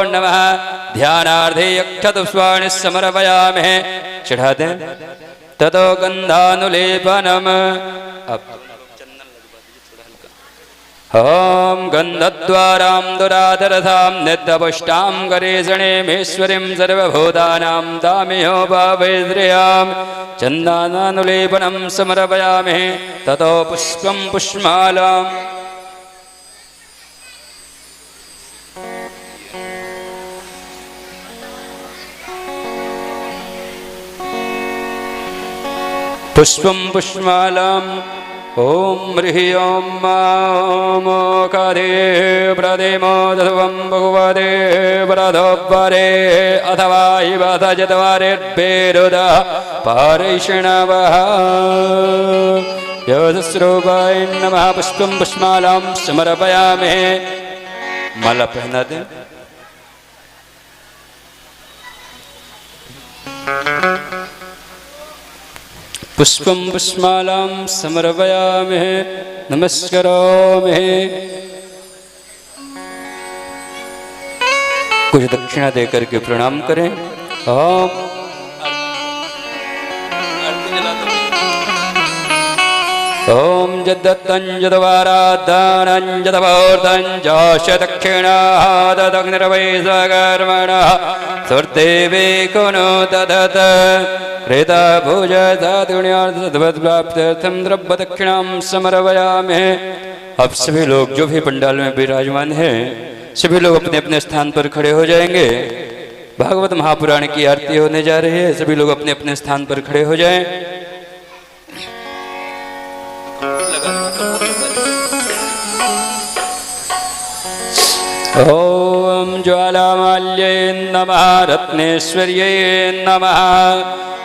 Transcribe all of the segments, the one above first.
नमः। ध्यानार्थे यक्षतुष्वाणि समर्पयामहे। चढ़ा दें। ततो गंधानुलेपनम। ओम गंधद्वारां दुराधरथां नित्यपुष्टां गणेशनेमेश्वरीं सर्वभूतानां दामिहोपावेद्रियां चन्दनानुलेपनं समर्पयामहे। ततो पुष्पं पुष्पमालाम् पुष्पं पुष्पमालाम् ओम ह्रीं ओं मोकादे प्रदेमो दधुवं भगवते प्रधोपरे अथवा इवधजद्वारेर्भेरुद पारिषणवः योधस्वरूपाय नमः। पुष्पं पुष्पमालां समर्पयामहे। माला पहना दें। पुष्पं पुष्पमालां समर्पयामहे। नमस्करोमि। कुछ दक्षिणा देकर के प्रणाम करें। ओम ओम जद्दत्तं जद्वाराधनं जद्भूतं जोष दक्षिणादग्निर्वैश्वकर्मणः सुर्देवे कुनो ददत कृता भुज साधुण्यार्थं द्रव्य दक्षिणां समर्पयामहे। अब सभी लोग जो भी पंडाल में विराजमान हैं सभी लोग अपने अपने स्थान पर खड़े हो जाएंगे। भागवत महापुराण की आरती होने जा रही है। सभी लोग अपने अपने स्थान पर खड़े हो जाएं। ओम ज्वालामाल्ये नमः। रत्नेश्वर्ये नमः।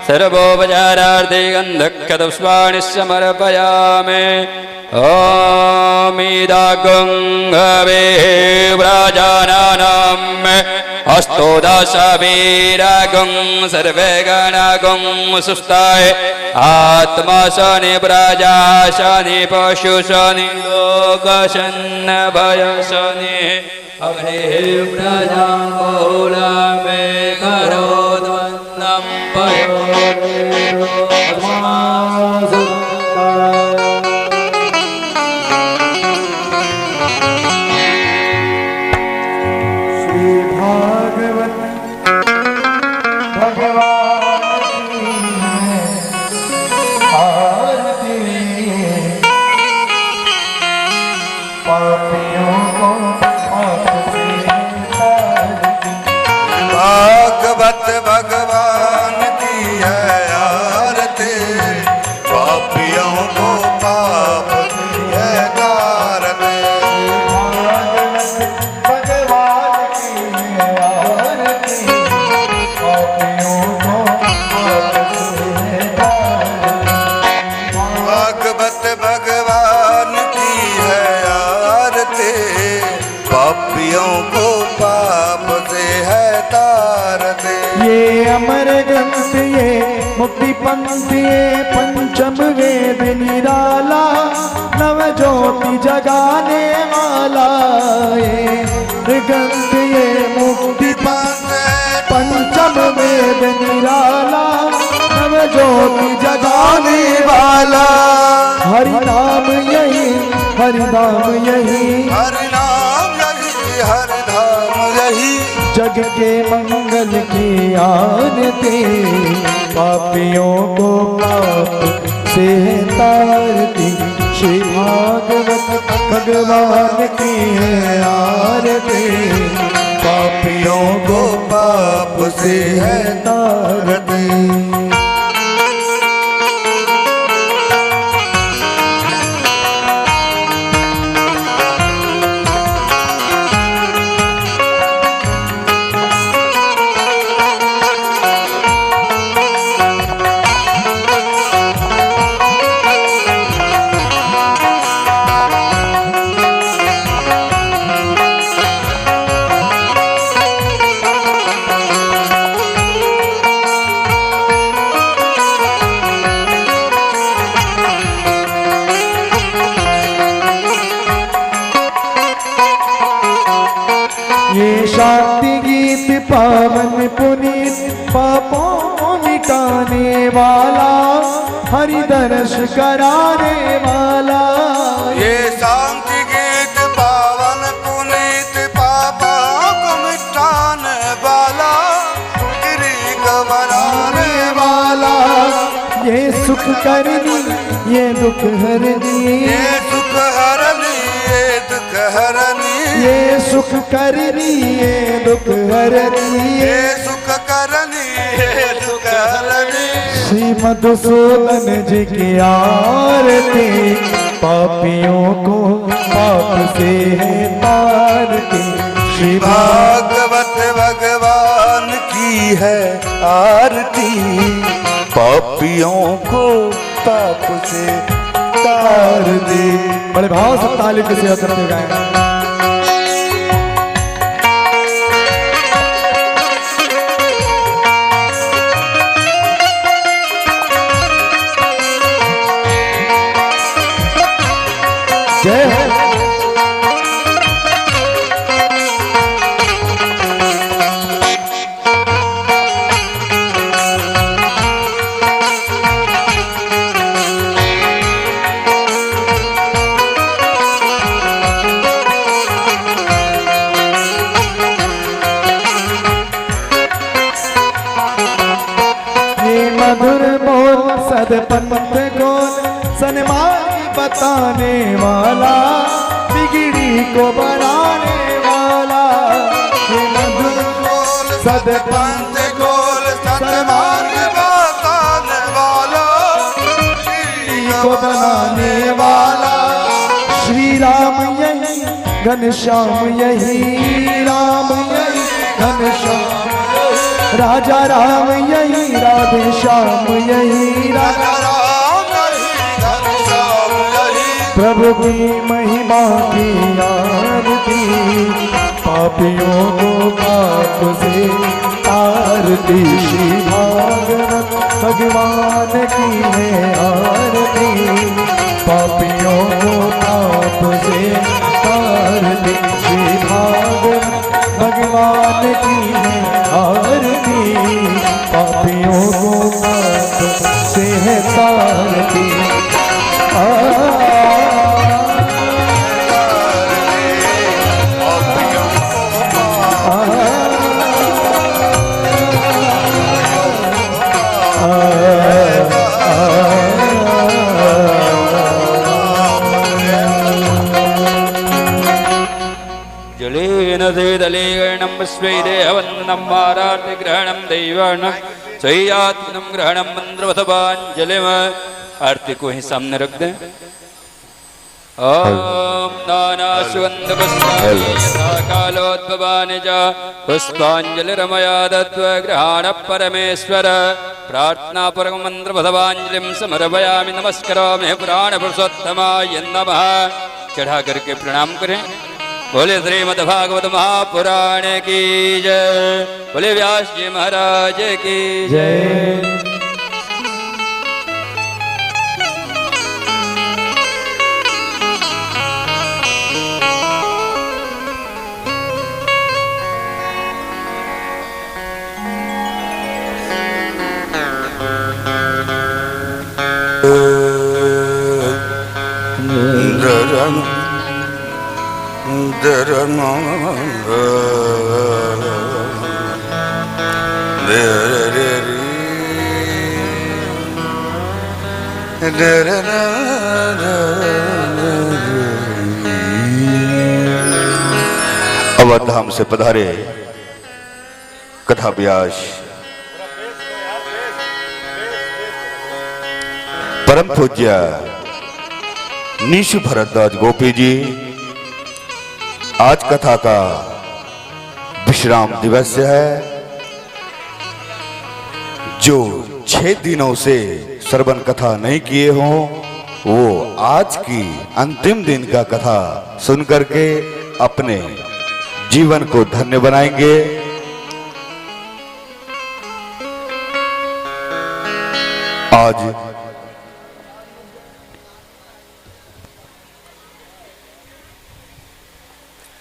सर्वोपचारार्थे गन्धकपुष्पाणि समर्पयामि। ओम इदागुंहवे व्रजानानां अस्तोदशवीरागुं सर्वे गणागुं सुस्ताय आत्मा शनि प्रजा शनि पशु शनि लोकशन्न भय शनि अग्ने प्रजा बहुला मे करोद्वन्नं पयो भगवान की है आरती। पापियों को पाप की है तारती। भगवान की है आरती। पापियों को पाप की है तारती। भागवत भगवान की है आरती। पापियों को पाप से है तारते। ये अमर ग्रंथ ये मुक्ति पंथ ये पंचम वेद निराला नव ज्योति जगाने वाला। ये ग्रंथ ये मुक्ति पंथ पंचम वेद निराला नव ज्योति जगाने वाला। हरि नाम यही हरि नाम यही हरि नाम यही हरि धाम यही जग के मंगल की आरती। पापियों को पाप से तारती। श्री भागवत भगवान की है आरती। पापियों को पाप से है तारती। मीत पावन पुनीत पापों को मिटाने वाला, हरि दर्श कराने वाला। ये शांति गीत पावन पुनीत पापों को मिटाने वाला, गिरी को बनाने वाला। ये सुख करनी ये दुख हरनी, ये सुख हरनी ये दुख हरनी, ये सुख करनी ये दुख हरनी, ये सुख करनी ये दुख हरनी। श्री मधुसूदन जी की आरती, पापियों को पाप से है तारती। श्री भागवत भगवान की है आरती, पापियों को पाप से तार दे। बड़े भाव से ताली के साथ करते गाएं। जय हो। मधुर बोल सदपंथ गोल, सन्मार्ग बताने वाला, बिगड़ी को बनाने वाला। ये मधुर बोल सदपंथ गोल सन्मार्ग बताने वाला, बिगड़ी को बनाने वाला। श्री राम यही घनश्याम यही राम यही घनश्याम, राजा राम यही राधे श्याम यही राजा राम यही घनश्याम यही। प्रभु की महिमा की आरती, पापियों को पाप से तारती। श्री भागवत भगवान की है आरती, पापियों को पाप से तारती। श्री भागवत भगवान की है आरती, पापियों को पाप से है तारती। जलेन देदलेगणं स्वेदेहवन्नं आरातिग्रहणं दैवाणं स्वयात्मनं ग्रहणं मन्त्रवतवाञ्जलिम। आरती को ही सामने रख दें। ओम नाना सुगंध कालोद्भवानि च पुष्पाञ्जलिरमया दत्त्वा ग्रहाण परमेश्वर। प्रार्थना परम मन्त्रवतवाञ्जलिं समर्पयामि। नमस्करोमि पुराण पुरुषोत्तमाय नमः। चढ़ा करके प्रणाम करें। बोले श्रीमद् भागवत महापुराण की जय। बोले व्यास जी महाराज की जय। अवध धाम से पधारे कथा व्यास परम पूज्य निशु भरद्वाज गोपी जी। आज कथा का विश्राम दिवस है। जो 6 दिनों से श्रवण कथा नहीं किए हों वो आज की अंतिम दिन का कथा सुन करके अपने जीवन को धन्य बनाएंगे। आज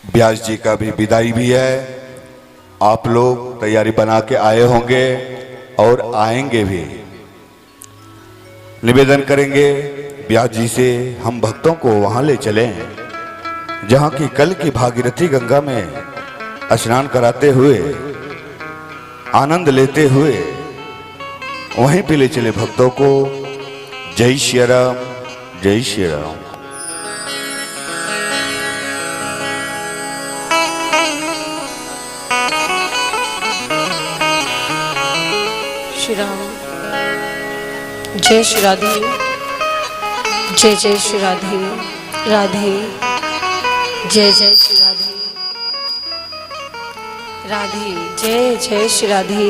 व्यास जी का भी विदाई भी है। आप लोग तैयारी बना के आए होंगे और आएंगे भी। निवेदन करेंगे व्यास जी से हम भक्तों को वहां ले चलें जहां की कल की भागीरथी गंगा में स्नान कराते हुए आनंद लेते हुए वहीं पे ले चले भक्तों को। जय श्री राम, जय श्री राम। श्री राम। जय श्री राधे, जय जय श्री राधे, राधे जय जय श्री राधे, राधे जय जय श्री राधे,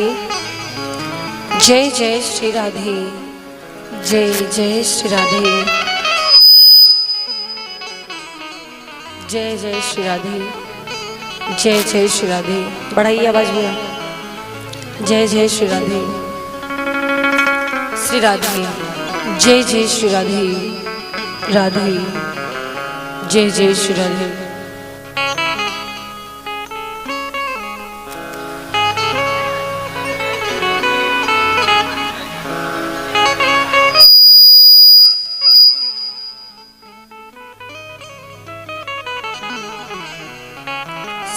जय जय श्री राधे, जय जय श्री राधे, जय जय श्री राधे, जय जय श्री राधे। बढ़ाइए आवाज भैया। जय जय श्री राधे, श्री राधे जय जय श्री राधे, राधे जय जय श्री राधे।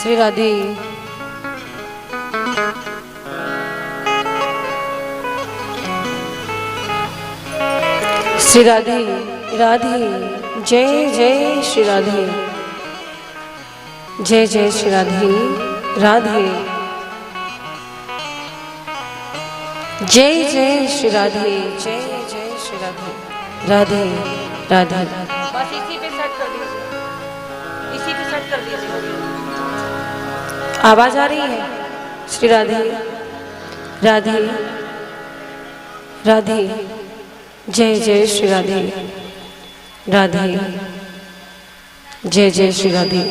श्री राधे श्री राधे, राधे जय जय श्री राधे, जय जय श्री राधे, राधे जय जय श्री राधे, जय जय श्री राधे, राधे राधे। बस इसी पे सेट कर दीजिए, इसी पे सेट कर दीजिए। आवाज आ रही है? श्री राधे, राधे राधे जय जय श्री राधे, राधे जय जय श्री राधे,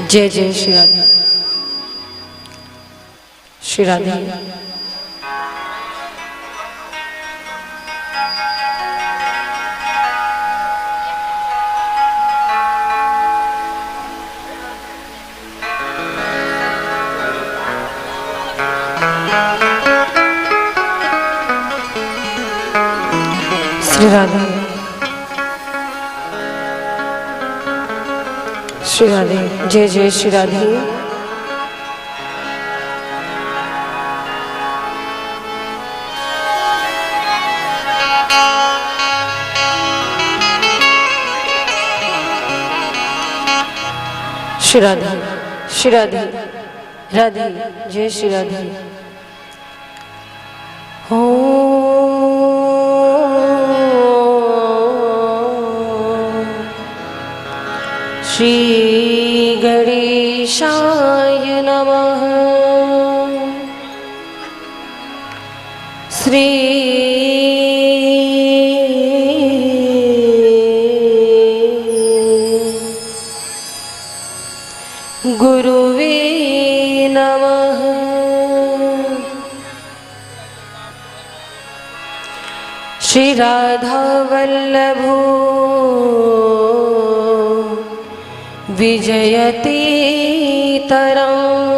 जय जय श्री राधे, श्री राधे। श्री राधे, श्री राधे जय जय श्री राधे, श्री राधे, श्री राधे, राधे जय श्री राधे। हो श्री गणेशाय नमः, श्री गुरुवे नमः, श्री राधा वल्लभो विजयते तरम्,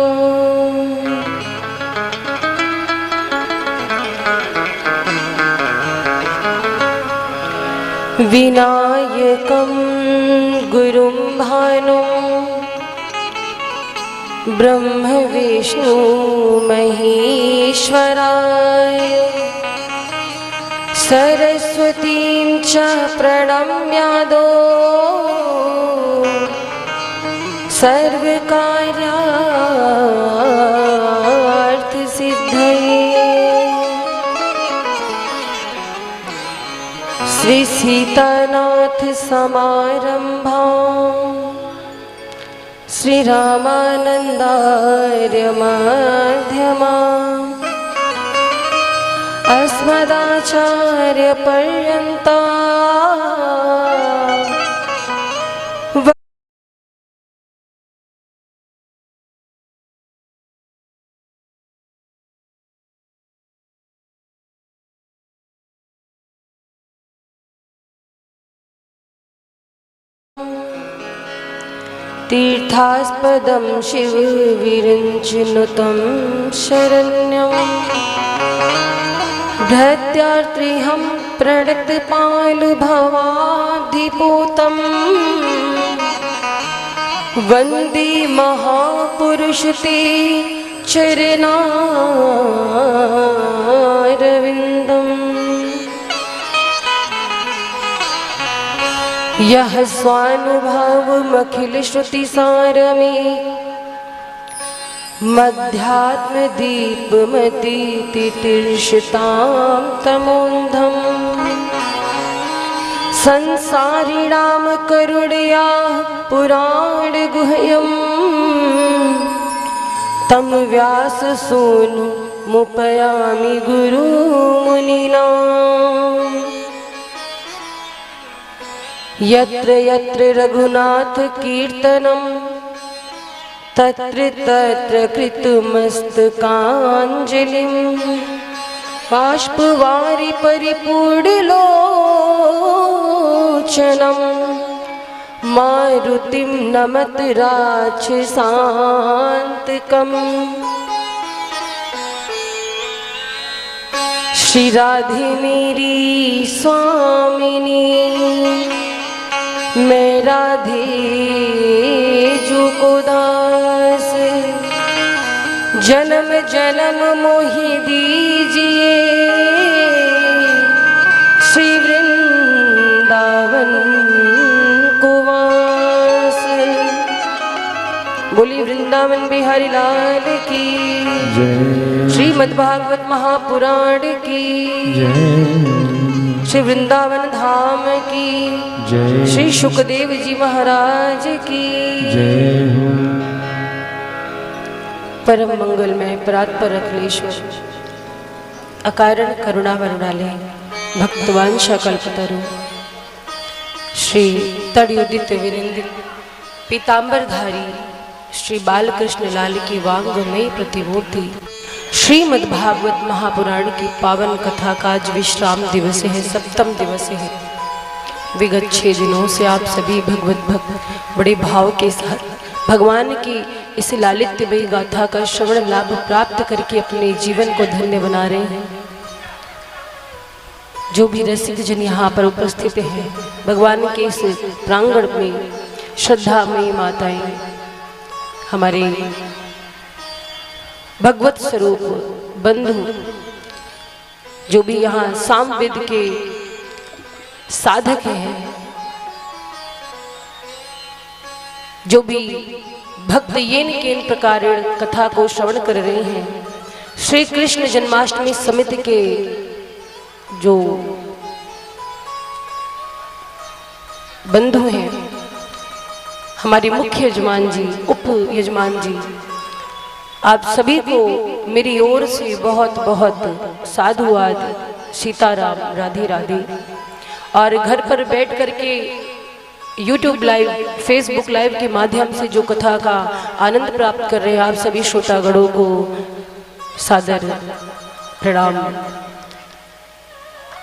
विनायकं गुरुं भानुं ब्रह्म विष्णु महेश्वराय, सरस्वतीं च प्रणम्यादो सर्वकार्यार्थ सिद्धये, श्री सीतानाथ समारंभां श्री रामानंदार्य मध्यमाम्, अस्मदाचार्य पर्यन्ता तीर्थास्पदं शिव विरिञ्चिनुतं शरण्यं भृत्यार्त्रिहं प्रणतपालभवाब्धिपूतं वन्दे महापुरुष ते चरणारविन्दम् यः स्वानुभावमखिल श्रुतिसारमे मध्यात्मदीपमतीतितीर्षतां तमोन्धम् संसारिणां करुणया पुराणगुह्यम् तं व्याससूनुमुपयामि गुरुमुनिनाम् यत्र यत्र रघुनाथ कीर्तनं तत्र तत्र कृतमस्तकाञ्जलिं बाष्पवारि परिपूर्णलोचनं मारुतिं नमत राक्षसान्तकम् श्री राधे मेरी स्वामिनी मैं राधे जो को दास जन्म जन्म मोहि दीजिए श्री वृंदावन को वास। बोली वृंदावन बिहारी लाल की जय। श्रीमद् भागवत महापुराण की जय। श्री वृंदावन धाम की जय। श्री शुकदेव जी महाराज की जय। परम मंगलमय परात्पर अखिलेश्वर अकारण करुणा वरुणालय भक्तवांशा कल्पतरु श्री तड़युदित विरिंदित पीतांबरधारी श्री बालकृष्ण लाल की वांगमय प्रतिमूर्ति श्रीमद् भागवत महापुराण की पावन कथा का आज विश्राम दिवस है, सप्तम दिवस है। विगत 6 दिनों से आप सभी भगवत भक्त बड़े भाव के साथ भगवान की इस लालित्यमयी गाथा का श्रवण लाभ प्राप्त करके अपने जीवन को धन्य बना रहे हैं। जो भी रसिक जन यहाँ पर उपस्थित हैं, भगवान के इस प्रांगण में श्रद्धामयी माताएं, हमारे भगवत स्वरूप बंधु जो भी यहाँ सामवेद के साधक हैं, जो भी भक्त येन केन प्रकार कथा को श्रवण कर रहे हैं, श्री कृष्ण जन्माष्टमी समिति के जो बंधु हैं, हमारे मुख्य यजमान जी, उप यजमान जी, आप सभी को मेरी ओर से बहुत बहुत साधुवाद, सीताराम, राधे राधे। और घर पर बैठ करके YouTube लाइव, Facebook लाइव के माध्यम से जो कथा का आनंद प्राप्त कर रहे हैं, आप सभी श्रोतागणों को सादर प्रणाम।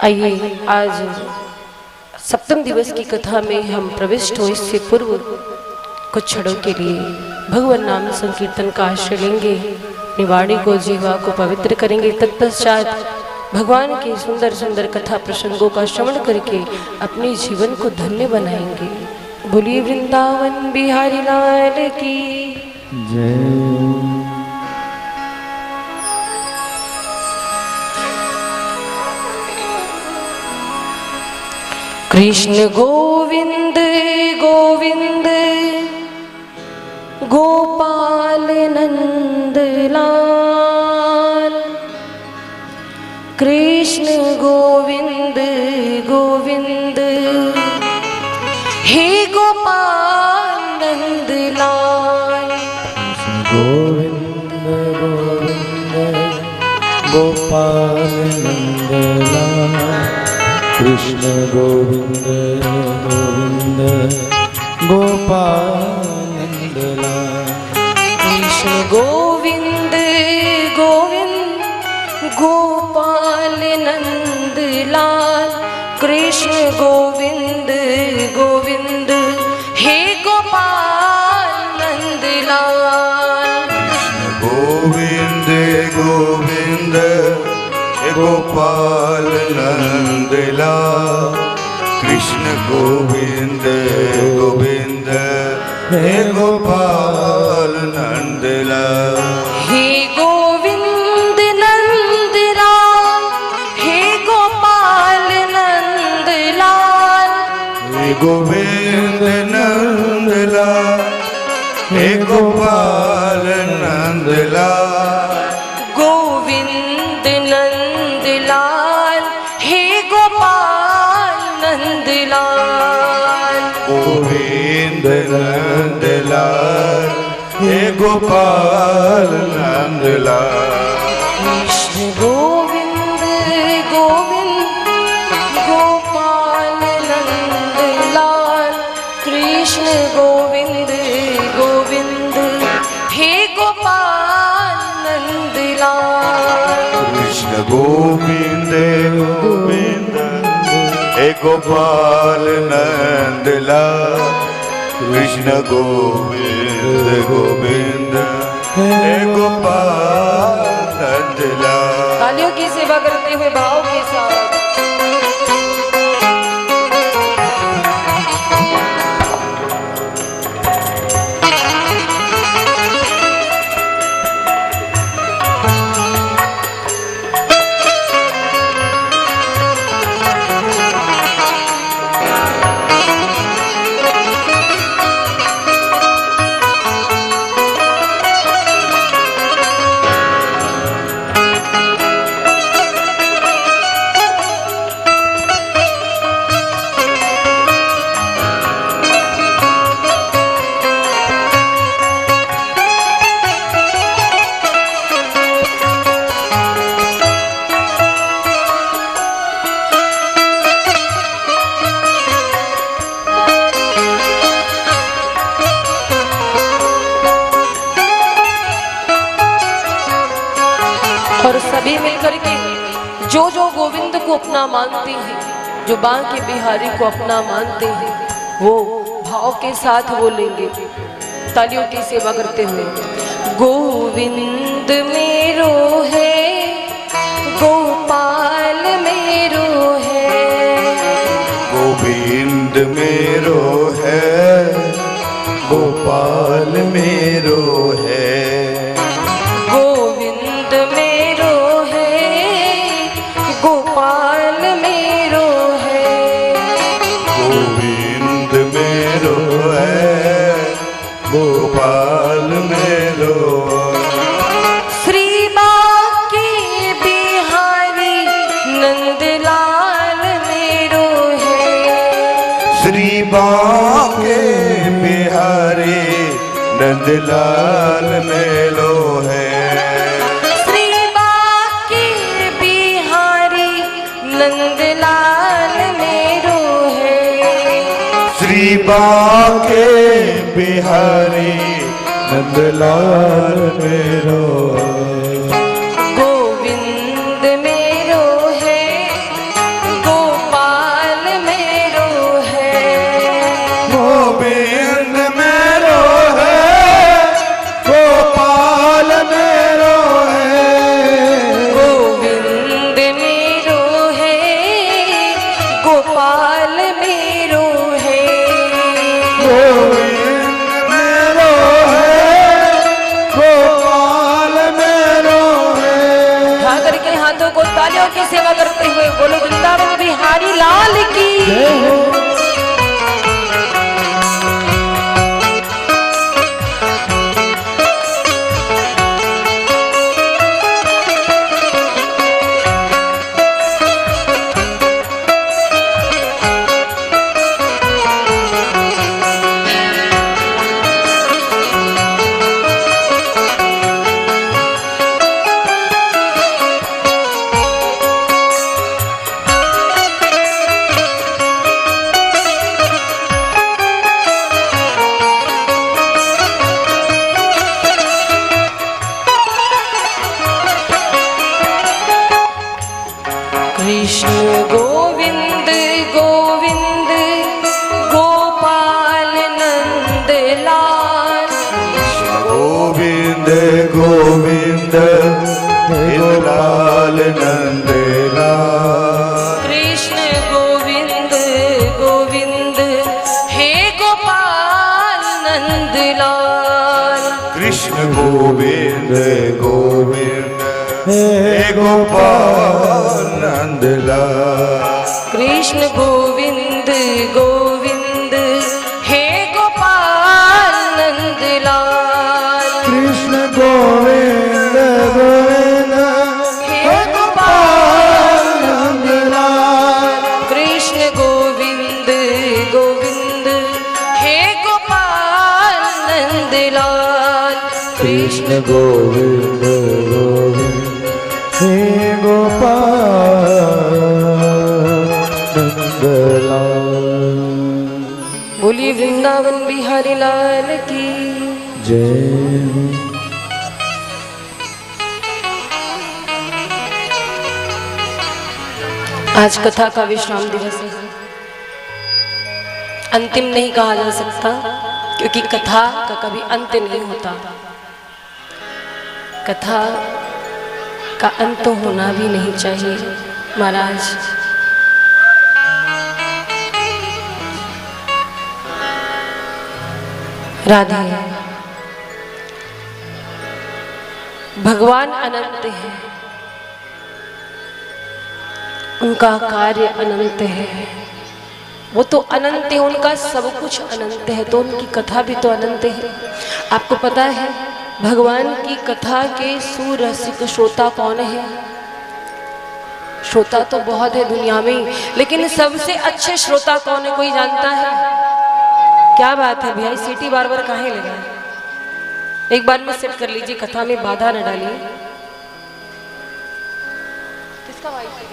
आइए आज सप्तम दिवस की कथा में हम प्रविष्ट हो, इससे पूर्व कुछ क्षणों के लिए भगवान नाम संकीर्तन का आश्रय लेंगे, निवाणी को, जीवा को पवित्र करेंगे। तत्पश्चात भगवान की सुंदर सुंदर कथा प्रसंगों का श्रवण करके अपने जीवन को धन्य बनाएंगे। बोलिए वृंदावन बिहारी लाल की जय। कृष्ण गोविंद गोविंद गोपाल नंद लाल, कृष्ण गोविंद गोविंद हे गोपाल नंद लाल। गोविंद गोविंद गोपाल नंद लाल, कृष्ण गोविंद गोविंद गोपाल नंद लाल। कृष्ण गोविंद गोविंद गोपाल नंद लाल, कृष्ण गोविंद गोविंद हे गोपाल लाल। गोविंद गोविंद हे गोपाल नंद लाल। कृष्ण गोविंद गोविंद हे गोपाल नंद लाल। हे गोविंद नंद लाल, हे गोपाल नंद लाल। हे गोविंद नंद लाल, हे गोपाल नंद लाल। गोविंद नंद लाल, हे गोपाल नंद लाल। गोविंद नंद लाल, हे गोपाल नंद लाल। कृष्ण गोविंद गोविंद गोपाल नंद लाल। कृष्ण गोविंद गोविंद हे गोपाल नंद लाल। कृष्ण गोविंद गोविंद हे गोपाल नंद लाल। कृष्ण गोविंद गोविंद हे गोपाल नंद लाल। तालियों की सेवा करते हुए भाव के साथ। और सभी मिलकर के जो जो गोविंद को अपना मानते हैं, जो बांके बिहारी को अपना मानते हैं, वो भाव के साथ बोलेंगे तालियों की सेवा करते हुए। गोविंद मेरो है, गोपाल मेरो है। गोविंद मेरो है, गोपाल मेरो है। गोविंद मेरो है, गोपाल मेरो है। गोविंद मेरो है, गोपाल मेरो। श्री बांके बिहारी नंदलाल मेरो है। श्री बांके बिहारी नंदलाल मेरो है। श्री बांके बिहारी नंदलाल मेरो है। श्री बांके बिहारी नंदलाल मेरो। गोविंद मेरो है, गोपाल मेरो है। गोविंद मेरो है, गोपाल मेरो है। गोविंद मेरो है, गोपाल मेरो है। गोविंद मेरो है, गोपाल मेरो है। उठा करके हाथों को तालियों की सेवा करते हुए बोलो वृंदावन बिहारी लाल की। कृष्ण गोविंद गोविंद गोपाल नंद लाल। गोविंद लाल नंद लाल। कृष्ण गोविंद गोविंद हे गोपाल नंद लाल। कृष्ण गोविंद गोविंद हे गोपाल नंद लाल। कृष्ण गोविंद गोविंद हे गोपाल नंद लाल। कृष्ण गोविंद गोविंद हे गोपाल नंद लाल। कृष्ण गोविंद गोविंद हे गोपाल नंद लाल। कृष्ण गोविंद गोविंद हे गोपाल नंद लाल। बोलिए वृंदावन बिहारी लाल की जय। आज कथा का विश्राम दिवस है। अंतिम नहीं कहा जा सकता क्योंकि कथा का कभी अंत नहीं होता। कथा का अंत तो होना भी नहीं चाहिए। महाराज राधे भगवान अनंत है, उनका कार्य अनंत है। वो तो अनंत है, उनका सब कुछ अनंत है, तो उनकी कथा भी तो अनंत है। आपको पता है भगवान की कथा के सुरसिक श्रोता कौन है? श्रोता तो बहुत है दुनिया में, लेकिन सबसे अच्छे श्रोता कौन है? कोई जानता है? क्या बात है भैया, सीटी बार बार काहे लगाए? एक बार में सेट कर लीजिए, कथा में बाधा न डालिए। किसका वाइफ है?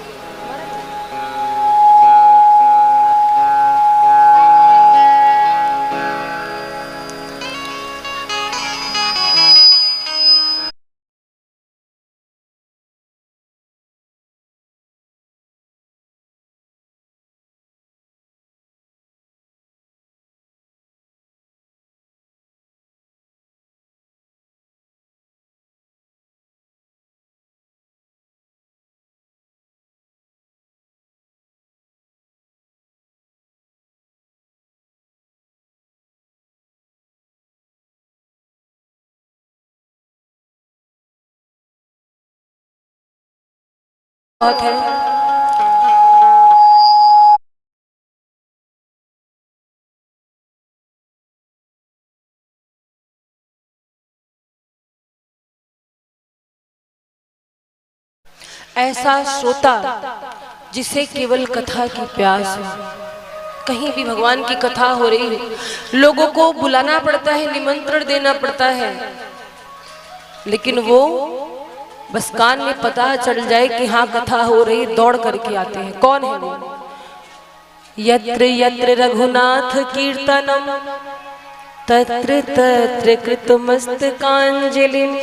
बहुत है। ऐसा श्रोता जिसे केवल कथा की प्यास हो। कहीं भी भगवान की कथा हो रही है, लोगों को बुलाना पड़ता है, निमंत्रण देना पड़ता है, लेकिन वो बस कान में पता चल जाए कि हाँ कथा हो रही, दौड़ करके आते हैं। कौन है वो? यत्र यत्र रघुनाथ कीर्तनम तत्र तत्र कृतमस्तकांजलिम।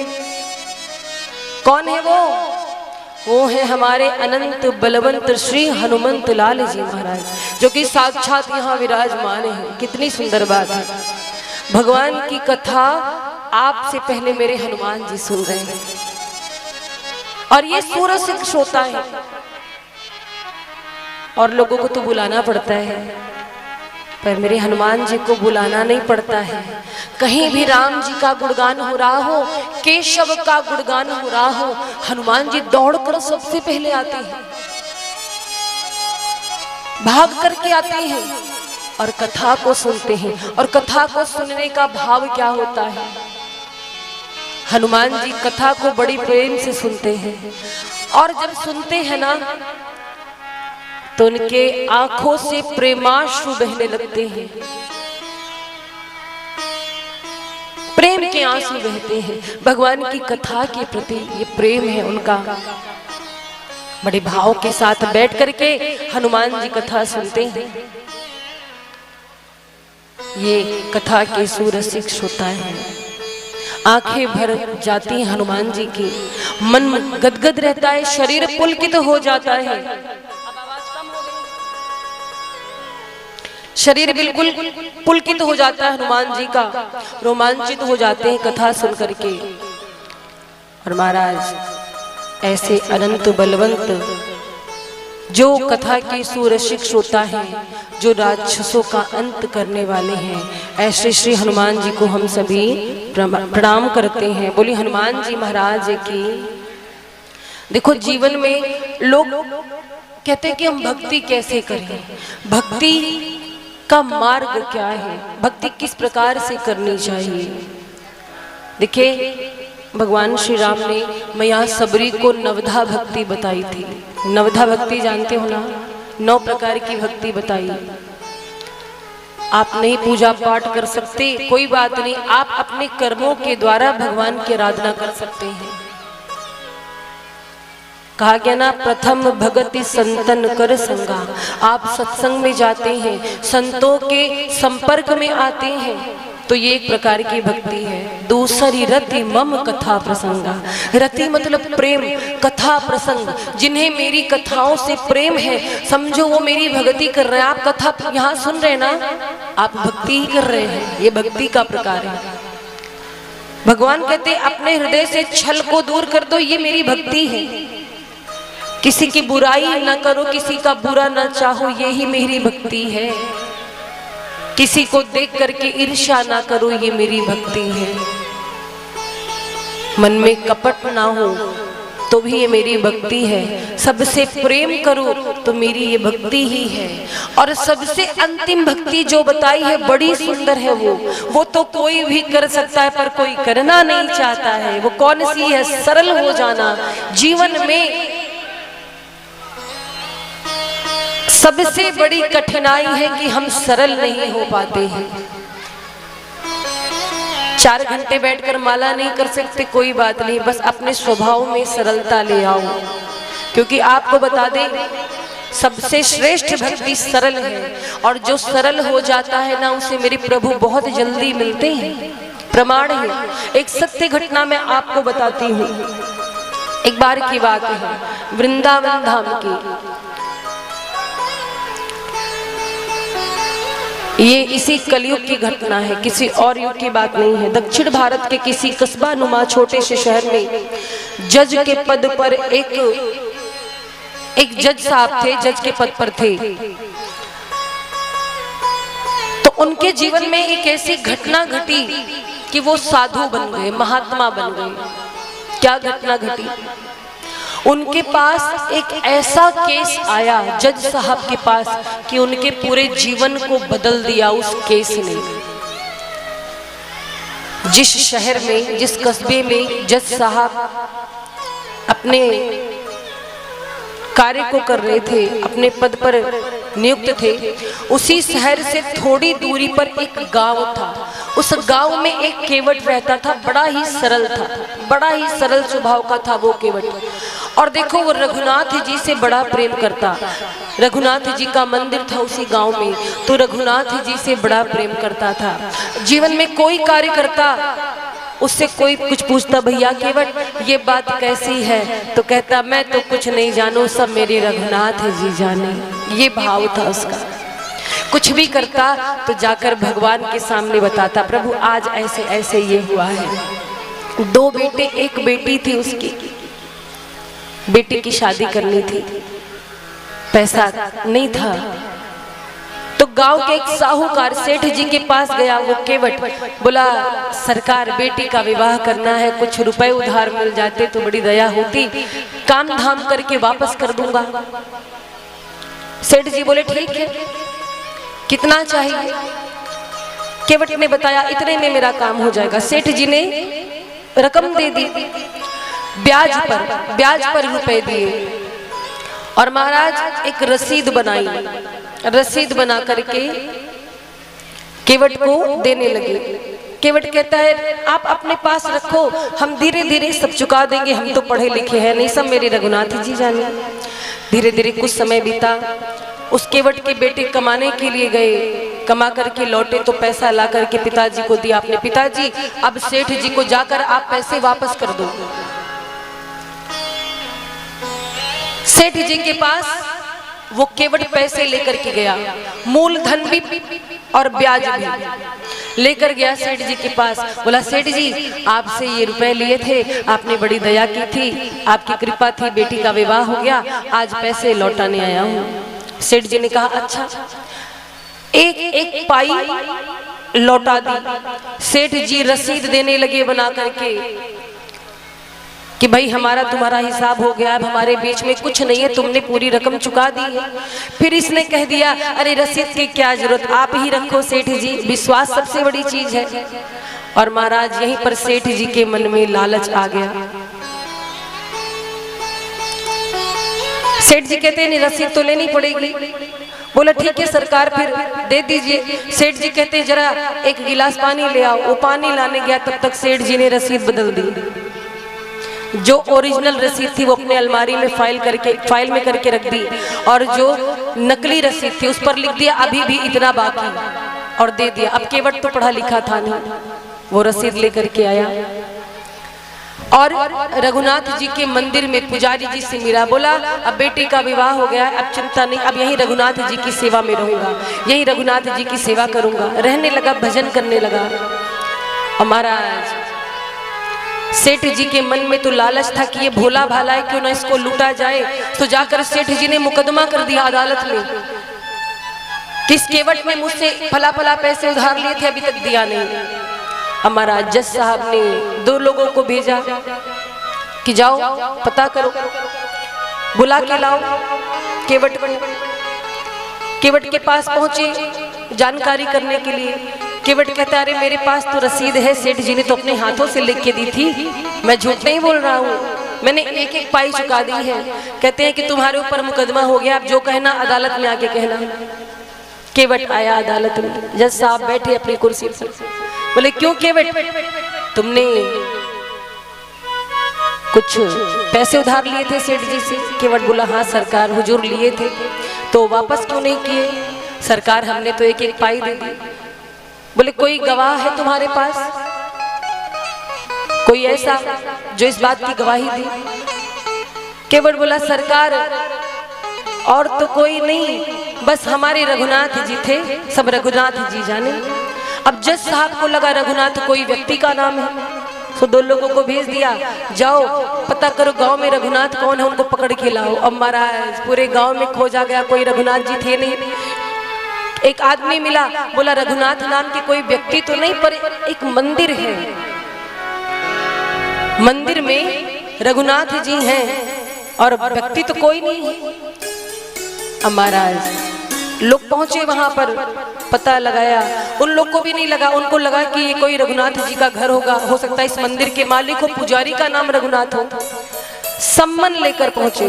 कौन है वो? वो है हमारे अनंत बलवंत श्री हनुमंत लाल जी महाराज, जो कि साक्षात यहाँ विराजमान है। कितनी सुंदर बात है। भगवान की कथा आपसे पहले मेरे हनुमान जी सुन रहे हैं, और ये सुरसिक श्रोता है, और लोगों को तो बुलाना पड़ता है, पर मेरे हनुमान जी को बुलाना नहीं पड़ता है। कहीं भी राम जी का गुणगान हो रहा हो, केशव का गुणगान हो रहा हो, हनुमान जी दौड़कर सबसे पहले आते हैं, भाग करके आते हैं और कथा को सुनते हैं। और कथा को सुनने का भाव क्या होता है? हनुमान जी कथा को बड़ी प्रेम से सुनते हैं, और जब सुनते हैं ना तो उनके आंखों से प्रेमाश्रु बहने लगते हैं, प्रेम के आंसू बहते हैं। भगवान की कथा के प्रति ये प्रेम है उनका। बड़े भाव के साथ बैठ करके हनुमान जी कथा सुनते हैं। ये कथा के सुरसिक श्रोता है। आंखें भर जाती हैं हनुमान जी की, मन गदगद रहता है, शरीर पुलकित हो जाता है। शरीर बिल्कुल पुलकित हो जाता है हनुमान जी का, रोमांचित हो जाते हैं कथा सुन करके। और महाराज ऐसे अनंत बलवंत जो कथा के सुरसिक श्रोता हैं, जो राक्षसों का अंत करने वाले हैं, ऐसे श्री हनुमान जी को हम सभी प्रणाम करते हैं। बोली हनुमान जी महाराज की। देखो जीवन में लोग कहते हैं कि हम भक्ति कैसे करें, भक्ति का मार्ग क्या है, भक्ति किस प्रकार से करनी चाहिए। देखिए भगवान श्री राम ने मैया सबरी को नवधा भक्ति बताई थी। नवधा भक्ति जानते हो ना, 9 प्रकार की भक्ति बताई। आप नहीं पूजा पाठ कर सकते, कोई बात नहीं, आप अपने कर्मों के द्वारा भगवान की आराधना कर सकते हैं। कहा गया ना, प्रथम भगति संतन कर संगा। आप सत्संग में जाते हैं, संतों के संपर्क में आते हैं, तो ये एक प्रकार की भक्ति है। दूसरी रति मम कथा प्रसंगा। रति मतलब प्रेम, कथा प्रसंग, जिन्हें मेरी कथाओं से प्रेम है, समझो वो मेरी भक्ति कर रहे हैं। आप कथा यहाँ सुन रहे हैं ना, आप भक्ति ही कर रहे हैं, ये भक्ति का प्रकार है। भगवान कहते अपने हृदय से छल को दूर कर दो, ये मेरी भक्ति है। किसी की बुराई ना करो, किसी का बुरा ना चाहो, ये ही मेरी भक्ति है। किसी को देख करके ईर्ष्या ना करो, ये मेरी भक्ति है। मन में कपट ना हो तो भी ये मेरी भक्ति है। सबसे प्रेम करो तो मेरी ये भक्ति ही है। और सबसे अंतिम भक्ति जो बताई है बड़ी सुंदर है, वो तो कोई भी कर सकता है पर कोई करना नहीं चाहता है। वो कौन सी है? सरल हो जाना। जीवन में सबसे बड़ी कठिनाई है कि हम सरल नहीं हो पाते हैं। 4 घंटे बैठकर माला नहीं कर सकते, कोई बात नहीं, बस अपने स्वभाव में सरलता ले आओ। क्योंकि आपको बता दें, सबसे श्रेष्ठ भक्ति सरल है, और जो सरल हो जाता है ना, उसे मेरे प्रभु बहुत जल्दी मिलते हैं। प्रमाण है, एक सत्य घटना मैं आपको बताती हूँ। एक बार की बात है, वृंदावन धाम की। ये इसी कलयुग की घटना है, किसी और युग की बात नहीं है। दक्षिण भारत के किसी कस्बा नुमा छोटे से शहर में जज के पद पर एक जज साहब थे, जज के पद पर थे। तो उनके जीवन में एक ऐसी घटना घटी कि वो साधु बन गए, महात्मा बन गए। क्या घटना घटी? उनके पास एक ऐसा केस आया जज साहब के पास कि उनके पूरे जीवन को बदल दिया उस केस ने। जिस शहर में, जिस कस्बे में जज साहब अपने कार्य को कर रहे थे, अपने पद पर नियुक्त थे, उसी शहर से थोड़ी दूरी पर एक गांव था। उस गांव में एक केवट रहता था, बड़ा ही सरल था, बड़ा ही सरल स्वभाव का था वो केवट। और देखो वो रघुनाथ जी से बड़ा प्रेम करता। रघुनाथ जी का मंदिर था उसी गांव में, तो रघुनाथ जी से बड़ा प्रेम करता था। जीवन में कोई कार्य करता, उससे कोई कुछ पूछता, भैया केवट ये बात कैसी है, तो कहता मैं तो कुछ नहीं जानू, सब मेरे रघुनाथ जी जाने। ये भाव था उसका। कुछ भी करता तो जाकर भगवान के सामने बताता, प्रभु आज ऐसे ऐसे ये हुआ है। 2 बेटे, एक बेटी थी उसकी, बेटी की शादी करनी थी, पैसा नहीं था। तो गांव के एक साहूकार सेठ जी के पास गया वो केवट, बोला सरकार बेटी का विवाह करना है, कुछ रुपए उधार मिल जाते तो बड़ी दया होती, काम धाम करके वापस कर दूंगा। सेठ जी बोले ठीक है, कितना चाहिए? केवट ने बताया इतने में मेरा काम हो जाएगा। सेठ जी ने रकम दे दी, ब्याज पर रुपए दिए, और महाराज एक रसीद बनाई। रसीद बना करके केवट को देने लगे। केवट कहता है आप अपने पास रखो, हम धीरे धीरे सब चुका देंगे, हम तो पढ़े लिखे हैं नहीं, सब मेरे रघुनाथ जी जाने। धीरे धीरे कुछ समय बीता। उस केवट के बेटे कमाने के लिए गए, कमा करके लौटे तो पैसा ला करके पिताजी को दिया अपने। पिताजी अब सेठ जी को जाकर आप पैसे वापस कर दो। सेठ जी के पास वो केवट पैसे लेकर के गया, मूलधन भी और ब्याज भी। लेकर गया सेठ जी के पास, बोला सेठ जी आपसे ये रुपए लिए थे, आपने बड़ी दया की थी, आपकी कृपा थी, बेटी का विवाह हो गया, आज पैसे लौटाने आया हूँ। सेठ जी ने कहा अच्छा। एक एक पाई लौटा दी। सेठ जी रसीद देने लगे बना करके कि भाई हमारा तुम्हारा हिसाब हो गया, अब हमारे बीच में कुछ नहीं है, तुमने पूरी रकम चुका दी है। फिर इसने कह दिया अरे रसीद की क्या जरूरत, आप ही रखो सेठ जी, विश्वास सबसे बड़ी चीज है। और महाराज यहीं पर सेठ जी के मन में लालच आ गया। सेठ जी कहते हैं रसीद तो लेनी पड़ेगी। बोला ठीक है सरकार फिर दे दीजिए। सेठ जी कहते हैं जरा एक गिलास पानी ले आओ। वो पानी लाने गया, तब तक सेठ जी ने रसीद बदल दी। जो ओरिजिनल रसीद थी वो अपने अलमारी में फाइल में करके रख दी, और जो नकली रसीद थी उस पर लिख दिया अभी भी इतना बाकी, और दे दिया। अब केवट तो पढ़ा लिखा था नहीं, वो रसीद लेकर के आया और रघुनाथ जी के मंदिर में पुजारी जी से मिला। बोला अब बेटी का विवाह हो गया, अब चिंता नहीं, अब यहीं रघुनाथ जी की सेवा में रहूंगा, यहीं रघुनाथ जी की सेवा करूंगा। रहने लगा, भजन करने लगा। और महाराज सेठ जी के मन में तो लालच था कि ये भोला भाला है, क्यों ना इसको लूटा जाए। तो जाकर सेठ जी ने मुकदमा कर दिया अदालत में, किस केवट में मुझसे फला फला पैसे उधार लिए थे, अभी तक दिया नहीं। हमारा जज साहब ने 2 लोगों को भेजा कि जाओ पता करो, बुला के लाओ केवट को। केवट के पास पहुंचे जानकारी करने के लिए। केवट कहता अरे मेरे पास तो रसीद है, सेठ जी ने तो अपने हाथों से लिख के दी थी, मैं झूठ नहीं बोल रहा हूँ, मैंने एक एक पाई चुका दी है। कहते हैं कि तुम्हारे ऊपर मुकदमा हो गया, अब जो कहना अदालत में आके कहना। केवट आया अदालत में, जज साहब बैठे अपनी कुर्सी पर। बोले क्यों केवट, तुमने कुछ पैसे उधार लिए थे सेठ जी से? केवट बोला हाँ सरकार, हुजूर लिए थे। तो वापस क्यों नहीं किए? सरकार हमने तो एक एक पाई दे दी। बोले कोई गवाह है तुम्हारे पास, कोई ऐसा जो इस बात की गवाही दी? केवट बोला सरकार और तो कोई नहीं, बस हमारे रघुनाथ जी थे, सब रघुनाथ जी जाने। अब जज साहब को लगा रघुनाथ कोई व्यक्ति का नाम है, तो 2 लोगों को भेज दिया, जाओ पता करो गांव में रघुनाथ कौन है, उनको पकड़ के लाओ। अब महाराज पूरे गांव में खोजा गया, कोई रघुनाथ जी थे नहीं। एक आदमी मिला, बोला रघुनाथ नाम के कोई व्यक्ति तो नहीं, पर एक मंदिर है, मंदिर में रघुनाथ जी हैं और व्यक्ति तो कोई नहीं है। महाराज लोग पहुंचे वहां पर, पता लगाया, उन लोग को भी नहीं लगा, उनको लगा कि ये कोई रघुनाथ जी का घर होगा, हो सकता है इस मंदिर के मालिक हो, पुजारी का नाम रघुनाथ हो। सम्मन लेकर पहुंचे।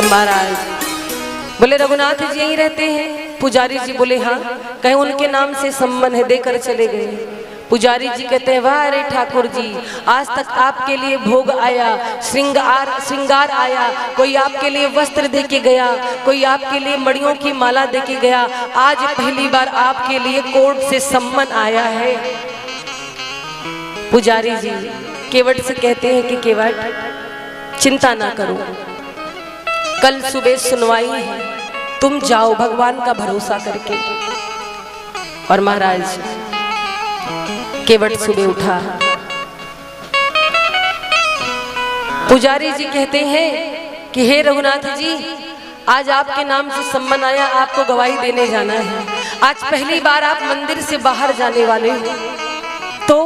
महाराज बोले रघुनाथ जी यहीं रहते हैं? पुजारी जी बोले हाँ। कहीं उनके नाम से सम्मन है, देकर चले गए। पुजारी जी कहते हैं वाह रे ठाकुर जी, आज तक आपके लिए भोग आया, श्रृंगार आया, कोई आपके लिए वस्त्र दे के गया, कोई आपके लिए मड़ियों की माला दे के गया, आज पहली बार आपके लिए कोर्ट से सम्मन आया है। पुजारी जी केवट से कहते हैं कि केवट चिंता ना करो, कल सुबह सुनवाई है, तुम जाओ भगवान का भरोसा करके। और महाराज केवट सुबह उठा। पुजारी जी कहते हैं कि हे रघुनाथ जी, आज आपके नाम से सम्मन आया, आपको गवाही देने जाना है। आज पहली बार आप मंदिर से बाहर जाने वाले हो, तो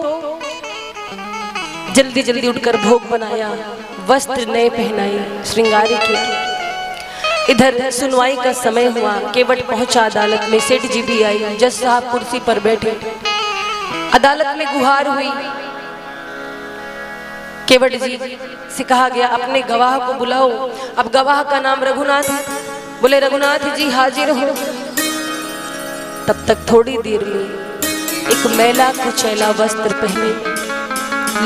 जल्दी जल्दी उठकर भोग बनाया, वस्त्र नए पहनाए, श्रृंगार किया। इधर सुनवाई का समय हुआ, केवट पहुंचा अदालत में, सेठ जी भी आई, जज साहब कुर्सी पर बैठे। अदालत में गुहार हुई। केवट जी से कहा गया अपने गवाह को बुलाओ। अब गवाह का नाम रघुनाथ है। बोले रघुनाथ जी हाजिर हो। तब तक थोड़ी देर में एक मैला कुचैला वस्त्र पहने,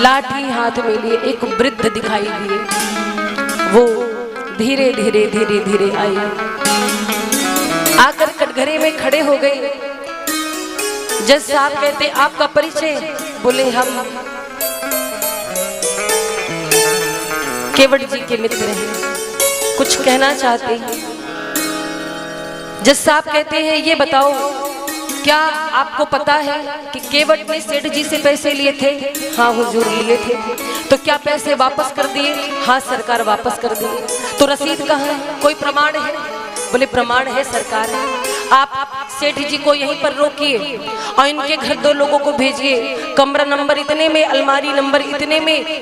लाठी हाथ में लिए एक वृद्ध दिखाई दिए। वो धीरे धीरे धीरे धीरे आई, आकर कटघरे में खड़े हो गए। जज साहब कहते आपका परिचय? बोले हम केवट जी के मित्र हैं, कुछ कहना चाहते हैं। जज साहब कहते हैं ये बताओ क्या आपको पता है कि केवट ने सेठ जी से पैसे लिए थे? हाँ हुजूर लिए थे। तो क्या पैसे वापस कर दिए? हाँ सरकार वापस कर दिए। तो रसीद कहाँ है? कोई प्रमाण है? बोले प्रमाण है सरकार। आप सेठ जी को यहीं पर रोकिए और इनके घर 2 लोगों को भेजिए, कमरा नंबर इतने में, अलमारी नंबर इतने में,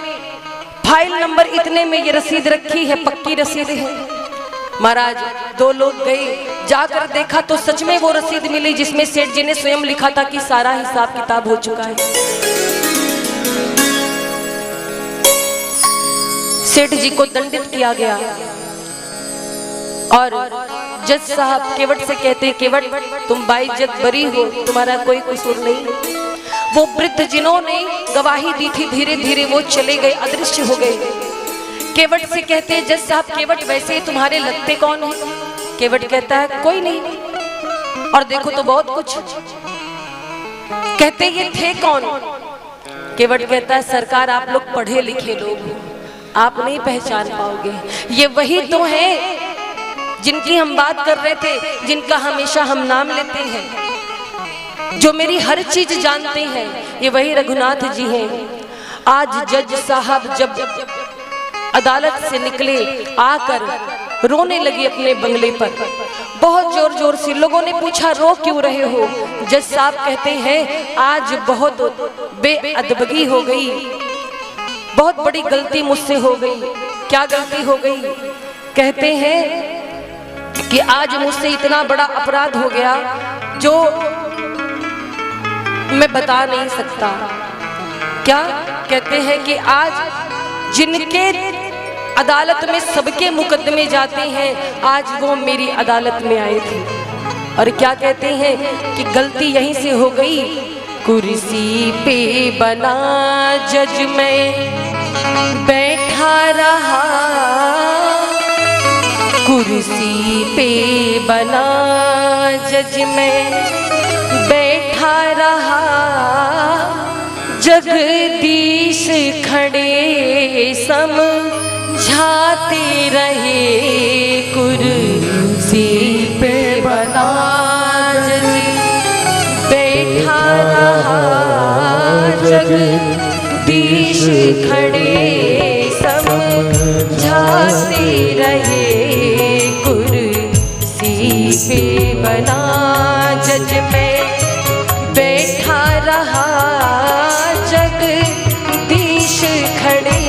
फाइल नंबर इतने में ये रसीद रखी है, पक्की रसीद है। महाराज 2 लोग गए, जाकर देखा तो सच में वो रसीद मिली जिसमें सेठ जी ने स्वयं लिखा था कि सारा हिसाब किताब हो चुका है। सेठ जी को दंडित किया गया और जज साहब केवट से कहते, केवट तुम बाइज्जत बरी हो, तुम्हारा कोई कसूर नहीं। वो वृद्ध जिन्होंने गवाही दी थी धीरे धीरे वो चले गए, अदृश्य हो गए। केवट से कहते जज साहब, केवट वैसे तुम्हारे लगते कौन है? केवट कहता है कोई नहीं, और देखो तो बहुत कुछ। कहते ये थे कौन? केवट कहता है सरकार आप लोग पढ़े लिखे लोग हो, आप नहीं पहचान पाओगे। ये वही तो है जिनकी हम बात कर रहे थे, जिनका हमेशा हम नाम लेते हैं, जो मेरी हर चीज जानते हैं। ये वही रघुनाथ जी हैं। आज जज साहब जब अदालत से निकले, आकर रोने लगी अपने बंगले पर, बहुत जोर जोर से। लोगों ने पूछा रो क्यों रहे हो? जज साहब कहते हैं आज बहुत बेअदबगी हो गई, बहुत बड़ी गलती मुझसे हो गई। क्या गलती हो गई? कहते हैं कि आज मुझसे इतना बड़ा अपराध हो गया जो मैं बता नहीं सकता। क्या? कहते हैं कि आज जिनके अदालत में सबके मुकदमे जाते हैं, आज वो मेरी अदालत में आए थे। और क्या कहते हैं कि गलती यहीं से हो गई। कुर्सी पे बना जज मैं बैठा रहा, कुर्सी पे बना जज मैं बैठा रहा, जगदीश खड़े समझाते रहे, कुर्सी पे बना जज बैठा रहा, जगदीश खड़े समझाते रहे, कुर्सी पे बना जज मैं बैठा रहा, जगदीश खड़े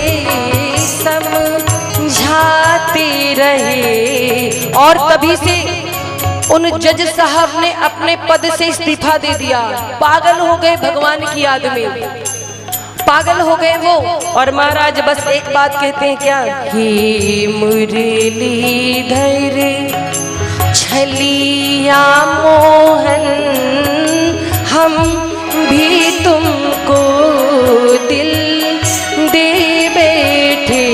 समझाते रहे। और तभी से उन जज साहब ने अपने पद से इस्तीफा दे दिया। पागल हो गए भगवान की याद में, पागल हो गए वो। और महाराज बस एक बात कहते हैं क्या? हे मुरलीधर छलिया मोहन, हम भी तुमको दिल दे बैठे,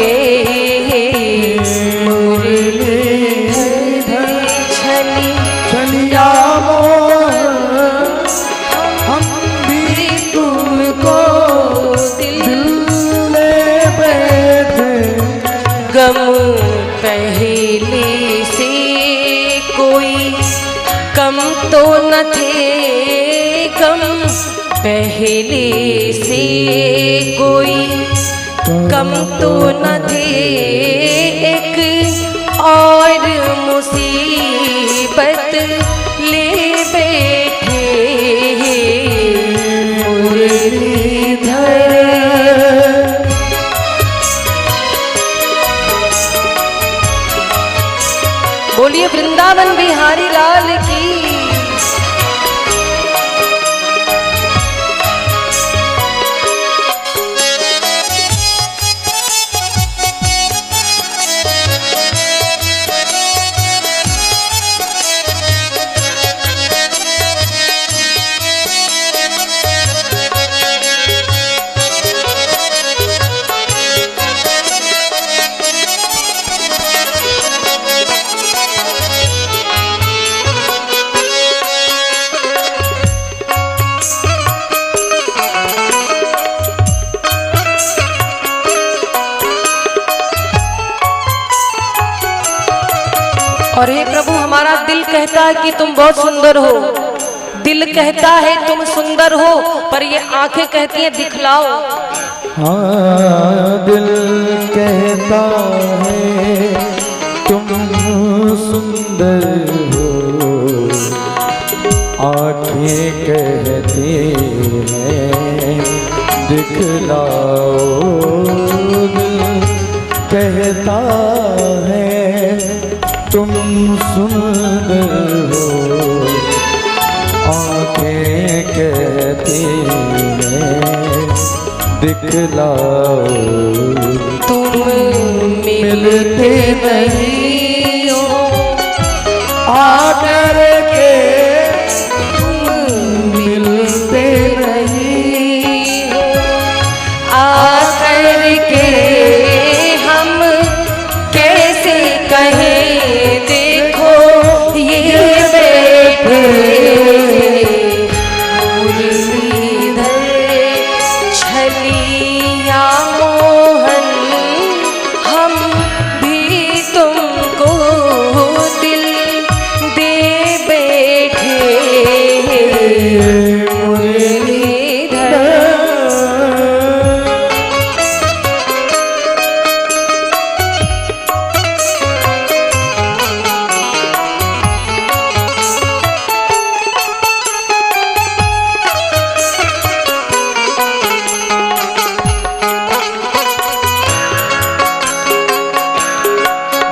मुरलीधर छलिया मोहन, हम भी तुमको दिल में बैठे। गम पहले से कोई कम तो न थे, गम पहले से कोई कम तो न थे, एक और मुसीबत ले बैठे, मुरलीधर। बोलिए वृंदावन बिहारी लाल की। और हे प्रभु, हमारा दिल कहता है कि तुम बहुत सुंदर हो, दिल कहता है तुम सुंदर हो, पर ये आंखें कहती हैं दिखलाओ। हाँ, दिल कहता है तुम सुंदर हो, आँखें कहती हैं दिखलाओ। दिल कहता है तुम सुंदर हो, आँखें कहती हैं दिखलाओ। तुम मिलते नहीं हो आकर के, मिलते नहीं हो, आकर के हम कैसे कहें देखो ये बैठे मुरलीधर छलिया मोहन, हम भी तुमको दिल दे बैठे मुरलीधर।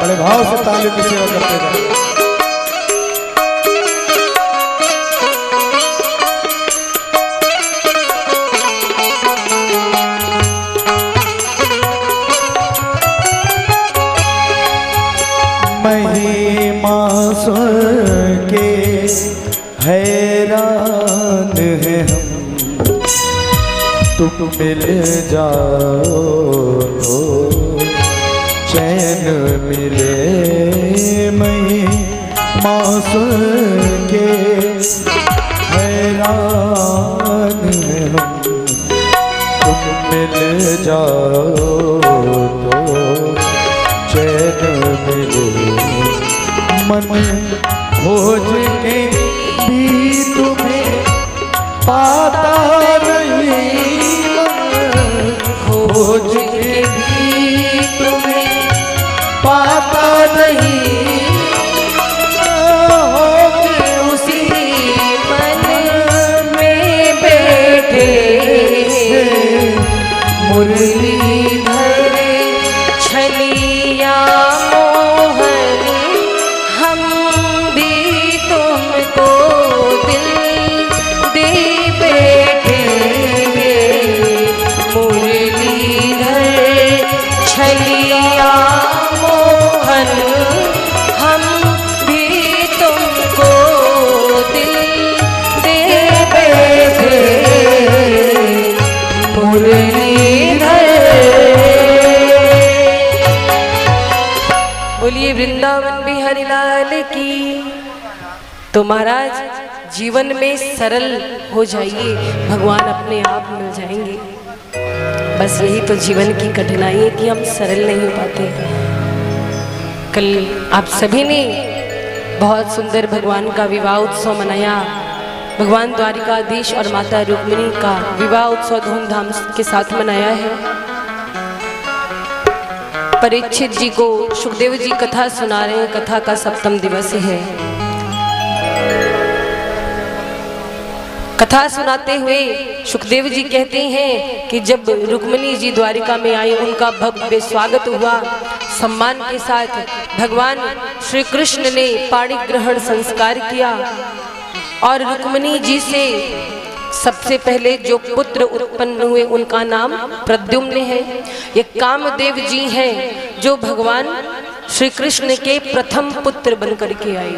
बड़े भाव से ताली की सेवा करते जाए। महिमा सुन के हैरान है हम, तुम मिल जाओ तो चैन मिले। महिमा सुन के हैरान है हम, तुम मिल जाओ तो चैन मिले। मन खोज के भी तुम्हें पाता नहीं, मन खोज के भी तुम्हें पाता नहीं, होके उसी मन में बैठे मुरलीधर छलिया मोहन, हम भी तुमको दिल दे बैठे मुरलीधर छलिया मोहन, हम भी तुमको दिल दे बैठे मुरलीधर। बोलिए वृंदावन बिहारी लाल की। तो महाराज जीवन में सरल हो जाइए, भगवान अपने आप मिल जाएंगे। बस यही तो जीवन की कठिनाई है कि हम सरल नहीं हो पाते। कल आप सभी ने बहुत सुंदर भगवान का विवाह उत्सव मनाया। भगवान द्वारिकाधीश और माता रुक्मिणी का विवाह उत्सव धूमधाम के साथ मनाया है। परीक्षित जी को सुखदेव जी कथा सुना रहे हैं। कथा का सप्तम दिवस है। कथा सुनाते हुए सुखदेव जी कहते हैं कि जब रुक्मिणी जी द्वारिका में आई, उनका भव्य स्वागत हुआ। सम्मान के साथ भगवान श्री कृष्ण ने पाणी ग्रहण संस्कार किया और रुक्मिणी जी से सबसे पहले जो पुत्र उत्पन्न हुए उनका नाम प्रद्युम्न है। ये कामदेव जी हैं जो भगवान श्री कृष्ण के प्रथम पुत्र बनकर के आए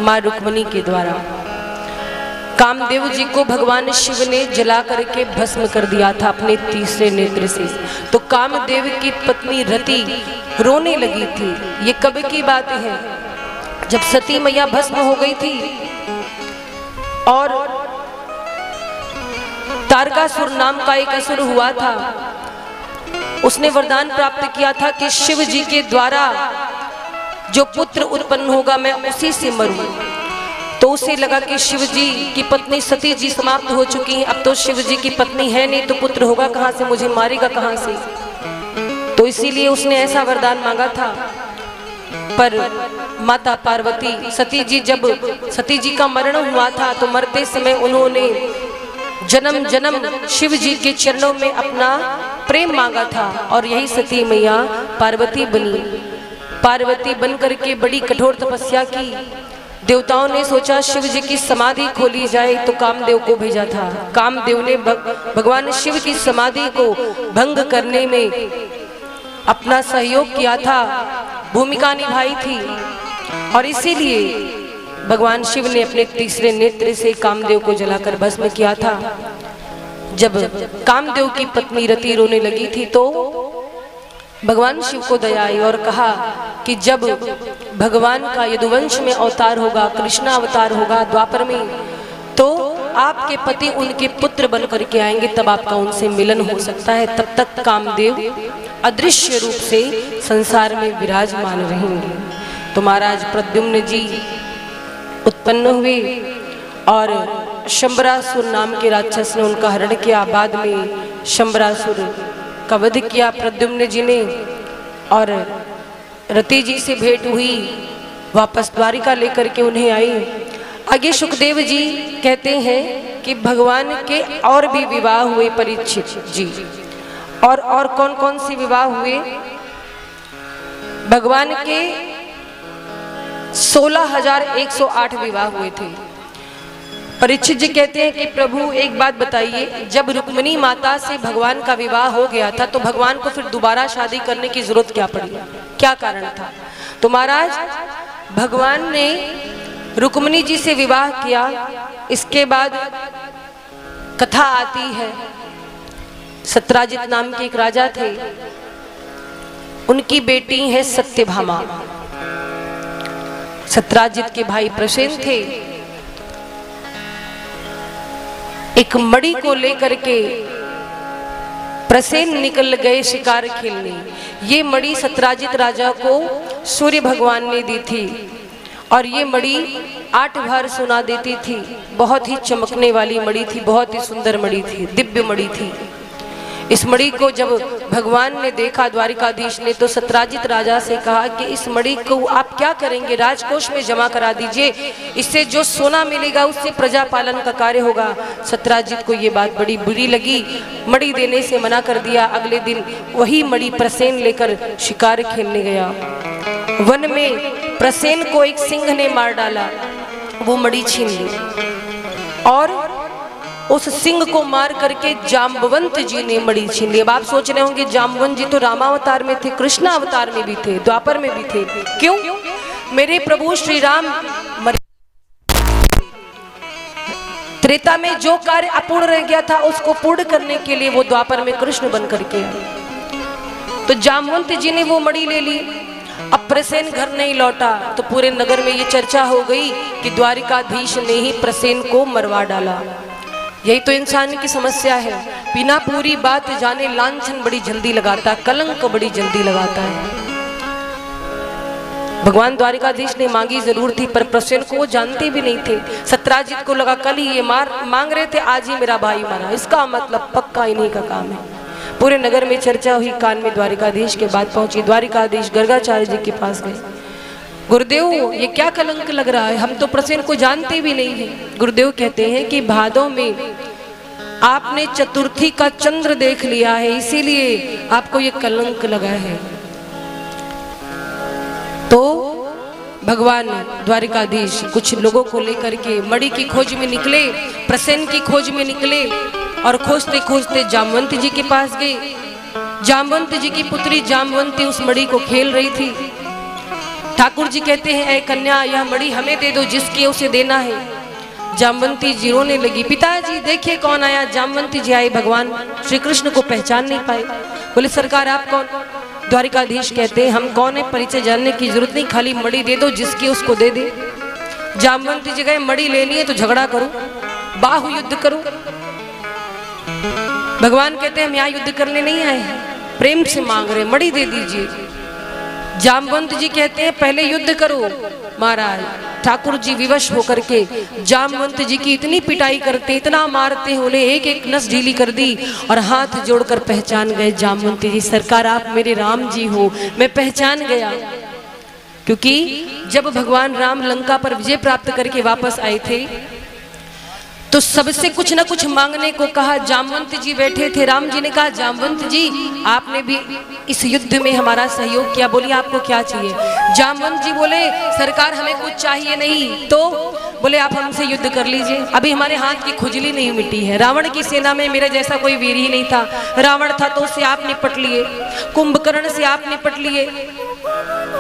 माँ रुक्मिणी के द्वारा। कामदेव जी को भगवान शिव ने जला करके भस्म कर दिया था अपने तीसरे नेत्र से। तो कामदेव की पत्नी रति रोने लगी थी। ये कब की बात है, जब सती मैया भस्म हो गई थी और तारकासुर नाम का एक असुर हुआ था। उसने वरदान प्राप्त किया था कि शिव जी के द्वारा जो पुत्र उत्पन्न होगा मैं उसी से मरूं। तो उसे लगा कि शिव जी की पत्नी सती जी समाप्त हो चुकी हैं, अब तो शिव जी की पत्नी है नहीं तो पुत्र होगा कहाँ से, मुझे मारेगा कहाँ से। तो इसीलिए उसने ऐसा वरदान मांगा था। पर माता पार्वती जब सती जी का मरण हुआ था तो मरते समय उन्होंने जन्म जन्म शिव जी के चरणों में अपना प्रेम मांगा था और यही सती मैया पार्वती बनी। पार्वती बन करके बड़ी कठोर तपस्या की। देवताओं ने सोचा शिव जी की समाधि खोली जाए तो कामदेव को भेजा था। कामदेव ने भगवान शिव की समाधि को भंग करने में अपना सहयोग किया था, भूमिका निभाई थी और इसीलिए भगवान शिव ने अपने तीसरे नेत्र से कामदेव को जलाकर भस्म किया था। जब कामदेव की पत्नी रति रोने लगी थी तो भगवान शिव को दया आई और कहा कि जब भगवान का यदुवंश में अवतार होगा, कृष्णा अवतार होगा द्वापर में, तो आपके पति उनके पुत्र बन करके आएंगे, तब आपका उनसे मिलन हो सकता है। तब तक कामदेव अदृश्य रूप से संसार में विराजमान रहेंगे। तो महाराज प्रद्युम्न जी उत्पन्न हुए और शंबरासुर नाम के राक्षस ने उनका हरण किया। बाद में शंबरासुर का वध किया प्रद्युम्न जी ने और रति जी से भेंट हुई, वापस द्वारिका लेकर के उन्हें आई। आगे सुखदेव जी कहते हैं कि भगवान के और भी विवाह हुए परीक्षित जी। और कौन कौन से विवाह हुए? भगवान के 16,108 विवाह हुए थे। परीक्षित जी कहते हैं कि प्रभु एक बात बताइए, जब रुक्मिणी माता से भगवान का विवाह हो गया था तो भगवान को फिर दोबारा शादी करने की जरूरत क्या पड़ी, क्या कारण था? तो महाराज भगवान ने रुक्मिणी जी से विवाह किया। इसके बाद कथा आती है, सत्राजित नाम के एक राजा थे, उनकी बेटी है सत्यभामा। सत्राजित के भाई प्रसेन थे। एक मणि को लेकर के प्रसेन निकल गए शिकार खेलने। ये मणि सत्राजित राजा को सूर्य भगवान ने दी थी और ये मणि 8 बार सुना देती थी। बहुत ही चमकने वाली मणि थी, बहुत ही सुंदर मणि थी, दिव्य मणि थी। इस मणि को जब भगवान ने देखा द्वारिकाधीश ने तो सत्राजित राजा से कहा कि इस मणि को आप क्या करेंगे, राजकोष में जमा करा दीजिए, इससे जो सोना मिलेगा उससे प्रजा पालन का कार्य होगा। सत्राजित को ये बात बड़ी बुरी लगी, मणि देने से मना कर दिया। अगले दिन वही मणि प्रसेन लेकर शिकार खेलने गया। वन में प्रसेन को एक सिंह ने मार डाला, वो मणि छीन ली और उस सिंह को मार करके जाम्बवंत जी ने मणि छीन ली। अब आप सोच रहे होंगे जाम्बवंत जी तो रामावतार में थे, कृष्णा अवतार में भी थे, द्वापर में भी थे, क्यों? मेरे प्रभु श्री राम त्रेता में जो कार्य अपूर्ण रह गया था उसको पूर्ण करने के लिए वो द्वापर में कृष्ण बन करके आए। तो जाम्बवंत जी ने वो मणि ले ली। अब प्रसेन घर नहीं लौटा तो पूरे नगर में ये चर्चा हो गई कि द्वारिकाधीश ने ही प्रसेन को मरवा डाला। यही तो इंसान की समस्या है, बिना पूरी बात जाने लांछन बड़ी जल्दी लगाता, कलंक बड़ी जल्दी लगाता है। भगवान द्वारिकाधीश ने मांगी जरूर थी पर प्रसेन को वो जानते भी नहीं थे। सत्राजित को लगा कल ही ये मांग रहे थे, आज ही मेरा भाई मरा, इसका मतलब पक्का इन्हीं का काम है। पूरे नगर में चर्चा हुई, कान में द्वारिकाधीश के बात पहुंची। द्वारिकाधीश गर्गाचार्य जी के पास गए, गुरुदेव ये क्या कलंक लग रहा है, हम तो प्रसेन को जानते भी नहीं हैं। गुरुदेव कहते हैं कि भादों में आपने चतुर्थी का चंद्र देख लिया है, इसीलिए आपको ये कलंक लगा है। तो भगवान द्वारिकाधीश कुछ लोगों को लेकर के मणि की खोज में निकले, प्रसेन की खोज में निकले और खोजते खोजते जाम्बवंत जी के पास गए। जाम्बवंत जी की पुत्री जाम्बवंती उस मणि को खेल रही थी। ठाकुर जी कहते हैं, ऐ कन्या यह मणि हमें दे दो, जिसके उसे देना है। जाम्बवंती जी रोने लगी, पिताजी देखिए कौन आया। जाम्बवंती जी आए, भगवान श्री कृष्ण को पहचान नहीं पाए। बोले सरकार आप कौन? द्वारिकाधीश कहते हैं, हम कौन है परिचय जानने की जरूरत नहीं, खाली मणि दे दो, जिसकी उसको दे दे। जाम्बवंती जी गए, मणि लेनी है तो झगड़ा करो, बाहु युद्ध करो। भगवान कहते हैं हम यहाँ युद्ध करने नहीं आए हैं, प्रेम से मांग रहे, मणि दे दीजिए। जामवंत जी कहते हैं पहले युद्ध करो। महाराज ठाकुर जी विवश होकर के जामवंत जी की इतनी पिटाई करते, इतना मारते, उन्हें एक एक नस ढीली कर दी और हाथ जोड़कर पहचान गए जामवंत जी, सरकार आप मेरे राम जी हो। मैं पहचान गया, क्योंकि जब भगवान राम लंका पर विजय प्राप्त करके वापस आए थे तो सबसे कुछ ना कुछ मांगने को कहा। जामवंत जी बैठे थे, राम जी ने कहा जामवंत जी आपने भी इस युद्ध में हमारा सहयोग किया, बोलिए आपको क्या चाहिए। जामवंत जी बोले सरकार हमें कुछ चाहिए नहीं, तो बोले आप हमसे युद्ध कर लीजिए, अभी हमारे हाथ की खुजली नहीं मिटी है। रावण की सेना में मेरे जैसा कोई वीर ही नहीं था, रावण था तो उससे आप निपट लिए, कुंभकर्ण से आप निपट लिए,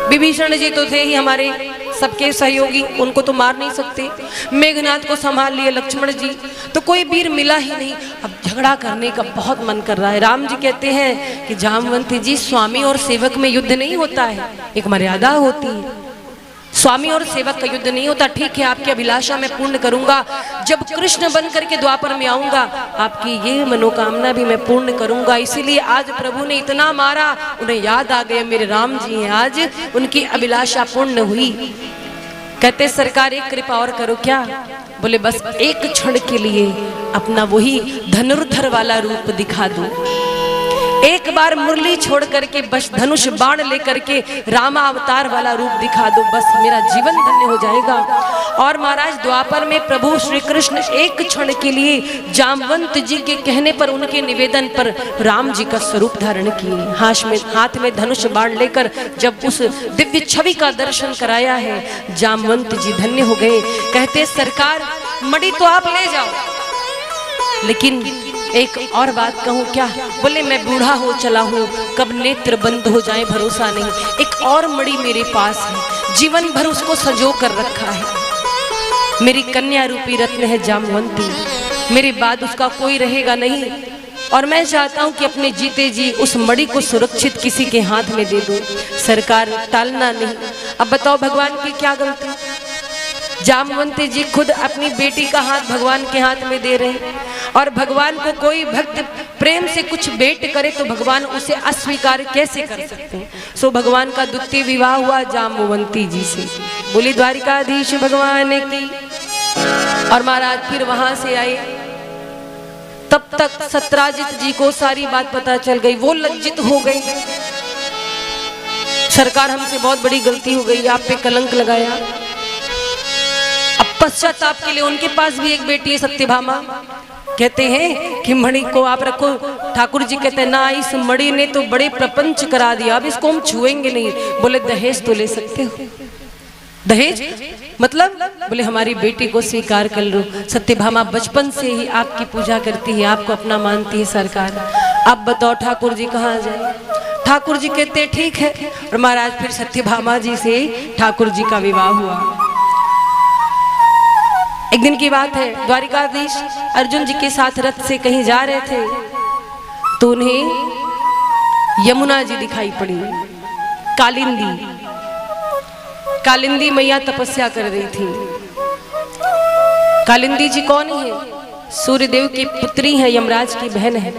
विभीषण जी तो थे ही हमारे सबके सहयोगी, उनको तो मार नहीं सकते, मेघनाथ को संभाल लिए लक्ष्मण जी, तो कोई वीर मिला ही नहीं। अब झगड़ा करने का बहुत मन कर रहा है। राम जी कहते हैं कि जामवंत जी स्वामी और सेवक में युद्ध नहीं होता है, एक मर्यादा होती है, स्वामी और सेवक का युद्ध नहीं होता। ठीक है आपकी अभिलाषा मैं पूर्ण करूंगा, जब कृष्ण बन करके द्वापर में आऊंगा आपकी ये मनोकामना भी मैं पूर्ण करूंगा। इसीलिए आज प्रभु ने इतना मारा, उन्हें याद आ गया मेरे राम जी हैं, आज उनकी अभिलाषा पूर्ण हुई। कहते सरकार एक कृपा और करो। क्या? बोले बस एक क्षण के लिए अपना वही धनुर्धर वाला रूप दिखा दो, एक बार मुरली छोड़ करके बस धनुष बाण लेकर के रामा अवतार वाला रूप दिखा दो, बस मेरा जीवन धन्य हो जाएगा। और महाराज द्वापर में प्रभु श्री कृष्ण एक क्षण के लिए जामवंत जी के कहने पर, उनके निवेदन पर राम जी का स्वरूप धारण किए, हाथ में धनुष बाण लेकर जब उस दिव्य छवि का दर्शन कराया है जामवंत जी धन्य हो गए। कहते सरकार मणि तो आप ले जाओ, लेकिन एक और बात कहूँ क्या? बोले मैं बूढ़ा हो चला हूँ, कब नेत्र बंद हो जाए भरोसा नहीं, एक और मणि मेरे पास है, जीवन भर उसको संजो कर रखा है, मेरी कन्या रूपी रत्न है जामवंती, मेरे बाद उसका कोई रहेगा नहीं, और मैं चाहता हूँ कि अपने जीते जी उस मणि को सुरक्षित किसी के हाथ में दे दूँ। सरकार टालना नहीं। अब बताओ भगवान की क्या गलती? जामवंती जी खुद अपनी बेटी का हाथ भगवान के हाथ में दे रहे, और भगवान को कोई भक्त प्रेम से कुछ भेंट करे तो भगवान उसे अस्वीकार कैसे कर सकते हैं। सो भगवान का द्वितीय विवाह हुआ जामवंती जी से। बोली द्वारिकाधीश भगवान की। और महाराज फिर वहां से आए, तब तक सत्राजित जी को सारी बात पता चल गई, वो लज्जित हो गई, सरकार हमसे बहुत बड़ी गलती हो गई, आप पे कलंक लगाया। अब पश्चाताप के लिए उनके पास भी एक बेटी है सत्यभामा, कहते हैं कि मणि को आप रखो। ठाकुर जी कहते हैं ना, इस मणि ने तो बड़े प्रपंच करा दिया, अब इसको हम छुएंगे नहीं। बोले दहेज तो ले सकते हो। दहेज मतलब? बोले हमारी बेटी को स्वीकार कर लो। सत्यभामा बचपन से ही आपकी पूजा करती है, आपको अपना मानती है सरकार, अब बताओ ठाकुर जी कहाँ जाए? ठाकुर जी कहते ठीक है। और महाराज फिर सत्यभामा जी से ठाकुर जी का विवाह हुआ। एक दिन की बात है, द्वारिकाधीश अर्जुन जी के साथ रथ से कहीं जा रहे थे तो उन्हें यमुना जी दिखाई पड़ी, कालिंदी मैया तपस्या कर रही थी। कालिंदी जी कौन है? सूर्यदेव की पुत्री है, यमराज की बहन है।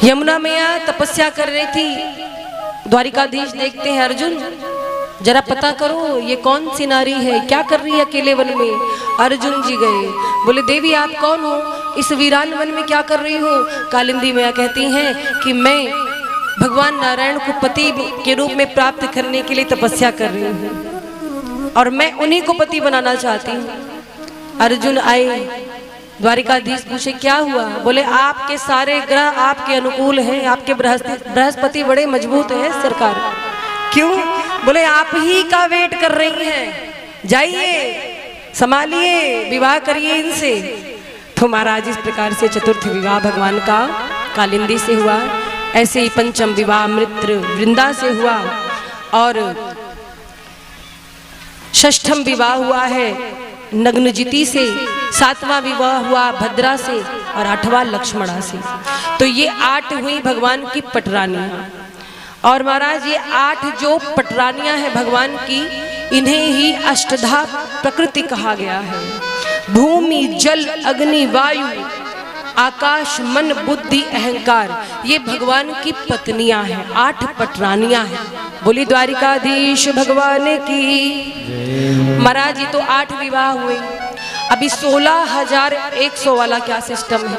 यमुना मैया तपस्या कर रही थी। द्वारिकाधीश देखते हैं अर्जुन जरा पता करो ये कौन सी नारी है, क्या कर रही है अकेले वन में। अर्जुन जी गए, बोले देवी आप कौन हो, इस वीरान वन में क्या कर रही हो? कालिंदी मैया कहती हैं कि मैं भगवान नारायण को पति के रूप में प्राप्त करने के लिए तपस्या कर रही हूँ और मैं उन्हीं को पति बनाना चाहती हूँ। अर्जुन आए, द्वारिकाधीश पूछे क्या हुआ? बोले आपके सारे ग्रह आपके अनुकूल हैं, आपके बृहस्पति बड़े मजबूत है सरकार। क्यों? बोले आप ही का वेट कर रही हैं, जाइए संभालिए, विवाह करिए इनसे। तो महाराज इस प्रकार से चतुर्थ विवाह भगवान का कालिंदी से हुआ। ऐसे ही पंचम विवाह मित्र वृंदा से हुआ और षष्ठम विवाह हुआ है नग्नजिति से, सातवां विवाह हुआ भद्रा से और आठवां लक्ष्मणा से। तो ये 8 हुई भगवान की पटरानियां। और महाराज ये 8 जो पटरानियां हैं भगवान की, इन्हें ही अष्टधा प्रकृति कहा गया है। भूमि जल अग्नि वायु आकाश, मन, बुद्धि, अहंकार, ये भगवान की पत्नियां हैं, 8 पटरानियां हैं। बोली द्वारिकाधीश भगवान की। महाराज जी तो 8 विवाह हुए, अभी 16,100 वाला क्या सिस्टम है।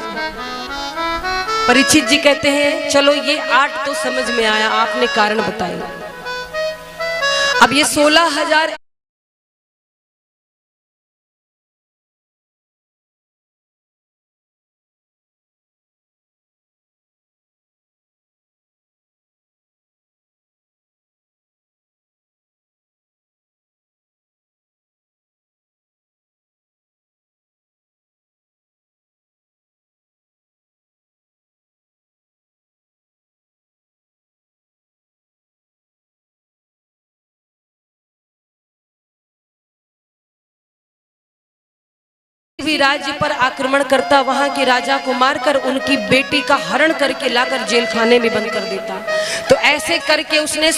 परीक्षित जी कहते हैं चलो ये 8 तो समझ में आया, आपने कारण बताया, अब ये 16,000 भी राज्य पर आक्रमण करता, वहां के राजा को मारकर उनकी बेटी का हरण करके लाकर जेल खाने में बंद कर देता। तो ऐसे करके उसने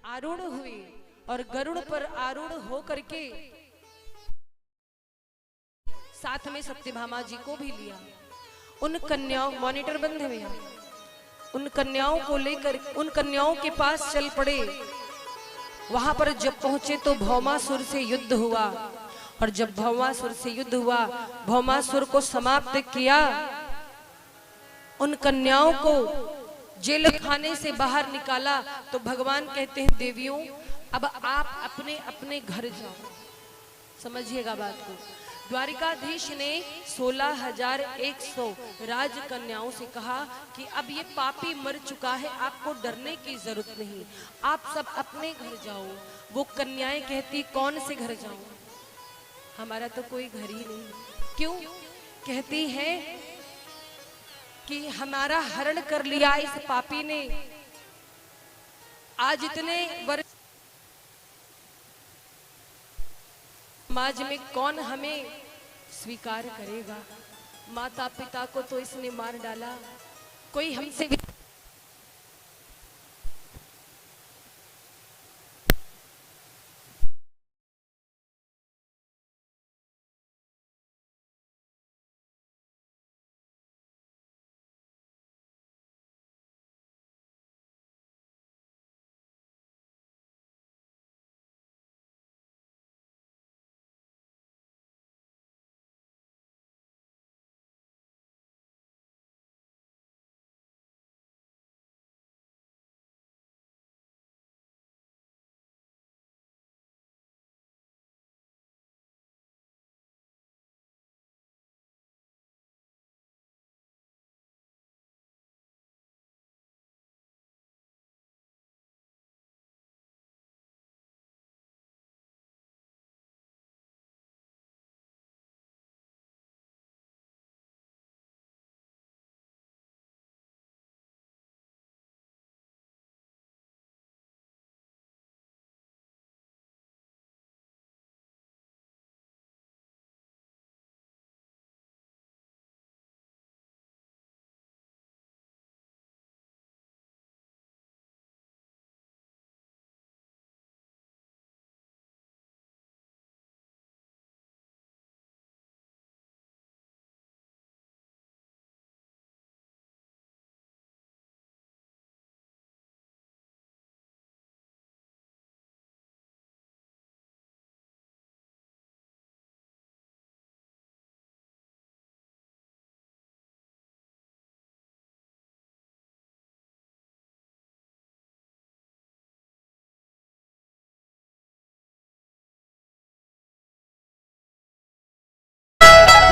आरूढ़ हुई और गरुड़ पर आरूढ़ हो करके साथ में सत्यभामा जी को भी लिया। उन कन्याओं, मॉनिटर बंद है, उन कन्याओं को लेकर उन कन्याओं के पास चल पड़े। वहां पर जब पहुंचे तो भौमासुर से युद्ध हुआ, और जब भौमासुर से युद्ध हुआ, भौमासुर को समाप्त किया। उन कन्याओं को जेल खाने से बाहर निकाला। तो भगवान कहते हैं देवियों अब आप अपने अपने घर जाओ। समझिएगा बात को। द्वारिकाधीश ने 16,100 राजकन्याओं से कहा कि अब ये पापी मर चुका है, आपको डरने की जरूरत नहीं, आप सब अपने घर जाओ। वो कन्याएं कहती कौन से घर जाऊं, हमारा तो कोई घर ही नहीं। क्यों? कहती है कि हमारा हरण कर लिया इस पापी ने, आज इतने वर्ष समाज में कौन हमें स्वीकार करेगा। माता पिता को तो इसने मार डाला, कोई हमसे भी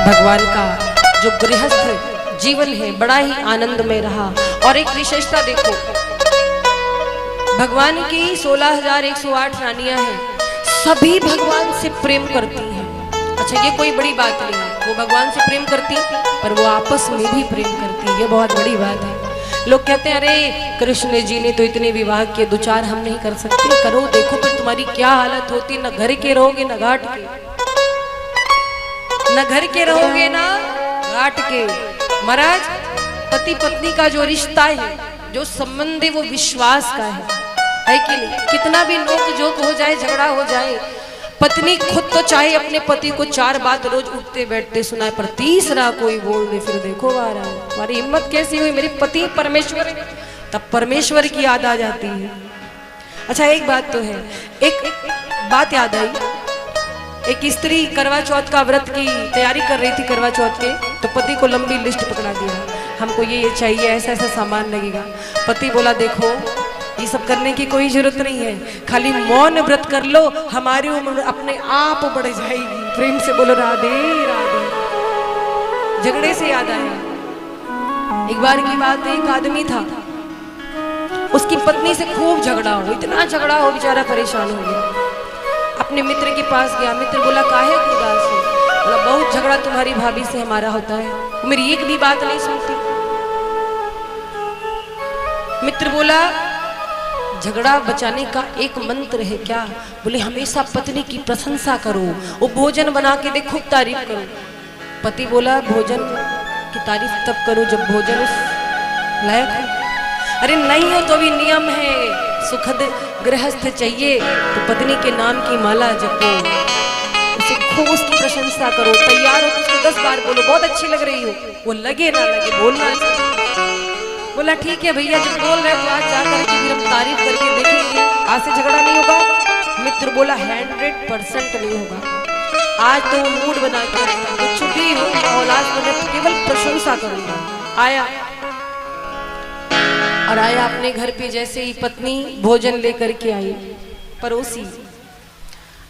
भगवान का जो गृहस्थ जीवन है बड़ा ही आनंद में रहा। और एक विशेषता देखो, भगवान की 16,108 रानियां हैं, सभी भगवान से प्रेम करती हैं। अच्छा ये कोई बड़ी बात नहीं है, वो भगवान से प्रेम करती पर वो आपस में भी प्रेम करती है, ये बहुत बड़ी बात है। लोग कहते हैं अरे कृष्ण जी ने तो इतने विवाह किए, 2-4 हम नहीं कर सकते? करो, देखो फिर तुम्हारी क्या हालत होती। न घर के रहोगे न घाट के, न घर के रहोगे ना घाट के। महाराज, पति पत्नी का जो रिश्ता है, जो संबंध है, वो विश्वास का है कि नहीं? कितना भी नोक झोंक हो जाए, झगड़ा हो जाए, पत्नी खुद तो चाहे अपने पति को 4 बात रोज उठते बैठते सुनाए, पर तीसरा कोई बोल दे, फिर देखो महाराज हमारी हिम्मत कैसी हुई। मेरे पति परमेश्वर है, तब परमेश्वर की याद आ जाती है। अच्छा, एक बात तो है, एक बात याद आई। एक स्त्री करवा चौथ का व्रत की तैयारी कर रही थी, करवा चौथ के, तो पति को लंबी लिस्ट पकड़ा दिया, हमको ये चाहिए, ऐसा ऐसा सामान लगेगा। पति बोला देखो ये सब करने की कोई जरूरत नहीं है, खाली मौन व्रत कर लो, हमारी उम्र अपने आप बढ़ जाएगी। प्रेम से बोलो राधे राधे। झगड़े से याद आया, एक बार की बात है, एक आदमी था, उसकी पत्नी से खूब झगड़ा हो, इतना झगड़ा हो, बेचारा परेशान हो गया। अपने मित्र के पास गया, मित्र बोला काहे उदास हो? बोला बहुत झगड़ा तुम्हारी भाभी से हमारा होता है, मेरी एक भी बात नहीं सुनती। मित्र बोला झगड़ा बचाने का एक मंत्र है क्या? बोले हमेशा पत्नी की प्रशंसा करो, वो भोजन बना के दे, खूब तारीफ करो। पति बोला भोजन की तारीफ तब करो जब भोजन उस लायक हो। अरे नहीं हो तो भी नियम है, सुखद गृहस्थ चाहिए तो पत्नी के नाम की माला जपो, उसे खूब उसकी प्रशंसा करो, तैयार हो तो उसको 10 बार बोलो बहुत अच्छी लग रही हो, वो लगे ना लगे बोलना चाहिए। बोला ठीक है भैया, जब बोल रहे तो आज जाकर के फिर हम तारीफ करके देखेंगे, आज से झगड़ा नहीं होगा। मित्र बोला 100% नहीं होगा, आज तो मूड बना के आया, कुछ भी हो औलाद को मैं केवल प्रशंसा करूंगा। आया और आया अपने घर पे, जैसे ही पत्नी भोजन लेकर के आई, पड़ोसी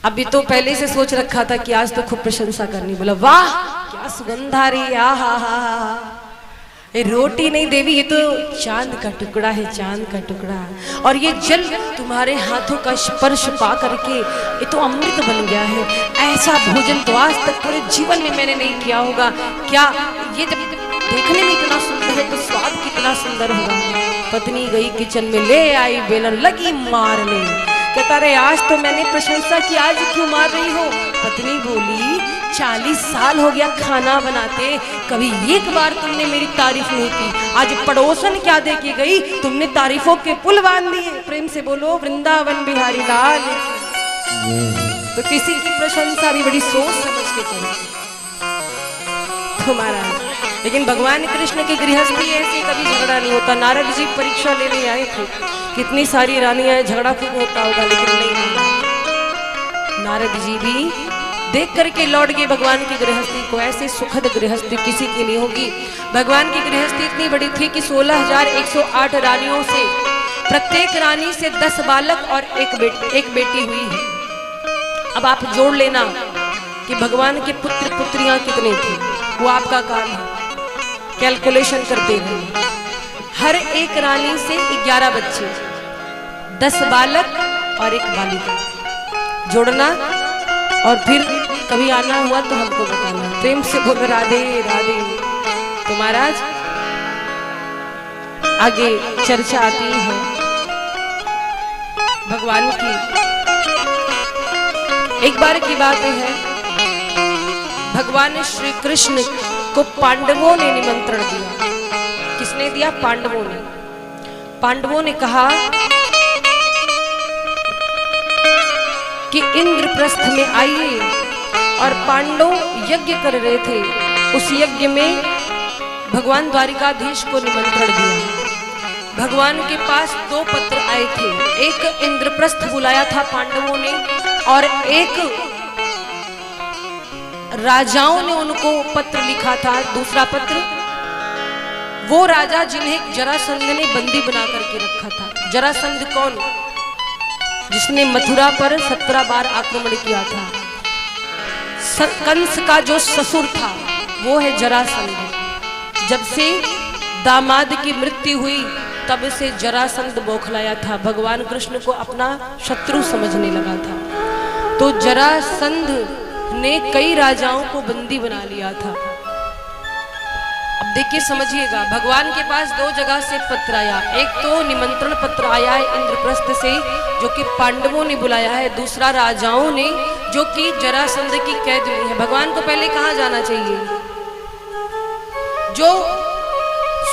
अभी तो पहले से सोच रखा था कि आज तो खूब प्रशंसा करनी। बोला वाह क्या सुगंध आ रही है, हा। ये रोटी नहीं देवी, ये तो चांद का टुकड़ा है, चांद का टुकड़ा। और ये जल तुम्हारे हाथों का स्पर्श पा करके ये तो अमृत बन गया है। ऐसा भोजन तो आज तक पूरे जीवन में मैंने नहीं किया होगा। क्या ये जब देखने में इतना सुंदर है तो स्वाद कितना सुंदर होगा। पत्नी गई किचन में, ले आई बेलन, लगी मारने। कहता रे आज तो मैंने प्रशंसा की, आज क्यों मार रही हो? पत्नी बोली 40 साल हो गया खाना बनाते, कभी एक बार तुमने मेरी तारीफ नहीं की, आज पड़ोसन क्या दे के गई, तुमने तारीफों के पुल बांध दिए। प्रेम से बोलो वृंदावन बिहारी लाल। तो किसी की प्रशंसा भी बड़ी सोच समझ के करो तुम्हारा। लेकिन भगवान कृष्ण की गृहस्थी ऐसी कभी झगड़ा नहीं होता। नारद जी परीक्षा लेने आए थे, कितनी सारी रानियां, झगड़ा खूब होता होगा, लेकिन नहीं, नारद जी भी देख करके लौट गए भगवान की गृहस्थी को। ऐसे सुखद गृहस्थी किसी की नहीं होगी। भगवान की गृहस्थी इतनी बड़ी थी कि 16,108 रानियों से प्रत्येक रानी से 10 बालक और एक बेटी हुई है। अब आप जोड़ लेना कि भगवान के पुत्र पुत्रियां कितने थे, वो आपका काम है, कैलकुलेशन करते हुए। हर एक रानी से 11 बच्चे, 10 बालक और एक बालिका, जोड़ना और फिर कभी आना हुआ तो हमको बताना। प्रेम से बोलो राधे राधे। तो महाराज आगे चर्चा आती है भगवान की। एक बार की बात है, भगवान श्री कृष्ण को पांडवों ने निमंत्रण दिया। किसने दिया? पांडवों ने। पांडवों ने कहा कि इंद्रप्रस्थ में आइए, और पांडव यज्ञ कर रहे थे। उस यज्ञ में भगवान द्वारिकाधीश को निमंत्रण दिया। भगवान के पास 2 पत्र आए थे, एक इंद्रप्रस्थ बुलाया था पांडवों ने, और एक राजाओं ने उनको पत्र लिखा था। दूसरा पत्र वो राजा जिन्हें जरासंध ने बंदी बना करके रखा था। जरासंध कौन? जिसने मथुरा पर 17 बार आक्रमण किया था। कंस का जो ससुर था वो है जरासंध। जब से दामाद की मृत्यु हुई तब से जरासंध बौखलाया था, भगवान कृष्ण को अपना शत्रु समझने लगा था। तो जरासंध ने कई राजाओं को बंदी बना लिया था। देखिए समझिएगा, भगवान के पास दो जगह से पत्र आया। एक तो निमंत्रण पत्र आया है इंद्रप्रस्थ से, जो कि पांडवों ने बुलाया है। दूसरा राजाओं ने, जो कि जरासंध की कैद में है। भगवान को पहले कहाँ जाना चाहिए? जो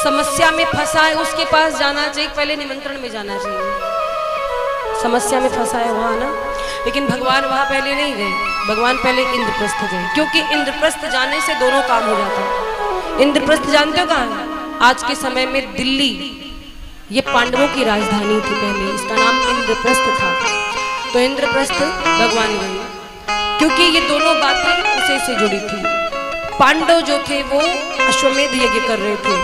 समस्या में फंसा है उसके पास जाना चाहिए, पहले निमंत्रण में जाना चाहिए। समस्या में फंसा है वहां ना, लेकिन भगवान वहां पहले नहीं गए। भगवान पहले इंद्रप्रस्थ गए, क्योंकि इंद्रप्रस्थ जाने से दोनों काम हो जाता है। इंद्रप्रस्थ जानते हो कहाँ है? आज के समय में दिल्ली, ये पांडवों की राजधानी थी पहले, इसका नाम इंद्रप्रस्थ था। तो इंद्रप्रस्थ भगवान गए, क्योंकि ये दोनों बातें उसे से जुड़ी थी। पांडव जो थे वो अश्वमेध यज्ञ कर रहे थे,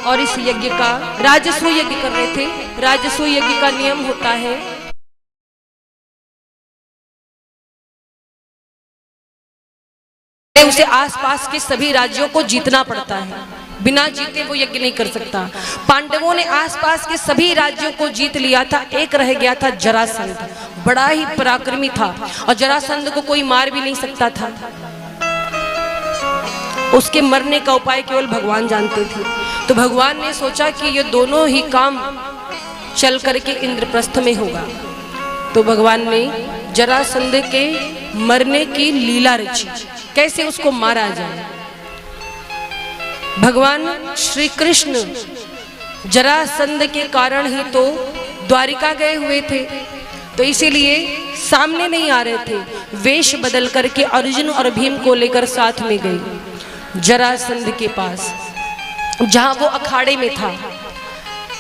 और इस यज्ञ का राजसूय यज्ञ कर रहे थे। राजसूय यज्ञ का नियम होता है उसे आसपास के सभी राज्यों को जीतना पड़ता है, बिना जीते वो यज्ञ नहीं कर सकता। पांडवों ने आसपास के सभी राज्यों को जीत लिया था, एक रह गया था जरासंध। बड़ा ही पराक्रमी था, और जरासंध को कोई मार भी नहीं सकता था। उसके मरने का उपाय केवल भगवान जानते थे। तो भगवान ने सोचा कि ये दोनों ही काम चल करके इंद्रप्रस्थ में होगा। तो भगवान ने जरासंध के मरने की लीला रची, कैसे उसको मारा जाए। भगवान श्री कृष्ण जरासंध के कारण ही तो द्वारिका गए हुए थे, तो इसीलिए सामने नहीं आ रहे थे। वेश बदल करके अर्जुन और भीम को लेकर साथ में गए जरासंध के पास, जहां वो अखाड़े में था।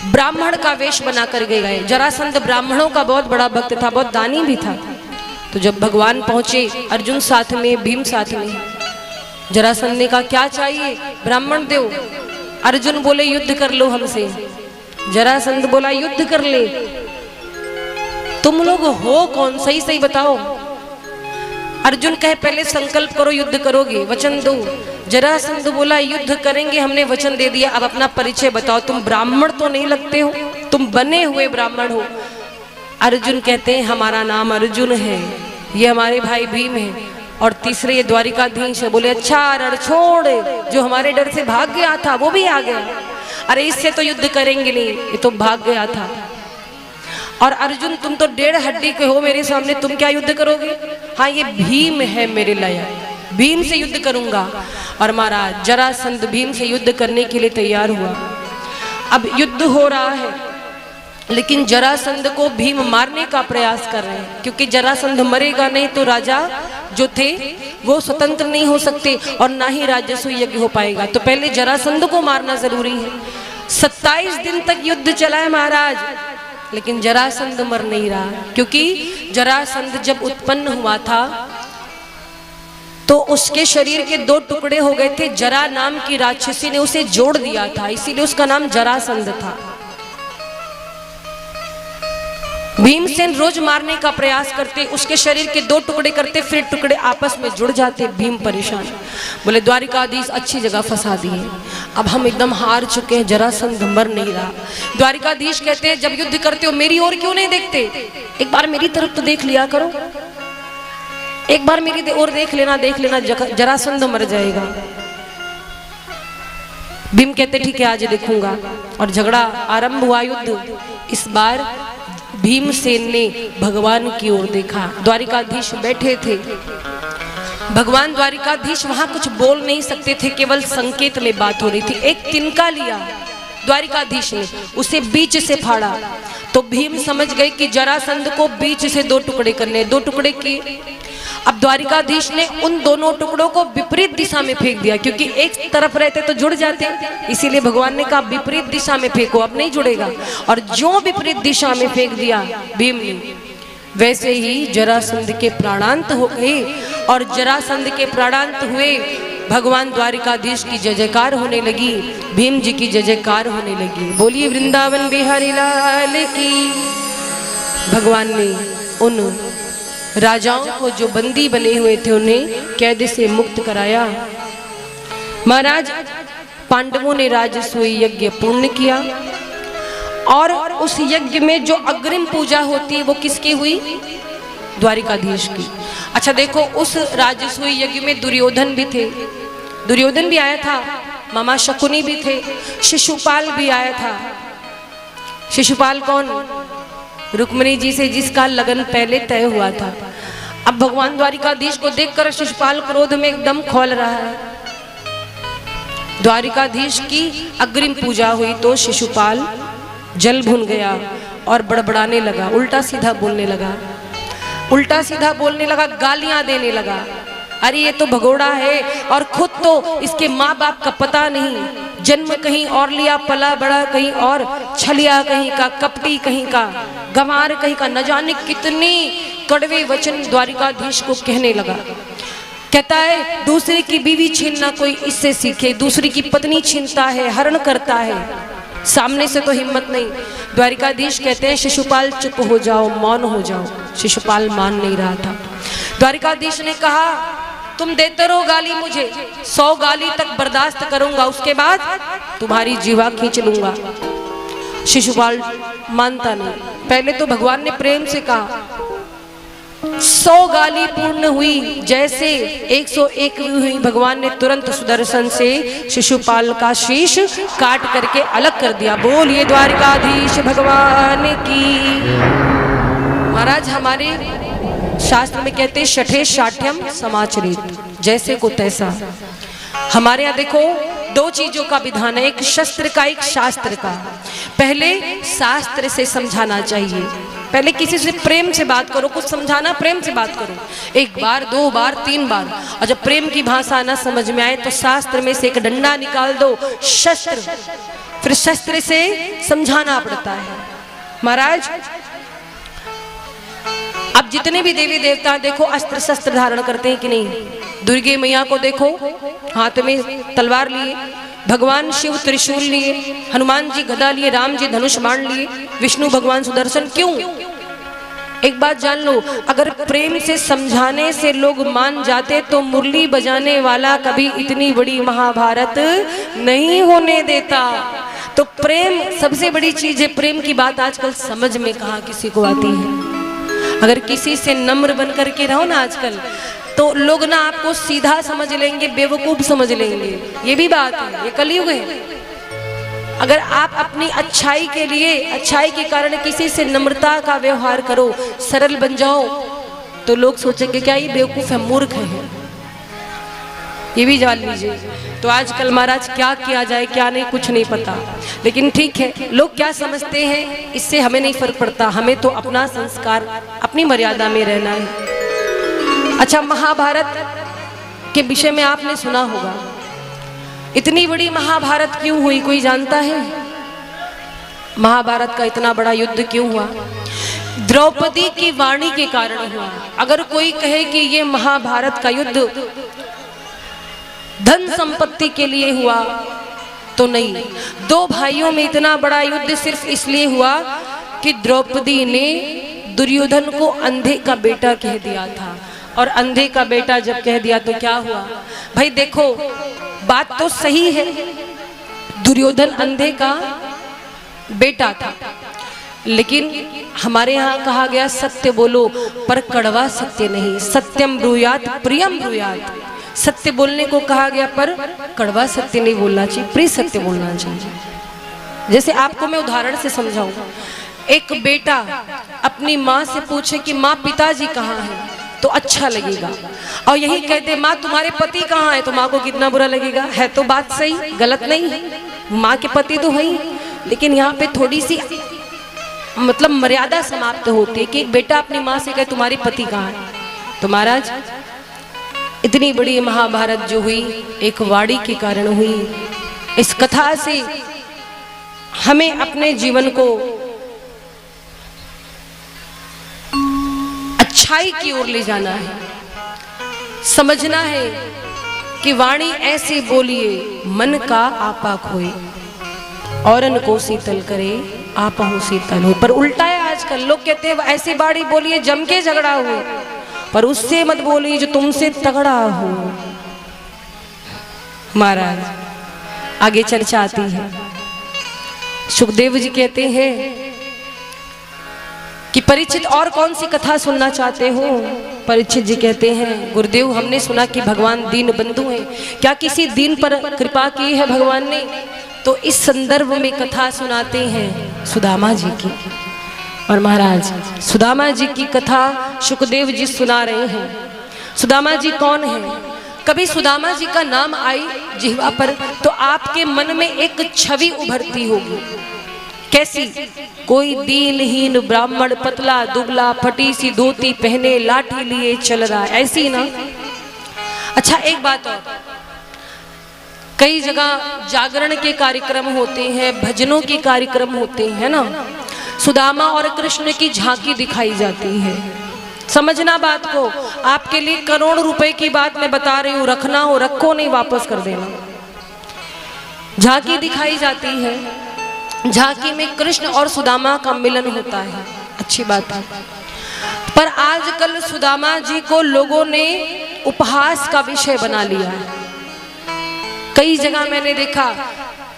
ब्राह्मण का वेश बनाकर गए। जरासंध ब्राह्मणों का बहुत बड़ा भक्त था, बहुत दानी भी था। तो जब भगवान पहुंचे, अर्जुन साथ में, भीम साथ में, जरासंध ने कहा क्या चाहिए? ब्राह्मण दो। अर्जुन बोले युद्ध कर लो हमसे। जरासंध बोला युद्ध कर ले। तुम लोग हो कौन? सही सही बताओ। अर्जुन कहे पहले संकल्प करो, युद्ध करोगे, वचन दो। जरासंध बोला युद्ध करेंगे, हमने वचन दे दिया, अब अपना परिचय बताओ। तुम ब्राह्मण तो नहीं लगते हो, तुम बने हुए ब्राह्मण हो। अर्जुन कहते हैं हमारा नाम अर्जुन है, ये हमारे भाई भीम है, और तीसरे ये द्वारिकाधीश है। बोले अच्छा, रणछोड़ जो हमारे डर से भाग गया था वो भी आ गया। अरे इससे तो युद्ध करेंगे नहीं, ये तो भाग गया था। और अर्जुन तुम तो 1.5 हड्डी के हो मेरे सामने, तुम क्या युद्ध करोगे? हाँ ये भीम है मेरे लाया, भीम से युद्ध करूंगा। और महाराज जरासंध भीम से युद्ध करने के लिए तैयार हुआ। अब युद्ध हो रहा है, लेकिन जरासंध को भीम मारने का प्रयास कर रहे हैं, क्योंकि जरासंध मरेगा नहीं तो राजा जो थे वो स्वतंत्र नहीं हो सकते, और ना ही राजसूय यज्ञ हो पाएगा। तो पहले जरासंध को मारना जरूरी है। 27 दिन तक युद्ध चला है महाराज, लेकिन जरासंध मर नहीं रहा, क्योंकि जरासंध जब उत्पन्न हुआ था तो उसके शरीर के 2 टुकड़े हो गए थे। जरा नाम की राक्षसी ने उसे जोड़ दिया था, इसीलिए उसका नाम जरासंध था। भीमसेन रोज मारने का प्रयास करते, उसके शरीर के 2 टुकड़े करते, फिर टुकड़े आपस में जुड़ जाते। भीम परेशान, बोले द्वारिकाधीश अच्छी जगह फंसा दिए, अब हम एकदम हार चुके हैं, जरासंध मर नहीं रहा। द्वारिकाधीश कहते हैं जब युद्ध करते हो मेरी ओर क्यों नहीं देखते? एक बार मेरी तरफ तो देख लिया करो, एक बार मेरी ओर देख लेना, जरासंध मर जाएगा। भीम कहते ठीक है आज देखूंगा, और झगड़ा आरंभ हुआ, युद्ध। इस बार भीमसेन ने भगवान की ओर देखा। द्वारिकाधीश बैठे थे, भगवान द्वारिकाधीश वहां कुछ बोल नहीं सकते थे, केवल संकेत में बात हो रही थी। एक तिनका लिया द्वारिकाधीश ने, उसे बीच से फाड़ा, तो भीम समझ गए कि जरासंध को बीच से 2 टुकड़े करने। 2 टुकड़े किए। अब द्वारिकाधीश ने उन दोनों टुकड़ों को विपरीत दिशा में फेंक दिया, क्योंकि एक तरफ रहते तो जुड़ जाते, इसीलिए भगवान ने कहा विपरीत दिशा में फेंको, अब नहीं जुड़ेगा। और जो विपरीत दिशा में फेंक दिया भीम ने, वैसे ही जरासंध के प्राणांत हो गए। और जरासंध के प्राणांत हुए, भगवान द्वारिकाधीश की जय जयकार होने लगी, भीम जी की जय जयकार होने लगी। बोलिए वृंदावन बिहारी लाल की। भगवान ने उन राजाओं को जो बंदी बने हुए थे उन्हें कैद से मुक्त कराया। महाराज पांडवों ने राजसूय यज्ञ पूर्ण किया, और उस यज्ञ में जो अग्रिम पूजा होती है वो किसकी हुई? द्वारिकाधीश की। अच्छा देखो, उस राजसूय यज्ञ में दुर्योधन भी थे, दुर्योधन भी आया था, मामा शकुनी भी थे, शिशुपाल भी आया था। शिशुपाल कौन? रुक्मिणी जी से जिसका लगन पहले तय हुआ था। अब भगवान द्वारिकाधीश को देखकर शिशुपाल क्रोध में एकदम खौल रहा है। द्वारिकाधीश की अग्रिम पूजा हुई तो शिशुपाल जल भुन गया और बड़बड़ाने लगा, उल्टा सीधा बोलने लगा, उल्टा सीधा बोलने लगा, गालियां देने लगा। अरे ये तो भगोड़ा है और खुद तो इसके माँ बाप का पता नहीं, जन्म कहीं और लिया, पला बड़ा कहीं और, छलिया कहीं का, कपटी कहीं का, गंवार कहीं का, न जाने कितनी कड़वे वचन द्वारिकाधीश को कहने लगा। कहता है दूसरे की बीवी छीनना कोई इससे सीखे, दूसरी की पत्नी छीनता है, हरण करता है, सामने से तो हिम्मत नहीं। द्वारिकाधीश कहते हैं शिशुपाल चुप हो जाओ, मौन हो जाओ। शिशुपाल मान नहीं रहा था। द्वारिकाधीश ने कहा तुम देते रहो गाली मुझे, 100 गाली तक बर्दाश्त करूंगा, उसके बाद तुम्हारी जीवा खींच लूंगा। शिशुपाल मानता नहीं। पहले तो भगवान ने प्रेम से कहा, 100 गाली पूर्ण हुई, जैसे 101 हुई, भगवान ने तुरंत सुदर्शन से शिशुपाल का शीश काट करके अलग कर दिया। बोलिए द्वारिकाधीश भगवान की। महाराज हमारे शास्त्र में कहते शठे शाठ्यम समाचरित, जैसे को तैसा। हमारे यहाँ देखो 2 चीजों का विधान है, एक शस्त्र का, एक शास्त्र का। पहले शास्त्र से समझाना चाहिए, पहले किसी से प्रेम से बात करो, कुछ समझाना प्रेम से बात करो, 1 बार 2 बार 3 बार, और जब प्रेम की भाषा ना समझ में आए तो शास्त्र में से एक डंडा निकाल दो, शस्त्र, फिर शस्त्र से समझाना पड़ता है। महाराज अब जितने भी देवी देवता देखो अस्त्र शस्त्र धारण करते हैं कि नहीं? दुर्गे मैया को देखो हाथ में तलवार लिए, भगवान शिव त्रिशूल लिए, हनुमान जी गदा लिए, राम जी धनुष बाण लिए, विष्णु भगवान सुदर्शन। क्यों? एक बात जान लो, अगर प्रेम से समझाने से लोग मान जाते तो मुरली बजाने वाला कभी इतनी बड़ी महाभारत नहीं होने देता। तो प्रेम सबसे बड़ी चीज है। प्रेम की बात आजकल समझ में कहाँ किसी को आती है। अगर किसी से नम्र बन करके रहो ना आजकल, तो लोग ना आपको सीधा समझ लेंगे, बेवकूफ समझ लेंगे। ये भी बात है, ये कलयुग है। अगर आप अपनी अच्छाई के लिए, अच्छाई के कारण किसी से नम्रता का व्यवहार करो, सरल बन जाओ, तो लोग सोचेंगे क्या ये बेवकूफ है, मूर्ख है। ये भी जान लीजिए। तो आजकल महाराज क्या किया जाए क्या नहीं, कुछ नहीं पता। लेकिन ठीक है, लोग क्या समझते हैं इससे हमें नहीं फर्क पड़ता। हमें तो अपना संस्कार, अपनी मर्यादा में रहना है। अच्छा, महाभारत के विषय में आपने सुना होगा, इतनी बड़ी महाभारत क्यों हुई, कोई जानता है? महाभारत का इतना बड़ा युद्ध क्यों हुआ? द्रौपदी की वाणी के कारण हुआ। अगर कोई कहे कि ये महाभारत का युद्ध धन संपत्ति के लिए हुआ तो नहीं। 2 भाइयों में इतना बड़ा युद्ध सिर्फ इसलिए हुआ कि द्रौपदी ने दुर्योधन को अंधे का बेटा कह दिया था। और अंधे का बेटा जब कह दिया तो क्या हुआ? भाई देखो, बात तो सही है, दुर्योधन अंधे का बेटा था, लेकिन हमारे यहाँ कहा गया सत्य बोलो पर कड़वा सत्य नहीं। सत्यम ब्रूयात प्रियम ब्रूयात। सत्य बोलने को कहा गया पर कड़वा सत्य नहीं बोलना चाहिए, प्रिय सत्य बोलना चाहिए। जैसे आपको मैं उदाहरण से समझाऊं, एक बेटा अपनी माँ से पूछे कि माँ पिताजी कहाँ हैं, तो अच्छा लगेगा। और यही कहते माँ तुम्हारे पति कहाँ हैं, तो माँ को कितना बुरा लगेगा। है तो बात सही, गलत नहीं है, माँ के पति तो है ही। लेकिन यहाँ पे थोड़ी सी मतलब मर्यादा समाप्त होती है कि एक बेटा अपनी माँ से कहे तुम्हारे पति कहाँ है। तो महाराज इतनी बड़ी महाभारत जो हुई एक वाणी के कारण हुई। इस कथा से हमें अपने जीवन को अच्छाई की ओर ले जाना है। समझना है कि वाणी ऐसे बोलिए मन का आपा खोए, औरन को शीतल करे आपहु शीतल हो। पर उल्टा है आजकल, लोग कहते हैं ऐसी वाणी बोलिए जम के झगड़ा हो, पर उससे मत बोलिए जो तुमसे तगड़ा हो। महाराज आगे चर्चा आती है। सुखदेव जी कहते हैं कि परीक्षित और कौन सी कथा सुनना चाहते हो। परीक्षित जी कहते हैं, गुरुदेव हमने सुना कि भगवान दीन बंधु हैं, क्या किसी दीन पर कृपा की है भगवान ने? तो इस संदर्भ में कथा सुनाते हैं सुदामा जी की। और महाराज सुदामा जी की कथा सुखदेव जी सुना रहे हैं। सुदामा जी कौन है? कभी सुदामा जी का नाम आई जिह्वा पर तो आपके मन में एक छवि उभरती होगी। कैसी? कोई दीनहीन ब्राह्मण, पतला दुबला, फटी सी धोती पहने, लाठी लिए चल रहा है, ऐसी ना? अच्छा एक बात और, कई जगह जागरण के कार्यक्रम होते हैं, भजनों के कार्यक्रम होते हैं ना, सुदामा और कृष्ण की झांकी दिखाई जाती है। समझना बात को, आपके लिए करोड़ रुपए की बात मैं बता रही हूं, रखना हो रखो, नहीं वापस कर देना। झांकी दिखाई जाती है, झांकी में कृष्ण और सुदामा का मिलन होता है, अच्छी बात है। पर आजकल सुदामा जी को लोगों ने उपहास का विषय बना लिया है। कई जगह मैंने देखा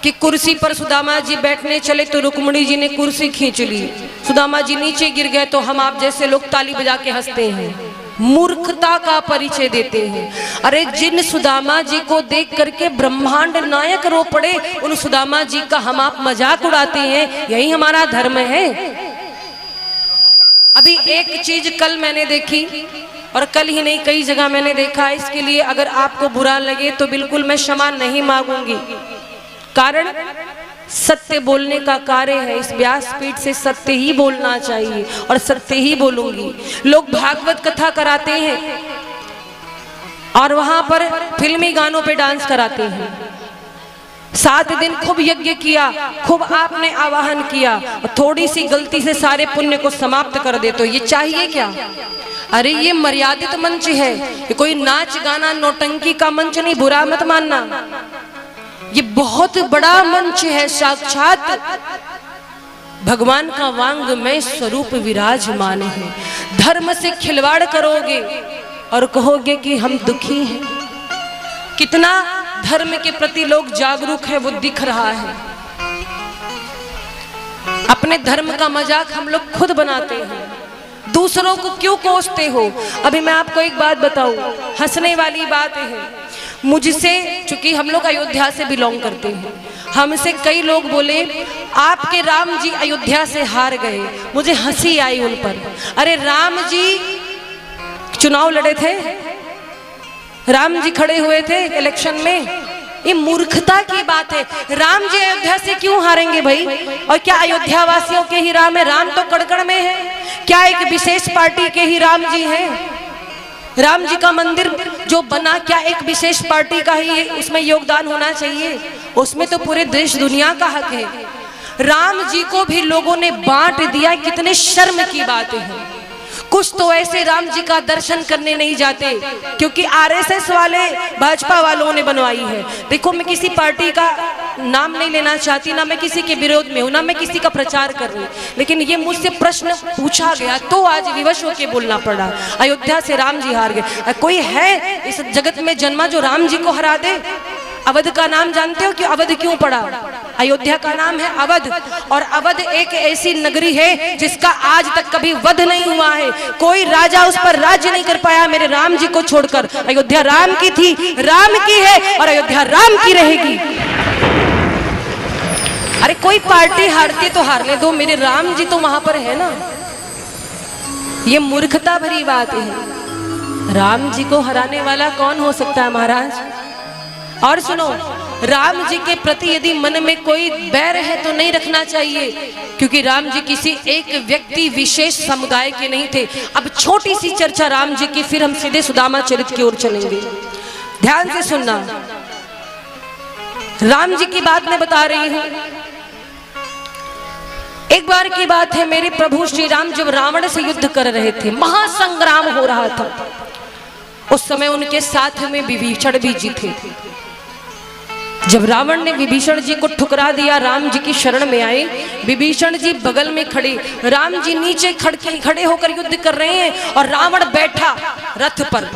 कि कुर्सी पर सुदामा जी बैठने चले तो रुक्मिणी जी ने कुर्सी खींच ली, सुदामा जी नीचे गिर गए तो हम आप जैसे लोग ताली बजा के हंसते हैं, मूर्खता का परिचय देते हैं। अरे जिन सुदामा जी को देख करके ब्रह्मांड नायक रो पड़े, उन सुदामा जी का हम आप मजाक उड़ाते हैं, यही हमारा धर्म है। अभी एक चीज कल मैंने देखी, और कल ही नहीं कई जगह मैंने देखा, इसके लिए अगर आपको बुरा लगे तो बिल्कुल मैं क्षमा नहीं मांगूंगी, कारण सत्य बोलने का कार्य है। इस व्यासपीठ से सत्य ही बोलना चाहिए और सत्य ही बोलूंगी। लोग भागवत कथा कराते हैं और वहां पर फिल्मी गानों पे डांस कराते हैं। 7 दिन खूब यज्ञ किया, खूब आपने आवाहन किया, और थोड़ी सी गलती से सारे पुण्य को समाप्त कर दे तो ये चाहिए क्या? अरे ये मर्यादित मंच है, ये कोई नाच गाना नौटंकी का मंच नहीं, बुरा मत मानना। ये बहुत बड़ा मंच है, साक्षात भगवान का वांगमय स्वरूप विराजमान है। धर्म से खिलवाड़ करोगे और कहोगे कि हम दुखी हैं। कितना धर्म के प्रति लोग जागरूक है वो दिख रहा है। अपने धर्म का मजाक हम लोग खुद बनाते हैं, दूसरों को क्यों कोसते हो? अभी मैं आपको एक बात बताऊं, हंसने वाली बात है। मुझसे, चूंकि हम लोग अयोध्या से बिलोंग करते हैं, हमसे कई लोग बोले आपके राम जी अयोध्या से हार गए। मुझे हंसी आई उन पर। अरे राम जी चुनाव लड़े थे, राम जी खड़े हुए थे इलेक्शन में, ये मूर्खता की बात है। राम जी अयोध्या से क्यों हारेंगे भाई? और क्या अयोध्या वासियों के ही राम है? राम तो कड़कड़ में है। क्या एक विशेष पार्टी के ही राम जी हैं? राम जी का मंदिर जो बना, क्या एक विशेष पार्टी का ही उसमें योगदान होना चाहिए? उसमें तो पूरे देश दुनिया का हक है। राम जी को भी लोगों ने बांट दिया, कितने शर्म की बात है। कुछ तो ऐसे राम जी का दर्शन करने नहीं जाते, क्योंकि आरएसएस वाले, भाजपा वालों ने बनवाई है। देखो, मैं किसी पार्टी का नाम नहीं लेना चाहती, ना मैं किसी के विरोध में हूँ, ना मैं किसी का प्रचार कर रही, लेकिन ये मुझसे प्रश्न पूछा गया तो आज विवश होकर बोलना पड़ा। अयोध्या से राम जी हार गए। कोई है इस जगत में जन्मा जो राम जी को हरा दे? अवध का नाम जानते हो कि अवध क्यों पड़ा? अयोध्या का नाम है अवध, और अवध एक ऐसी नगरी है जिसका आज तक कभी वध नहीं हुआ है। कोई राजा उस पर राज्य नहीं कर पाया मेरे राम जी को छोड़कर। अयोध्या राम की थी, राम की है, और अयोध्या राम की रहेगी। अरे कोई पार्टी हारती तो हारने दो, मेरे राम जी तो वहां पर है ना। ये मूर्खता भरी बात है। राम जी को हराने वाला कौन हो सकता है महाराज? और सुनो, राम जी के प्रति यदि मन में कोई बैर है तो नहीं रखना चाहिए, क्योंकि राम जी किसी एक व्यक्ति विशेष समुदाय के नहीं थे। अब छोटी सी चर्चा राम जी की, फिर हम सीधे सुदामा चरित्र की ओर चलेंगे। ध्यान से सुनना, राम जी की बात मैं बता रही हूं। एक बार की बात है, मेरे प्रभु श्री राम जब रावण से युद्ध कर रहे थे, महासंग्राम हो रहा था। उस समय उनके साथ में विभीषण भी जी थे। जब रावण ने विभीषण जी को ठुकरा दिया, राम जी की शरण में आए। विभीषण जी बगल में खड़े, राम जी नीचे खड़े होकर युद्ध कर रहे हैं और रावण बैठा रथ पर।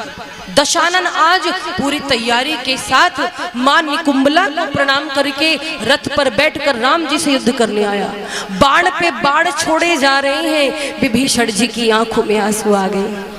दशानन आज पूरी तैयारी के साथ मां निकुंभला को प्रणाम करके रथ पर बैठकर राम जी से युद्ध करने आया। बाण पे बाण छोड़े जा रहे हैं, विभीषण जी की आंखों में आंसू आ गए।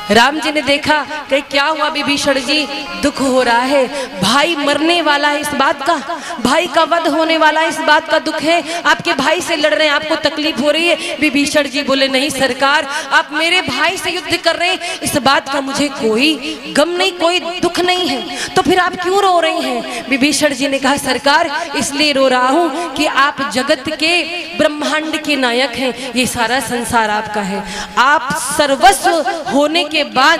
राम जी ने देखा कि क्या हुआ विभीषण जी, दुख हो रहा है, भाई मरने वाला है, इस बात का, भाई का वध होने वाला है, इस बात का दुख है, आपके भाई से लड़ रहे हैं, आपको तकलीफ हो रही है। विभीषण जी बोले, नहीं सरकार, आप मेरे भाई से युद्ध कर रहे हैं, इस बात का मुझे कोई गम नहीं, कोई दुख नहीं है, तो फिर आप क्यों रो रहे हैं? विभीषण जी ने कहा, सरकार इसलिए रो रहा हूं कि आप जगत के, ब्रह्मांड के नायक हैं, ये सारा संसार आपका है, आप सर्वस्व होने के बाद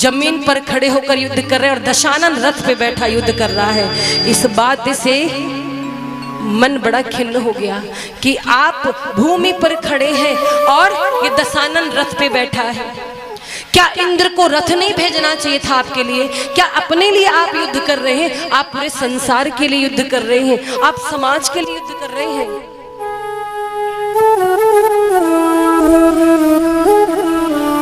जमीन पर खड़े होकर युद्ध कर रहे हैं और दशानन रथ पे बैठा युद्ध कर रहा है। इस बात से मन बड़ा खिन्न हो गया कि आप भूमि पर खड़े हैं और ये दशानन रथ पे बैठा है। क्या इंद्र को रथ नहीं भेजना चाहिए था आपके लिए? क्या अपने लिए आप युद्ध कर रहे हैं? आप पूरे संसार के लिए युद्ध कर रहे हैं, आप समाज के लिए युद्ध कर रहे हैं।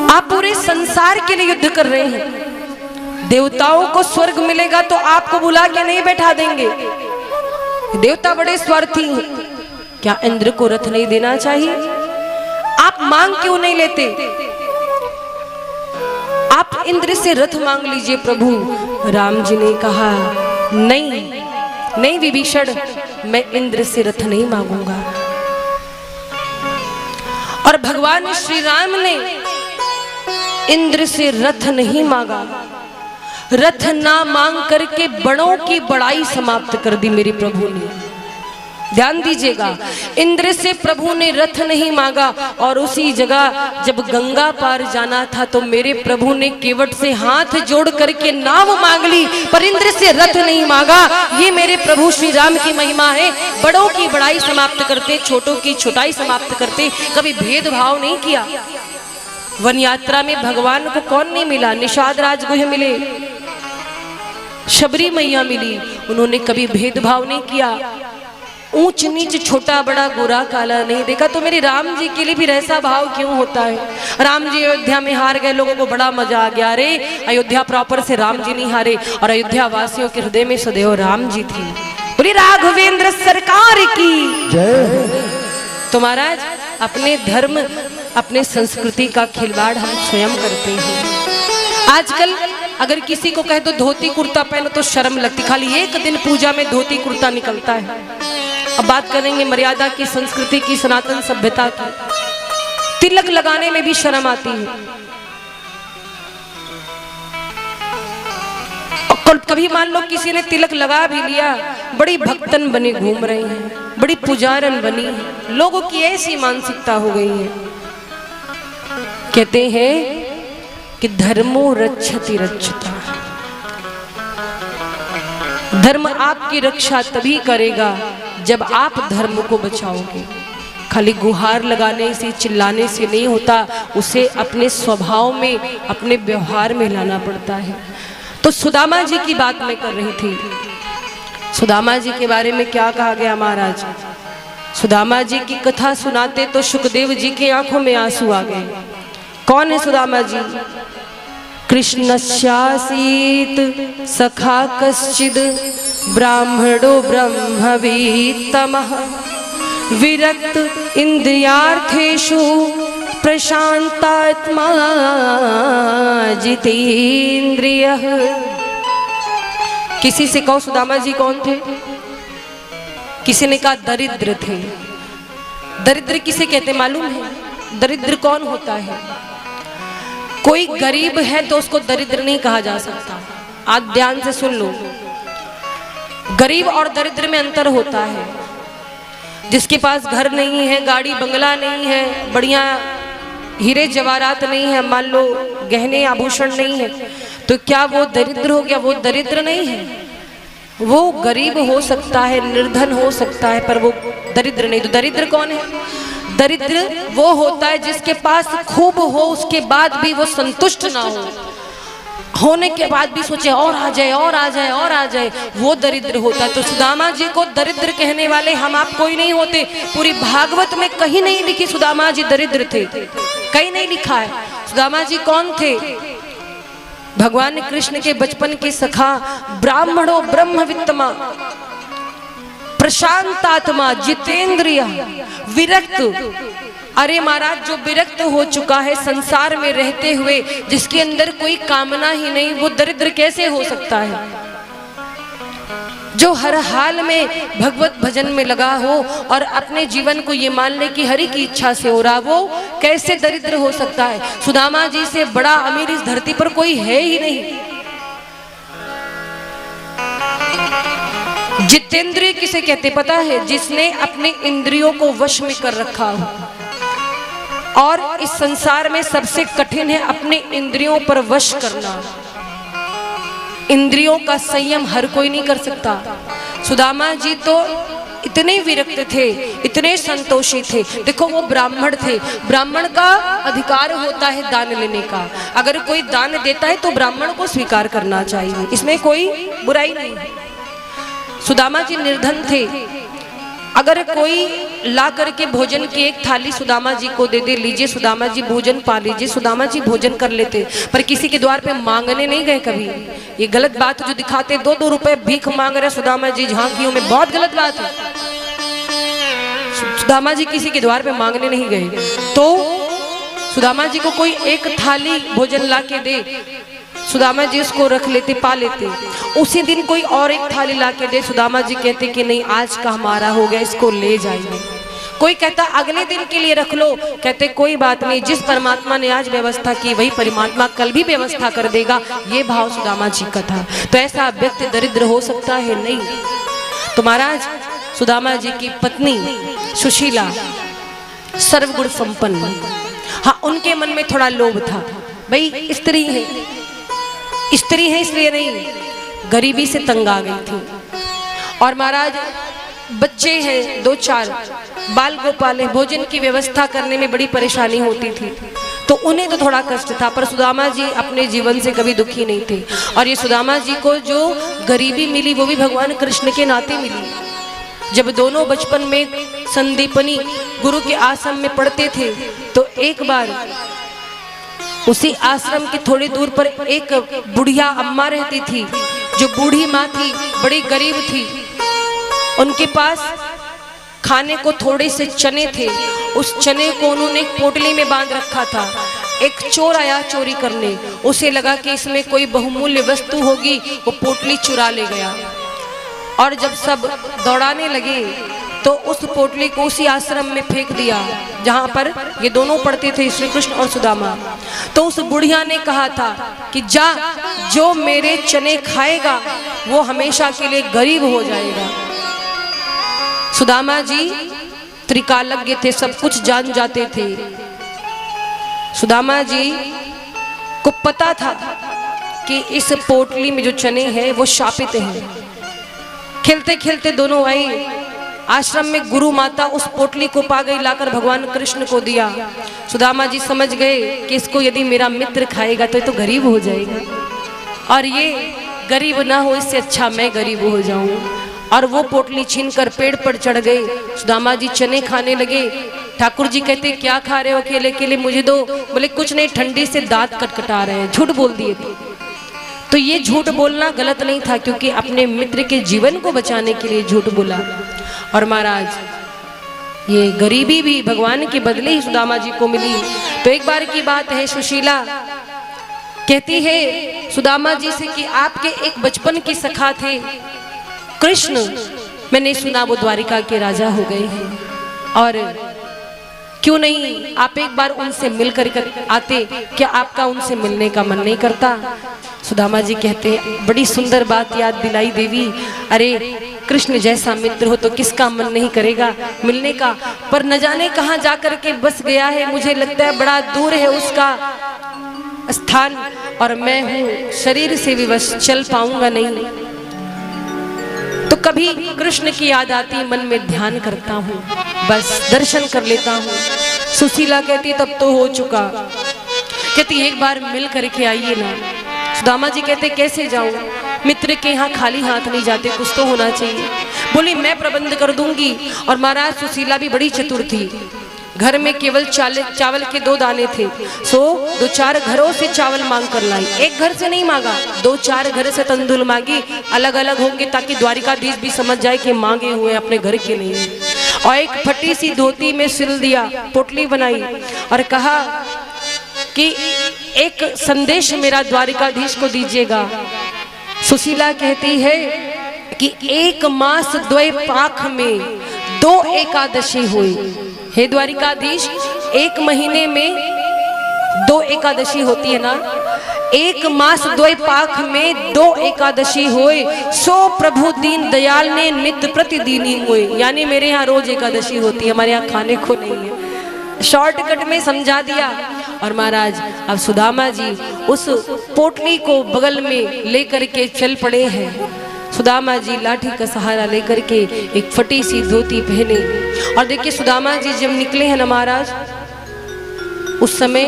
आप पूरे संसार के लिए युद्ध कर रहे हैं। देवताओं को स्वर्ग मिलेगा तो आपको बुला के नहीं बैठा देंगे, देवता बड़े स्वार्थी हैं। क्या इंद्र को रथ नहीं देना चाहिए? आप मांग क्यों नहीं लेते? आप इंद्र से रथ मांग लीजिए प्रभु। राम जी ने कहा, नहीं नहीं विभीषण, मैं इंद्र से रथ नहीं मांगूंगा। और भगवान श्री राम ने इंद्र से रथ नहीं मांगा, रथ ना मांग करके बड़ों की बड़ाई समाप्त कर दी मेरे प्रभु ने। ध्यान दीजिएगा, इंद्र से प्रभु ने रथ नहीं मांगा और उसी जगह जब गंगा पार जाना था तो मेरे प्रभु ने केवट से हाथ जोड़ करके नाव मांग ली, पर इंद्र से रथ नहीं मांगा। ये मेरे प्रभु श्री राम की महिमा है। बड़ों की बड़ाई समाप्त करते, छोटों की छोटाई समाप्त करते, कभी भेदभाव नहीं किया। वन यात्रा में भगवान को कौन नहीं मिला? निषाद राजगुह मिले, शबरी मैया मिली, उन्होंने कभी भेदभाव नहीं किया, ऊंच नीच छोटा बड़ा गोरा काला नहीं देखा। तो मेरे राम जी के लिए भी ऐसा भाव क्यों होता है? राम जी अयोध्या में हार गए, लोगों को बड़ा मजा आ गया, अरे अयोध्या प्रॉपर से राम जी नहीं हारे और अयोध्या वासियों के हृदय में सदैव राम जी थे। बोली राघवेंद्र सरकार की जय। तो महाराज, अपने धर्म, अपने संस्कृति का खिलवाड़ हम स्वयं करते हैं। आजकल अगर किसी को कहे तो धोती कुर्ता पहनो तो शर्म लगती, खाली एक दिन पूजा में धोती कुर्ता निकलता है। अब बात करेंगे मर्यादा की, संस्कृति की, सनातन सभ्यता की। तिलक लगाने में भी शर्म आती है। और कभी मान लो किसी ने तिलक लगा भी लिया, बड़ी भक्तन बने घूम रहे हैं, बड़ी पुजारन बनी है। लोगों की ऐसी मानसिकता हो गई है। कहते हैं कि धर्मो रक्षति रक्षता, धर्म आपकी रक्षा तभी करेगा जब आप धर्म को बचाओगे। खाली गुहार लगाने से, चिल्लाने से नहीं होता, उसे अपने स्वभाव में, अपने व्यवहार में लाना पड़ता है। तो सुदामा जी की बात मैं कर रही थी। सुदामा जी के बारे में क्या कहा गया महाराज? सुदामा जी की कथा सुनाते तो सुखदेव जी की आंखों में आंसू आ गए। कौन है सुदामा जी? कृष्णस्यासीत सखा कश्चिद ब्राह्मणो ब्रह्मवीत्तमः विरक्त इंद्रियार्थेषु प्रशांतात्मा जितेन्द्रियः। किसी से कहो सुदामा जी कौन थे? किसी ने कहा दरिद्र थे। दरिद्र किसे कहते मालूम है? दरिद्र कौन होता है? कोई गरीब है तो उसको दरिद्र नहीं कहा जा सकता। आज ध्यान से सुन लो, गरीब और दरिद्र में अंतर होता है। जिसके पास घर नहीं है, गाड़ी बंगला नहीं है, बढ़िया हीरे जवाहरात नहीं है, मान लो गहने आभूषण नहीं है, तो क्या वो दरिद्र हो गया? वो दरिद्र नहीं है। वो गरीब हो सकता है, निर्धन हो सकता है, पर वो दरिद्र नहीं। तो दरिद्र कौन है? दरिद्र वो होता है जिसके पास खूब हो, उसके बाद भी वो संतुष्ट ना हो। होने के बाद भी सोचे और आ जाए और आ जाए और आ जाए, वो दरिद्र होता है। तो सुदामा जी को दरिद्र कहने वाले हम आप कोई नहीं होते। पूरी भागवत में कहीं नहीं लिखी सुदामा जी दरिद्र थे, कहीं नहीं लिखा है। सुदामा जी कौन थे? भगवान कृष्ण के बचपन के सखा, ब्राह्मणो ब्रह्मवित्तमा, प्रशांतात्मा, जितेंद्रिय, विरक्त। अरे महाराज, जो विरक्त हो चुका है संसार में रहते हुए, जिसके अंदर कोई कामना ही नहीं, वो दरिद्र कैसे हो सकता है? जो हर हाल में भगवत भजन में लगा हो और अपने जीवन को ये मान ले कि हरि की इच्छा से हो रहा, वो कैसे दरिद्र हो सकता है? सुदामा जी से बड़ा अमीर इस धरती पर कोई है ही नहीं। जितेंद्रिय किसे कहते पता है? जिसने अपने इंद्रियों को वश में कर रखा हो। और इस संसार में सबसे कठिन है अपने इंद्रियों पर वश करना। इंद्रियों का संयम हर कोई नहीं कर सकता। सुदामा जी तो इतने विरक्त थे, इतने संतोषी थे। देखो, वो ब्राह्मण थे, ब्राह्मण का अधिकार होता है दान लेने का। अगर कोई दान देता है तो ब्राह्मण को स्वीकार करना चाहिए, इसमें कोई बुराई नहीं है। सुदामा जी निर्धन थे। अगर कोई ला करके भोजन की एक थाली सुदामा जी को दे दे, लीजिए सुदामा जी भोजन पा लीजिए, सुदामा जी भोजन कर लेते। पर किसी के द्वार पे मांगने नहीं गए कभी। ये गलत बात जो दिखाते 2-2 रुपए भीख मांग रहे सुदामा जी झांकियों में, बहुत गलत बात है। सुदामा जी किसी के द्वार पे मांगने नहीं गए। तो सुदामा जी को कोई एक थाली भोजन ला के दे, सुदामा जी उसको रख लेते, पा लेते। उसी दिन कोई और एक थाली ला के दे, सुदामा जी कहते कि नहीं, आज का हमारा हो गया, इसको ले जाइए। कोई कहता अगले दिन के लिए रख लो, कहते कोई बात नहीं, जिस परमात्मा ने आज व्यवस्था की वही परमात्मा कल भी व्यवस्था कर देगा। ये भाव सुदामा जी का था। तो ऐसा व्यक्ति दरिद्र हो सकता है? नहीं। तो महाराज, सुदामा जी की पत्नी सुशीला सर्वगुण संपन्न। हाँ, उनके मन में थोड़ा लोभ था, भाई स्त्री है, स्त्री है इसलिए नहीं, गरीबी से तंग आ गई थी। और महाराज, बच्चे हैं 2-4, बाल गोपाल है, भोजन की व्यवस्था करने में बड़ी परेशानी होती थी। तो उन्हें तो थोड़ा कष्ट था, पर सुदामा जी अपने जीवन से कभी दुखी नहीं थे। और ये सुदामा जी को जो गरीबी मिली वो भी भगवान कृष्ण के नाते मिली। जब दोनों बचपन में संदीपनी गुरु के आश्रम में पढ़ते थे, तो एक बार उसी आश्रम के थोड़ी दूर पर एक बुढ़िया अम्मा रहती थी। जो बूढ़ी माँ थी बड़ी गरीब थी, उनके पास खाने को थोड़े से चने थे। उस चने को उन्होंने एक पोटली में बांध रखा था। एक चोर आया चोरी करने, उसे लगा कि इसमें कोई बहुमूल्य वस्तु होगी, वो पोटली चुरा ले गया। और जब सब दौड़ाने लगे तो उस पोटली को उसी आश्रम में फेंक दिया जहां पर ये दोनों पढ़ते थे, श्री कृष्ण और सुदामा। तो उस बुढ़िया ने कहा था कि जा, जो मेरे चने खाएगा वो हमेशा के लिए गरीब हो जाएगा। सुदामा जी त्रिकालज्ञ थे, सब कुछ जान जाते थे। सुदामा जी को पता था कि इस पोटली में जो चने हैं वो शापित हैं। खेलते खेलते दोनों आई आश्रम में, गुरु माता उस पोटली को पा गई, लाकर भगवान कृष्ण को दिया। सुदामा जी समझ गए कि इसको यदि मेरा मित्र खाएगा तो ये तो गरीब हो जाएगा, और ये गरीब ना हो, इससे अच्छा मैं गरीब हो जाऊं। और वो पोटली छीनकर पेड़ पर चढ़ गए। सुदामा जी चने खाने लगे। ठाकुर जी कहते क्या खा रहे हो, अकेले अकेले मुझे दो। बोले कुछ नहीं, ठंडी से दांत कटकटा रहे हैं। झूठ बोल दिए थे। तो ये झूठ बोलना गलत नहीं था, क्योंकि अपने मित्र के जीवन को बचाने के लिए झूठ बोला। और महाराज, ये गरीबी भी भगवान के बदले ही सुदामा जी को मिली। तो एक बार की बात है, सुशीला कहती है सुदामा जी से कि आपके एक बचपन के सखा थे कृष्ण, मैंने सुना वो द्वारिका के राजा हो गए हैं, और क्यों नहीं आप एक बार उनसे मिलकर आते, क्या आपका उनसे मिलने का मन नहीं करता? सुदामा जी कहते बड़ी सुंदर बात याद दिलाई देवी। अरे कृष्ण जैसा मित्र हो तो किसका मन नहीं करेगा मिलने का, पर न जाने कहाँ जाकर के बस गया है। मुझे लगता है बड़ा दूर है उसका स्थान, और मैं हूँ शरीर से विवश, चल पाऊंगा नहीं। तो कभी कृष्ण की याद आती, मन में ध्यान करता हूँ, बस दर्शन कर लेता हूँ। सुशीला कहती तब तो हो चुका। कहती एक बार मिल करके आइए ना। दामा जी कहते कैसे जाऊं, मित्र के यहाँ खाली हाथ नहीं जाते, कुछ तो होना चाहिए। बोली मैं प्रबंध कर दूंगी। और महाराज सुशीला भी बड़ी चतुर थी, घर में केवल चावल के 2 दाने थे, सो 2-4 घरों से चावल मांग कर लाई। एक घर से नहीं मांगा, 2-4 घर से तंदुल मांगी, अलग अलग होंगे ताकि द्वारिकाधीश भी समझ जाए कि मांगे हुए अपने घर के लिए। और एक फटी सी धोती में सिल दिया, पोटली बनाई और कहा कि एक संदेश मेरा द्वारिकाधीश को दीजिएगा। सुशीला कहती है कि 1 मास 2 पाख में 2 एकादशी हुई। हे द्वारिकाधीश, 1 महीने में 2 एकादशी होती है ना, 1 मास 2 पाख में 2 एकादशी हुए, सो प्रभु दीन दयाल ने नित्य प्रतिदिन ही हुए। यानी मेरे यहाँ रोज एकादशी होती है, हमारे यहाँ खाने को नहीं है। शॉर्टकट में समझा दिया। और महाराज अब सुदामा जी उस पोटली को बगल में लेकर के चल पड़े हैं। सुदामा जी लाठी का सहारा लेकर के एक फटी सी धोती पहने। और देखिए सुदामा जी जब निकले हैं ना महाराज, उस समय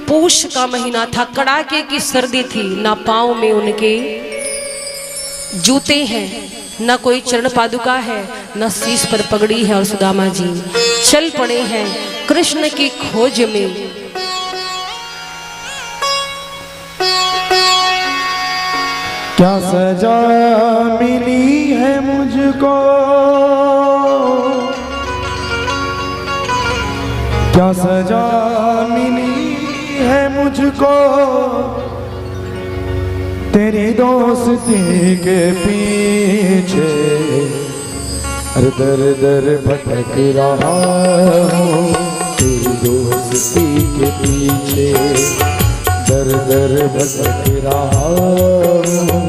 पूष का महीना था, कड़ाके की सर्दी थी, ना पाँव में उनके जूते हैं, ना कोई चरण पादुका है, ना शीश पर पगड़ी है। और सुदामा जी चल पड़े हैं कृष्ण की खोज में। क्या सजा मिली है मुझको, क्या सजा मिली है मुझको, तेरी दोस्ती के पीछे हर दर दर भटक रहा हूँ। तेरी दोस्ती के पीछे दर दर भटक रहा हूँ,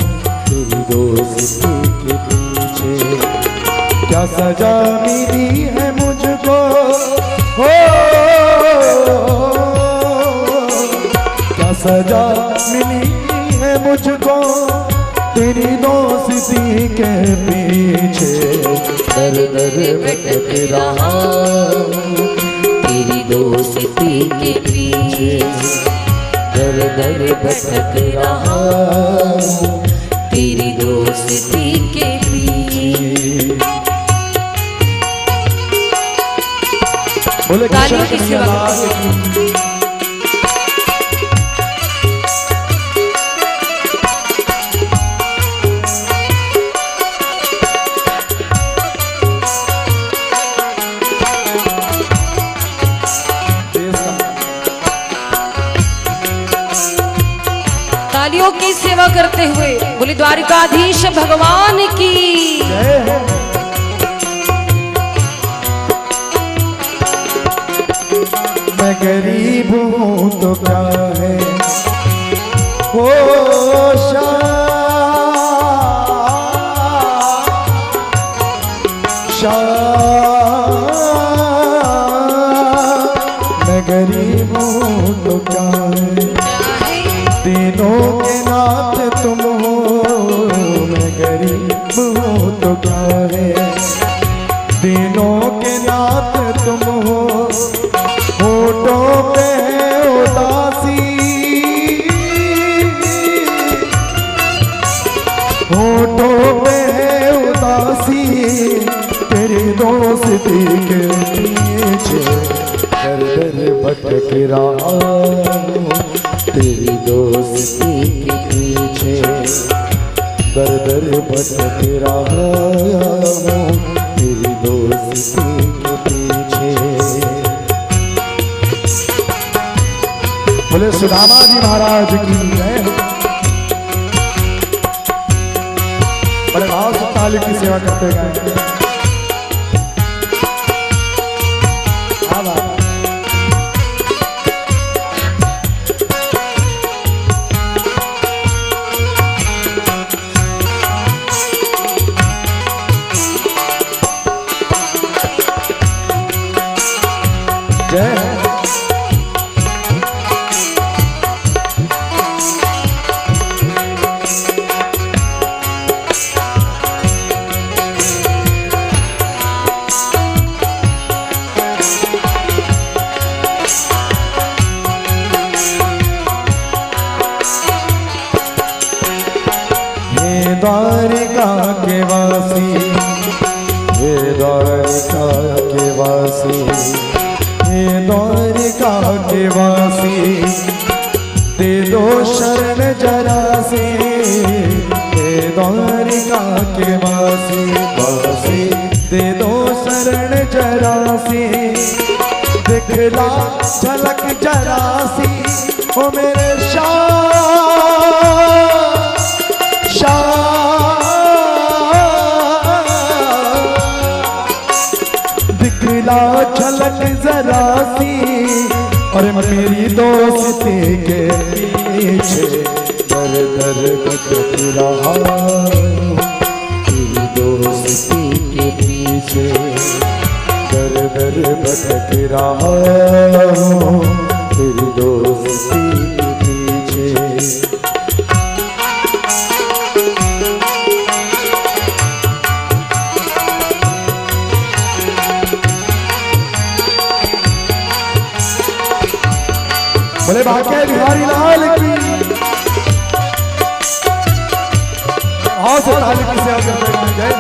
तेरी दोस्ती के पीछे। क्या सजा मिली है मुझको, हो क्या सजा मिली है मुझको, तेरी दोस्ती के पीछे दर दर भटक रहा हूँ, तेरी दोस्ती के पीछे दर दर भटक रहा हूँ, तेरी दोस्ती के पीछे। बोले तालियों की सेवा। तालियों की सेवा करते हुए बोले द्वारिकाधीश भगवान की। मैं गरीब हूँ तो क्या है, ओ मैं गरीब हूँ तो क्या है, तीनों के नाथ तुम हो। मैं गरीब हूँ तो क्या है, तीनों के नाथ तुम हो। होठों पे उदासी, होठों पे उदासी, तेरी दोस्ती के पीछे दर दर भटक रहा हूँ, तेरी दोस्ती के पीछे दर दर भटक रहा हूँ, तेरी दोस्ती के पीछे। बोले सुदामा जी महाराज की जय। बड़े भाव से ताली की सेवा करते गए। जय द्वारिका के वासी, हे द्वारिका के वासी, हे द्वारिका के वासी, दे दो शरण जरा से, हे द्वारिका के वासी, वासी दे दो शरण जरा से, दिखला झलक जरा सी ओ मेरे दिखला झलक जरा सी और मेरी दोस्ती के पीछे दर दर भटक रहा, तेरी दोस्ती के पीछे दर दर भटक रहा हूँ, तेरी दोस्ती के पीछे। बोले बाके बिहारी लाल की हाँ से ताली की सेवा करते हैं। जय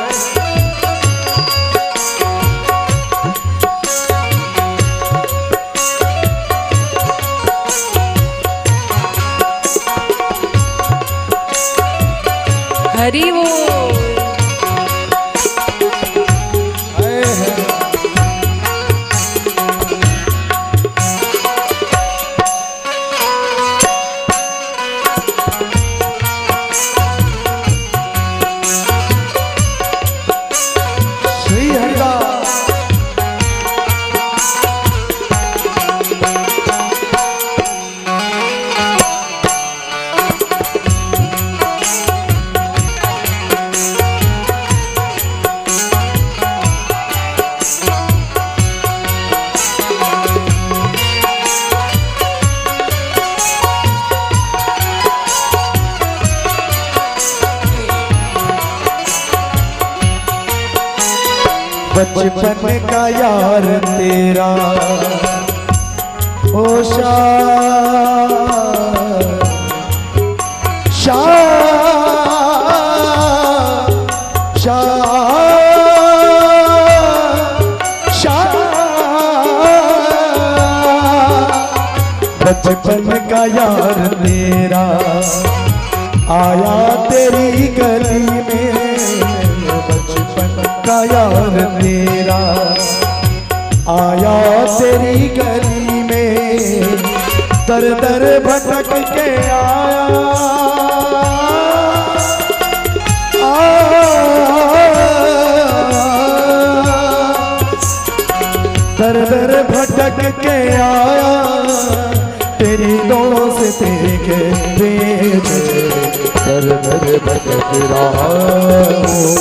हरि वो श्री हरिदास बचपन का यार तेरा ओ बचपन का यार तेरा आया तेरी गली में, बचपन का यार तेरा आया तेरी गली में, दर दर भटक के आया दर दर भटक के आया, तेरी दोस्ती के पीछे दर दर भटक रहा हूँ,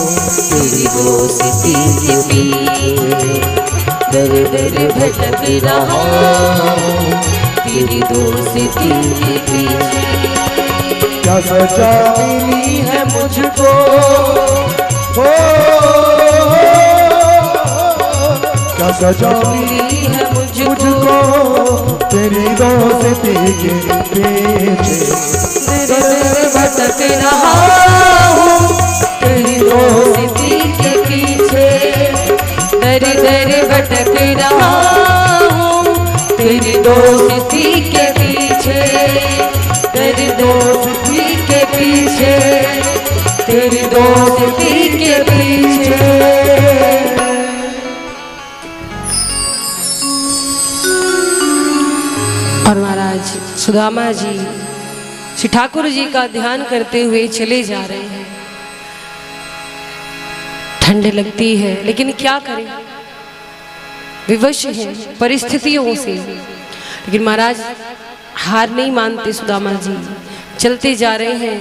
तेरी दोस्ती के पीछे दर दर भटक रहा हूँ, तेरी दोस्ती के पीछे। क्या सजा मिली है मुझको हो, क्या सजा मिली है मुझको तेरी दोस्ती के पीछे दर दर भटक रहा हूँ, तेरी दोस्ती के पीछे दर दर भटक रहा हूँ, तेरी दोस्ती के पीछे तेरी दोस्ती के पीछे तेरी दोस्ती के पीछे। और महाराज सुदामा जी श्री ठाकुर जी का ध्यान करते हुए चले जा रहे हैं। ठंड लगती है लेकिन क्या करें, विवश हैं परिस्थितियों से, लेकिन महाराज हार नहीं मानते। सुदामा जी चलते जा रहे हैं,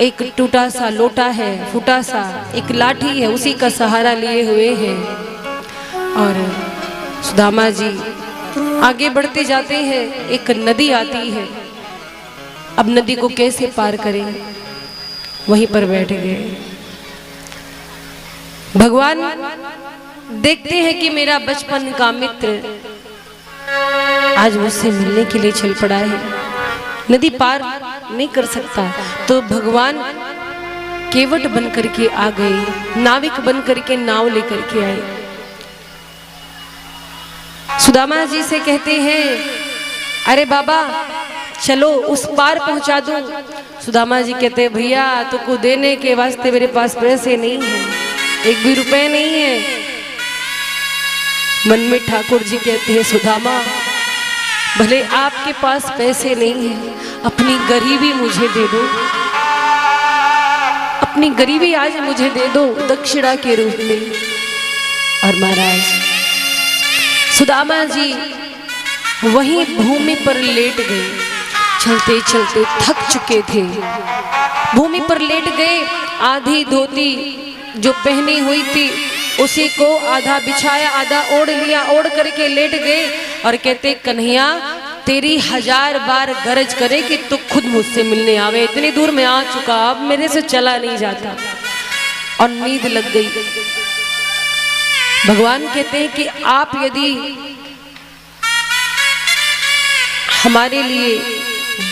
एक टूटा सा लोटा है, फूटा सा एक लाठी है, उसी का सहारा लिए हुए हैं। और सुदामा जी आगे बढ़ते जाते हैं, एक नदी आती है, अब नदी को कैसे पार करें, वहीं पर बैठ गए। भगवान देखते हैं कि मेरा बचपन का मित्र आज मुझसे मिलने के लिए चल पड़ा है, नदी पार नहीं कर सकता, तो भगवान केवट बन करके आ गए, नाविक बन करके नाव लेकर के आए। सुदामा जी से कहते हैं, अरे बाबा चलो उस पार पहुंचा दूं। सुदामा जी कहते हैं, भैया तुमको देने के वास्ते मेरे पास पैसे नहीं है, एक भी रुपए नहीं है। मन में ठाकुर जी कहते हैं, सुदामा भले आपके पास पैसे नहीं है, अपनी गरीबी मुझे दे दो, अपनी गरीबी आज मुझे दे दो दक्षिणा के रूप में। और महाराज सुदामा जी वहीं भूमि पर लेट गए, चलते चलते थक चुके थे, भूमि पर लेट गए। आधी धोती जो पहनी हुई थी उसी को आधा बिछाया, आधा ओढ़ लिया, ओढ़ करके लेट गए और कहते, कन्हैया तेरी 1000 बार गरज करे कि तू खुद मुझसे मिलने आवे, इतनी दूर मैं आ चुका, अब मेरे से चला नहीं जाता। और नींद लग गई। भगवान कहते हैं कि आप यदि हमारे लिए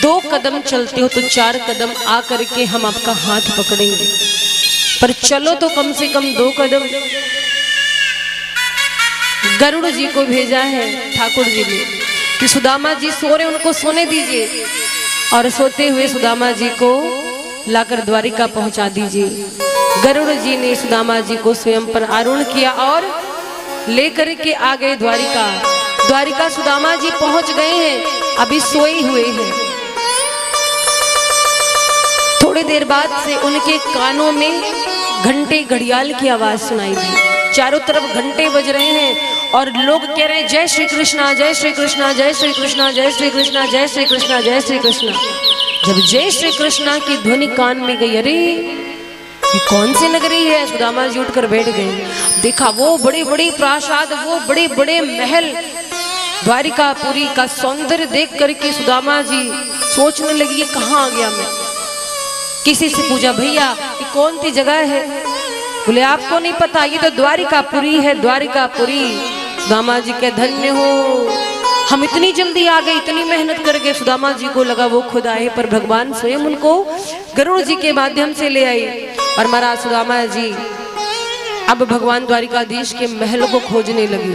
2 कदम चलते हो तो 4 कदम आ करके हम आपका हाथ पकड़ेंगे, पर चलो तो कम से कम 2 कदम। गरुड़ जी को भेजा है ठाकुर जी ने कि सुदामा जी सो रहे, उनको सोने दीजिए, और सोते हुए सुदामा जी को लाकर द्वारिका पहुंचा दीजिए। गरुड़ जी ने सुदामा जी को स्वयं पर आरूढ़ किया और लेकर के आ गए द्वारिका। द्वारिका सुदामा जी पहुंच गए हैं, अभी सोए हुए हैं। थोड़ी देर बाद से उनके कानों में घंटे घड़ियाल की आवाज सुनाई दी, चारों तरफ घंटे बज रहे हैं और लोग कह रहे हैं, जय श्री कृष्णा, जय श्री कृष्णा, जय श्री कृष्णा, जय श्री कृष्णा, जय श्री कृष्णा, जय श्री कृष्णा। जब जय श्री कृष्णा की ध्वनि कान में गई, अरे ये कौन सी नगरी है? सुदामा जी उठकर बैठ गए। देखा वो बड़ी बड़ी प्रासाद, वो बड़े बड़े महल, द्वारिकापुरी का सौंदर्य देख करके सुदामा जी सोचने लगी, कहाँ आ गया मैं। किसी से पूछा, भैया ये कौन सी जगह है? बोले आपको नहीं पता, ये तो द्वारिकापुरी है, द्वारिकापुरी। सुदामा जी के धन्य हो, हम इतनी जल्दी आ गए, इतनी मेहनत करके। सुदामा जी को लगा वो खुद आए, पर भगवान स्वयं उनको गरुड़ जी के माध्यम से ले आए। और महाराज सुदामा जी अब भगवान द्वारिकाधीश के महल को खोजने लगे।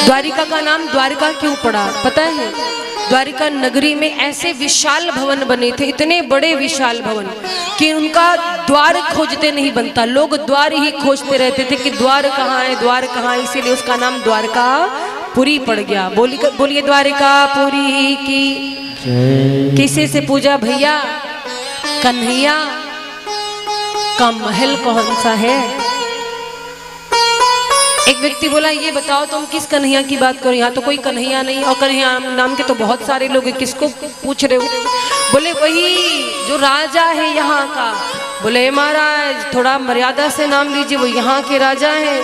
द्वारिका का नाम द्वारिका क्यों पड़ा पता है? द्वारिका नगरी में ऐसे विशाल भवन बने थे, इतने बड़े विशाल भवन कि उनका द्वार खोजते नहीं बनता, लोग द्वार ही खोजते रहते थे कि द्वार कहाँ है, द्वार कहाँ है। इसीलिए उसका नाम द्वारकापुरी पड़ गया। बोलिए द्वारकापुरी की। किसी से पूछा, भैया कन्हैया का महल कौन सा है? एक व्यक्ति बोला, ये बताओ तुम किस कन्हैया की बात करो, यहाँ तो कोई कन्हैया नहीं, और कन्हैया नाम के तो बहुत सारे लोग हैं, किसको पूछ रहे हो? बोले वही जो राजा है यहाँ का। बोले महाराज थोड़ा मर्यादा से नाम लीजिए, वो यहाँ के राजा हैं,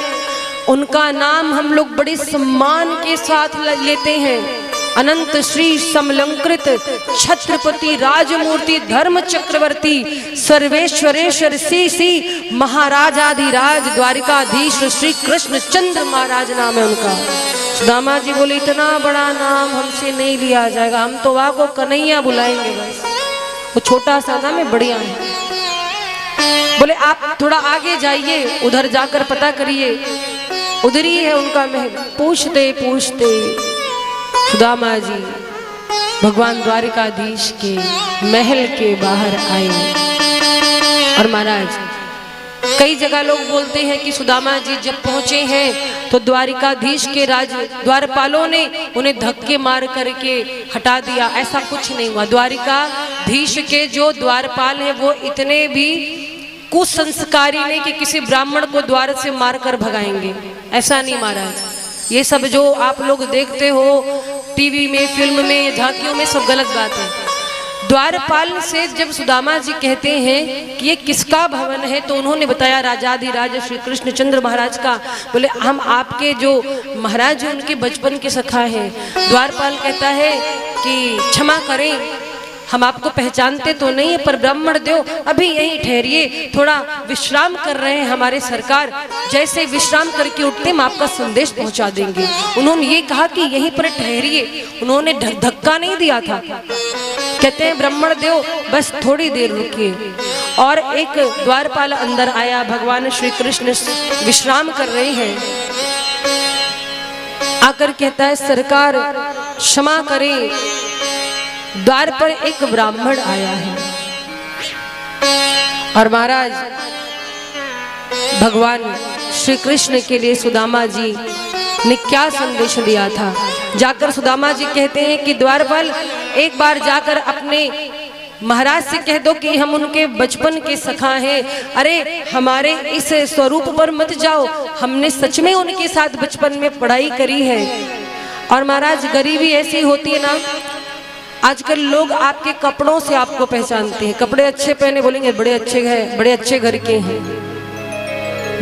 उनका नाम हम लोग बड़े सम्मान के साथ लेते हैं। अनंत श्री समलंकृत छत्रपति राजमूर्ति धर्म चक्रवर्ती सर्वेश्वरेश्वर श्री महाराजाधिराज द्वारिकाधीश श्री कृष्ण चंद्र महाराज नाम है उनका। सुदामा जी बोले, इतना बड़ा नाम हमसे नहीं लिया जाएगा, हम तो वहां को कन्हैया बुलाएंगे बस, वो छोटा सा नाम है, बढ़िया है। बोले आप थोड़ा आगे जाइए, उधर जाकर पता करिए, उधर ही है उनका महल। पूछते पूछते सुदामा जी भगवान द्वारिकाधीश के महल के बाहर आए। और महाराज कई जगह लोग बोलते हैं कि सुदामा जी जब पहुंचे हैं तो द्वारिकाधीश के द्वारपालों ने उन्हें धक्के मार करके हटा दिया। ऐसा कुछ नहीं हुआ। द्वारिकाधीश के जो द्वारपाल हैं वो इतने भी कुसंस्कारी नहीं कि किसी ब्राह्मण को द्वार से मारकर भगाएंगे, ऐसा नहीं महाराज। ये सब जो आप लोग देखते हो टीवी में, फिल्म में, झांकियों में, सब गलत बात है। द्वारपाल से जब सुदामा जी कहते हैं कि ये किसका भवन है, तो उन्होंने बताया राजाधिराज श्री कृष्णचंद्र महाराज का। बोले हम आपके जो महाराज हैं उनके बचपन के सखा हैं। द्वारपाल कहता है कि क्षमा करें, हम आपको पहचानते तो नहीं है, पर ब्राह्मण देव अभी यहीं ठहरिए, थोड़ा विश्राम कर रहे हैं हमारे सरकार, जैसे विश्राम करके उठते हम आपका संदेश पहुंचा देंगे। उन्होंने ये कहा कि यहीं पर ठहरिए, उन्होंने धक्का नहीं दिया था। कहते हैं ब्राह्मण देव बस थोड़ी देर रुकिए। और एक द्वारपाल अंदर आया, भगवान श्री कृष्ण विश्राम कर रहे हैं। आकर कहता है सरकार क्षमा करें, द्वार पर एक ब्राह्मण आया है। और महाराज भगवान श्री कृष्ण के लिए सुदामा जी ने क्या संदेश दिया था। जाकर सुदामा जी कहते हैं कि द्वारपाल एक बार जाकर अपने महाराज से कह दो कि हम उनके बचपन के सखा हैं। अरे हमारे इस स्वरूप पर मत जाओ, हमने सच में उनके साथ बचपन में पढ़ाई करी है। और महाराज गरीबी ऐसी होती है ना, आजकल लोग आपके कपड़ों से आपको पहचानते हैं। कपड़े अच्छे पहने बोलेंगे बड़े अच्छे हैं, बड़े अच्छे घर के हैं।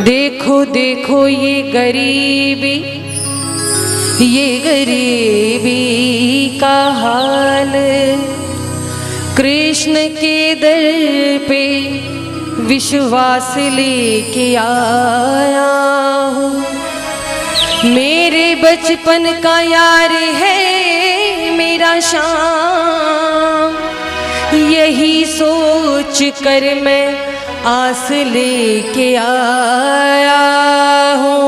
देखो देखो ये गरीबी का हाल, कृष्ण के दर पे विश्वास लेके आया हूँ। मेरे बचपन का यार है मेरा श्याम, यही सोच कर मैं आस लेके आया हूँ।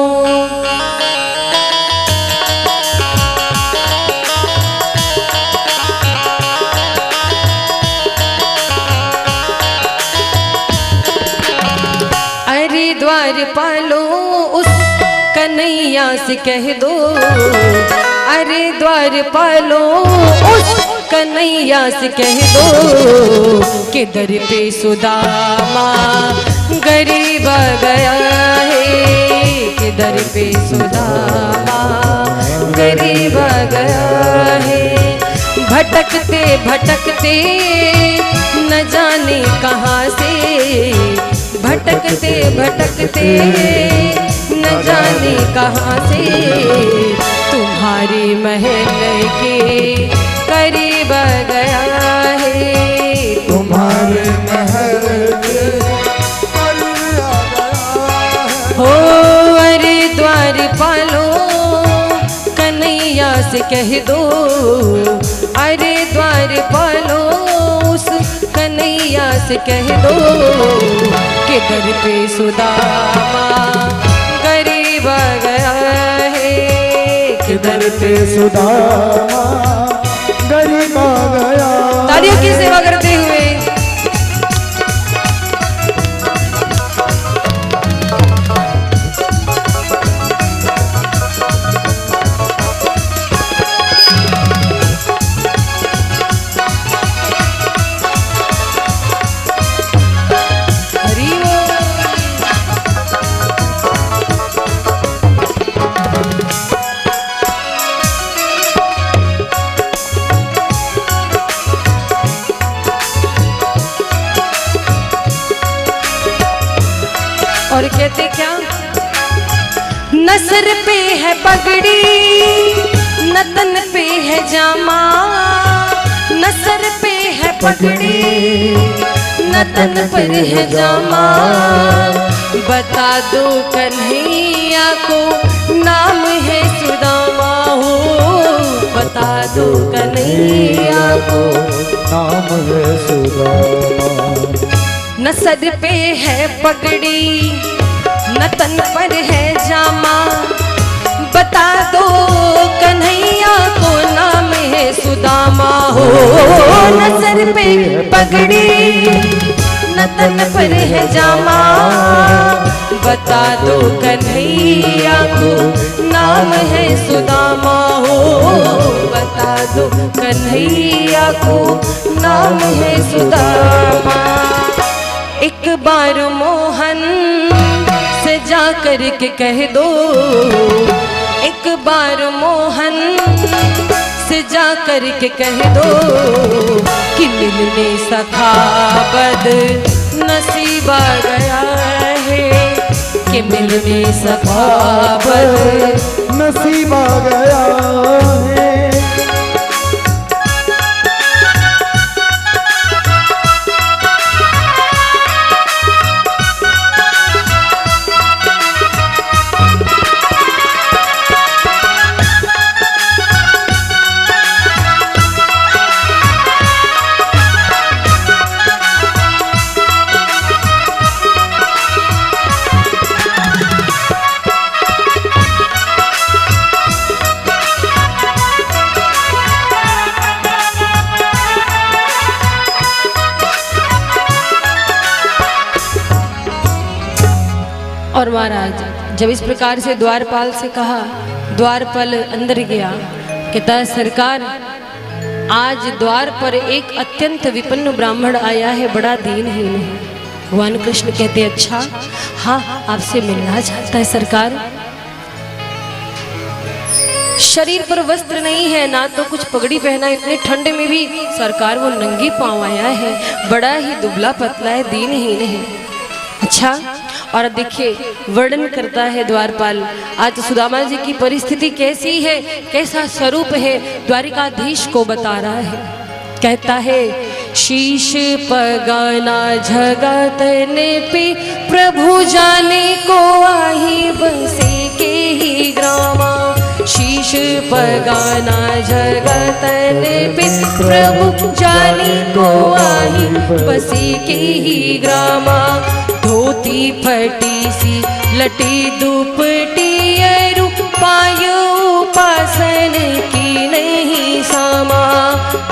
अरे द्वारपालो उस कन्हैया से कह दो, अरे द्वारपालो उस कन्हैया से कह दो कि दर पे सुदामा गरीब गया है, कि दर पे सुदामा गरीब गया है। भटकते भटकते न जाने कहाँ से, भटकते भटकते न जाने कहाँ से तुम्हारे महल के करीब गया है, तुम्हारे महल के करीब गया है। हो अरे द्वारपालो कन्हैया से कह दो, अरे द्वारपालो उस कन्हैया से कह दो कि दर पे सुदामा गरीब गया है, कि दर पे सुदामा गरीब गया। तालियों की सेवा करते हुए और कहते क्या, न सर पे है पगड़ी न तन पे है जामा, न सर पे है पगड़ी न तन पर है जामा। बता दो कन्हैया को नाम है सुदामा हो, बता दो कन्हैया को नाम है सुदामा। न सर पे है पगड़ी न तन पर है जामा, बता दो कन्हैया को नाम है सुदामा हो। न सर पे पगड़ी न तन पर है जामा, बता दो कन्हैया को नाम है सुदामा हो, बता दो कन्हैया को नाम है सुदामा। एक बार मोहन से जा कर के कह दो, एक बार मोहन से जा कर के कह दो कि मिलने सखा बद नसीबा गया है, कि मिलने सखा बद नसीबा गया है। महाराज जब इस प्रकार से द्वारपाल से कहा, द्वारपाल अंदर गया, कहता है सरकार आज द्वार पर एक अत्यंत विपन्न ब्राह्मण आया है, बड़ा दीनहीन है। भगवान कृष्ण कहते अच्छा, हाँ आपसे मिलना चाहता है सरकार। शरीर पर वस्त्र नहीं है, ना तो कुछ पगड़ी पहना, इतने ठंड में भी सरकार वो नंगी पांव आया है, बड़ा ही दुबला पतला है, दीनहीन है। अच्छा, और देखिए वर्णन करता है द्वारपाल, आज सुदामा जी की परिस्थिति कैसी है, कैसा स्वरूप है, द्वारिकाधीश को बता रहा है। कहता है शीश पगाना जगत ने पे प्रभु जाने को आही बसे के ही ग्रामा। शीश पगाना जगत ने पे प्रभु जाने को आही बसे के ही ग्रामा। धोती फटी सी लटी दुपटी पायो उपासन की नहीं सामा।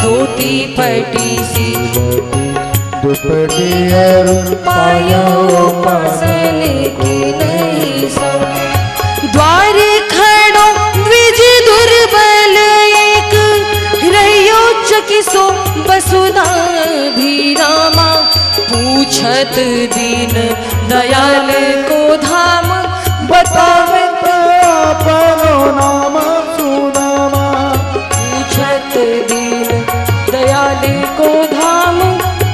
धोती फटी सी दुपटी पायो उपासन की नहीं सामा। द्वार खड़ो द्विज दुर्बल एक रहियो चकिसो बसुधा भी रामा। पूछत दीन दयाल को धाम बतावे अपनो नाम सुदामा। पूछत दीन दयाल को धाम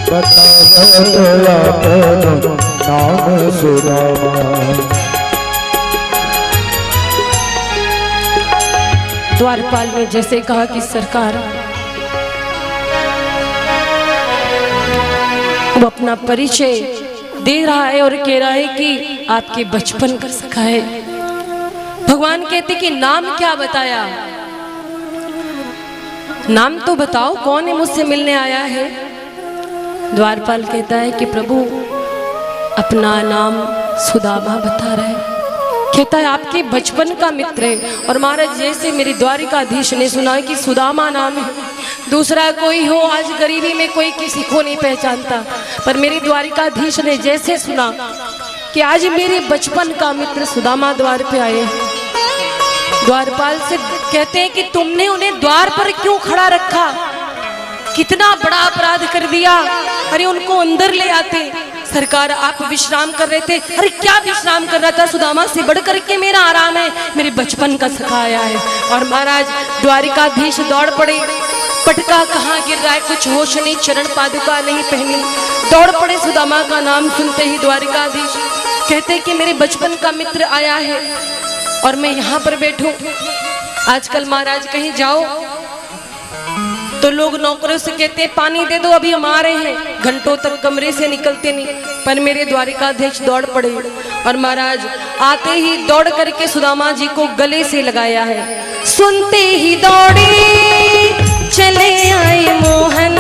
बतावे अपनो नाम सुदामा। द्वारपाल ने जैसे कहा कि सरकार वो अपना परिचय दे रहा है और कह रहा है कि आपके बचपन का सखा है। भगवान कहते कि नाम क्या बताया, नाम तो बताओ, कौन है मुझसे मिलने आया है। द्वारपाल कहता है कि प्रभु अपना नाम सुदामा बता रहा है। कहता है आपके बचपन का मित्र है। और महाराज जैसे मेरी द्वारिकाधीश ने सुना कि सुदामा नाम है, दूसरा कोई हो, आज गरीबी में कोई किसी को नहीं पहचानता, पर मेरी द्वारिकाधीश ने जैसे सुना कि आज मेरे बचपन का मित्र सुदामा द्वार पे आए, द्वारपाल से कहते हैं कि तुमने उन्हें द्वार पर क्यों खड़ा रखा, कितना बड़ा अपराध कर दिया। अरे उनको अंदर ले आते। सरकार आप विश्राम कर रहे थे। अरे क्या विश्राम कर रहा था, सुदामा से बढ़ करके मेरा आराम है, मेरे बचपन का सखा आया है। और महाराज द्वारिकाधीश दौड़ पड़े। पटका कहाँ गिर रहा है कुछ होश नहीं, चरण पादुका नहीं पहनी, दौड़ पड़े। सुदामा का नाम सुनते ही द्वारिकाधीश कहते कि मेरे बचपन का मित्र आया है और मैं यहाँ पर बैठूं। आजकल महाराज कहीं जाओ तो लोग नौकरों से कहते हैं पानी दे दो, अभी हम आ रहे हैं, घंटों तक कमरे से निकलते नहीं। पर मेरे द्वारिकाधीश दौड़ पड़े और महाराज आते ही दौड़ करके सुदामा जी को गले से लगाया है। सुनते ही दौड़े चले आए मोहन,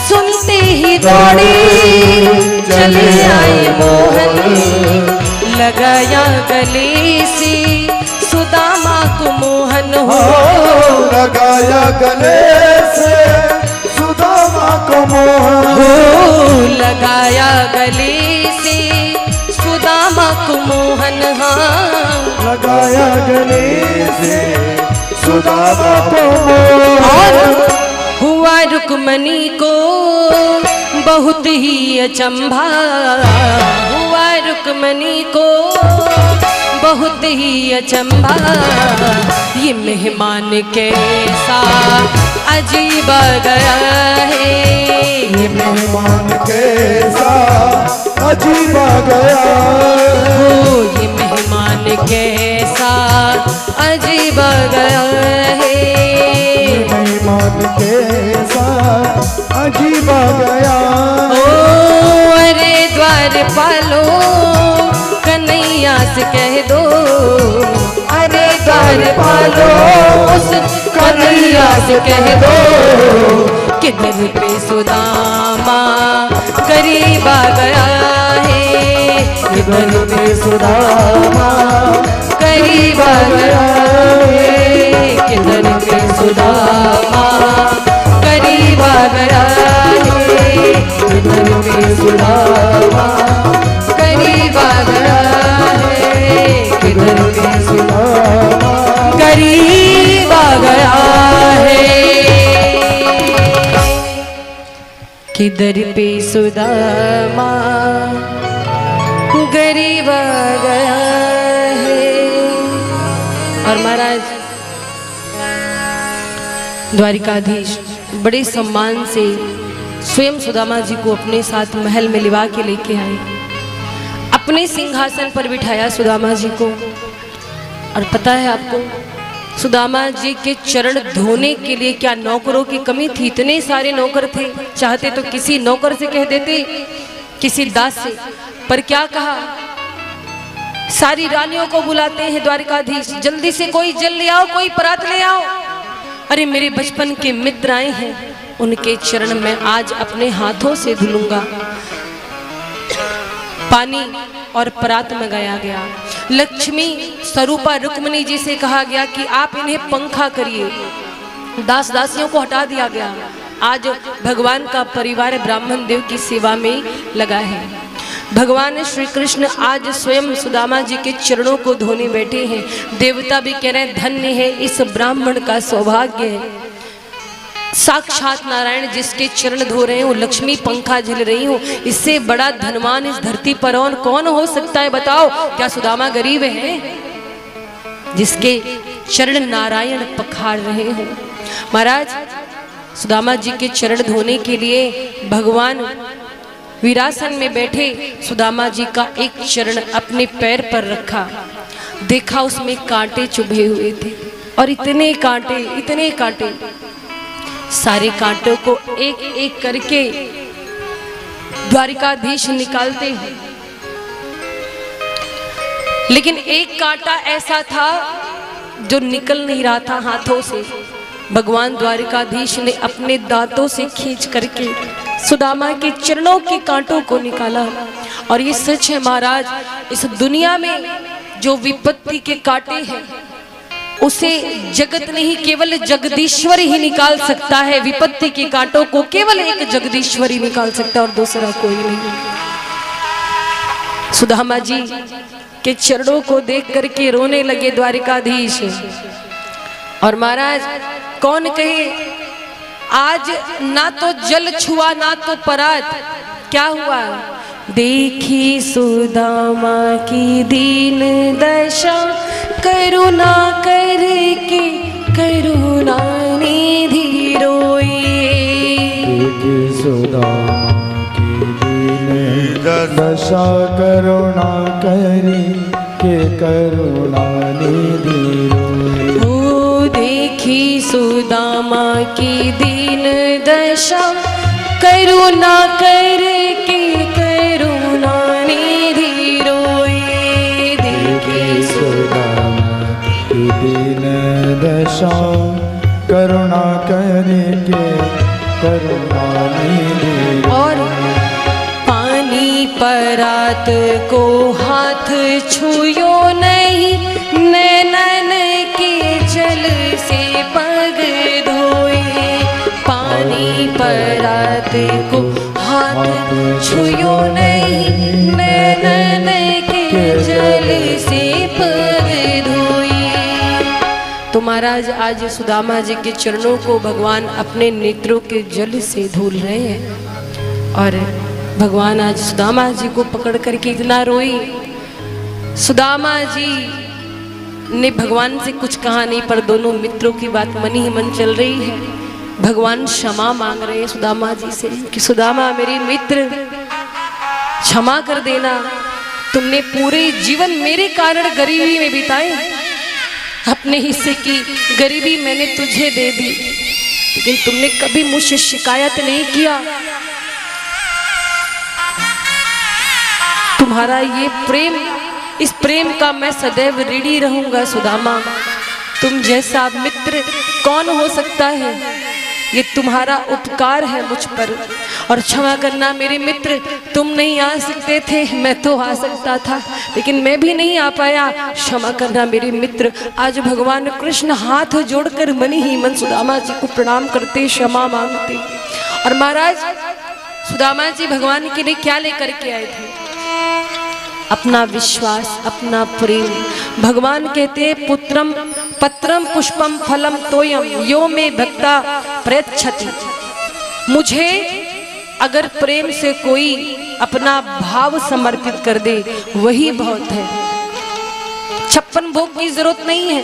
सुनते ही दौड़े चले आए मोहन, लगाया गले से सुदामा को मोहन हो। लगाया गले से सुदामा को मोहन हो, लगाया गले से सुदामा को मोहन। हाँ, लगाया गले से सुदामा को मोहन। और हुआ रुक्मणी को बहुत ही अचंभा, हुआ रुक्मणी को बहुत ही अचंभा, ये मेहमान कैसा अजीब गया है, ये मेहमान कैसा अजीब गया हो, ये मेहमान कैसा अजीब गया है, ये मेहमान कैसा अजीब गया। ओ अरे द्वारपालो कन्हैया से कह दो, अरे द्वारपालो उस कन्हैया से कह दो कि दर पे सुदामा गरीब आ गया है, कि दर पे सुदामा गरीब आ गया है, कि दर पे सुदामा गरीब आ गया है, कि दर पे सुदामा गरीब आ गया कि दर पे सुदामा गरीब आ गया है। और महाराज द्वारिकाधीश बड़े सम्मान से स्वयं सुदामा जी को अपने साथ महल में लिवा के लेके आए, अपने सिंहासन पर बिठाया सुदामा जी को। और पता है आपको, सुदामा जी के चरण धोने के लिए क्या नौकरों की कमी थी? इतने सारे नौकर थे, चाहते तो किसी नौकर से कह देते, किसी दास से, पर क्या कहा, सारी रानियों को बुलाते हैं द्वारिकाधीश, जल्दी से कोई जल ले आओ, कोई परात ले आओ। अरे मेरे बचपन के मित्र आए हैं, उनके चरण मैं आज अपने हाथों से धुलूंगा। पानी और परात मंगाया गया। लक्ष्मी स्वरूपा रुक्मिणी जी से कहा गया कि आप इन्हें पंखा करिए। दास दासियों को हटा दिया गया। आज भगवान का परिवार ब्राह्मण देव की सेवा में लगा है। भगवान श्री कृष्ण आज स्वयं सुदामा जी के चरणों को धोने बैठे हैं। देवता भी कह रहे हैं धन्य है इस ब्राह्मण का सौभाग्य है। साक्षात नारायण जिसके चरण धो रहे हो, लक्ष्मी पंखा झल रही हो, इससे बड़ा धनवान इस धरती पर और कौन हो सकता है? बताओ, क्या सुदामा गरीब है जिसके चरण नारायण पखार रहे हो? महाराज सुदामा जी के चरण धोने के लिए भगवान वीरासन में बैठे सुदामा जी का एक चरण अपने पैर पर रखा। देखा उसमें कांटे चुभे हुए थे, और इतने कांटे, सारे कांटों को एक एक करके द्वारिकाधीश निकालते हैं। लेकिन एक कांटा ऐसा था जो निकल नहीं रहा था हाथों से। भगवान द्वारिकाधीश ने अपने दांतों से खींच करके सुदामा के चरणों के कांटों को निकाला। और ये सच है महाराज, इस दुनिया में जो विपत्ति के कांटे हैं उसे जगत नहीं, केवल जगदीश्वर ही निकाल सकता है। विपत्ति के कांटों को केवल एक जगदीश्वर ही निकाल सकता है और दूसरा कोई नहीं। सुदामा जी के चरणों को देख करके रोने लगे द्वारिकाधीश। और महाराज कौन कहे, आज ना तो जल छुआ ना तो परात, क्या हुआ? देखी सुदामा की दीन दशा, करुणा करके करुणा निधि रोए। देखी सुदामा की दीन दशा, करुणा करके करुणा निधि रोए। ओ देखी सुदामा की दीन दशा, करुणा करके करुणा निधि रोए। देखी सुदामा की दीन दशा, करुणा करके करुणा निधि। और पानी परात को हाथ छुयो नहीं, नैनन के जल से पग धोए। पानी परात को हाथ छुयो नहीं, नैनन के जल से पग धोए। तो महाराज आज सुदामा जी के चरणों को भगवान अपने नेत्रों के जल से धुल रहे हैं। और भगवान आज सुदामा जी को पकड़ करके इतना रोई। सुदामा जी ने भगवान से कुछ कहा नहीं, पर दोनों मित्रों की बात मन ही मन चल रही है। भगवान क्षमा मांग रहे हैं सुदामा जी से कि सुदामा मेरे मित्र, क्षमा कर देना, तुमने पूरे जीवन मेरे कारण गरीबी में बिताए, अपने हिस्से की गरीबी मैंने तुझे दे दी, लेकिन तुमने कभी मुझसे शिकायत नहीं किया। तुम्हारा ये प्रेम, इस प्रेम का मैं सदैव ऋणी रहूंगा सुदामा। तुम जैसा मित्र कौन हो सकता है? ये तुम्हारा उपकार है मुझ पर। और क्षमा करना मेरे मित्र, तुम नहीं आ सकते थे, मैं तो आ सकता था, लेकिन मैं भी नहीं आ पाया। क्षमा करना मेरे मित्र। आज भगवान कृष्ण हाथ जोड़कर मन ही मन सुदामा जी को प्रणाम करते, क्षमा मांगते। और महाराज सुदामा जी भगवान के लिए क्या लेकर के आए थे? अपना विश्वास, अपना प्रेम। भगवान कहते हैं पुत्रम पत्रम पुष्पम फलम तोयम यो में भक्ता प्रयच्छति। मुझे अगर प्रेम से कोई अपना भाव समर्पित कर दे वही बहुत है। 56 भोग की जरूरत नहीं है।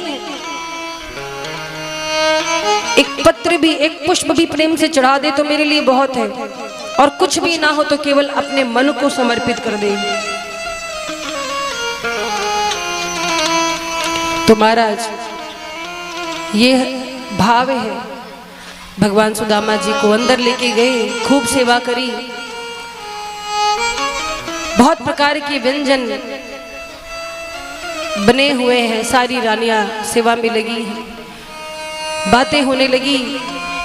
एक पत्र भी, एक पुष्प भी प्रेम से चढ़ा दे तो मेरे लिए बहुत है। और कुछ भी ना हो तो केवल अपने मन को समर्पित कर दे। तो महाराज ये भाव है। भगवान सुदामा जी को अंदर लेके गए, खूब सेवा करी, बहुत प्रकार के व्यंजन बने हुए हैं, सारी रानियां सेवा में लगी हैं, बातें होने लगी।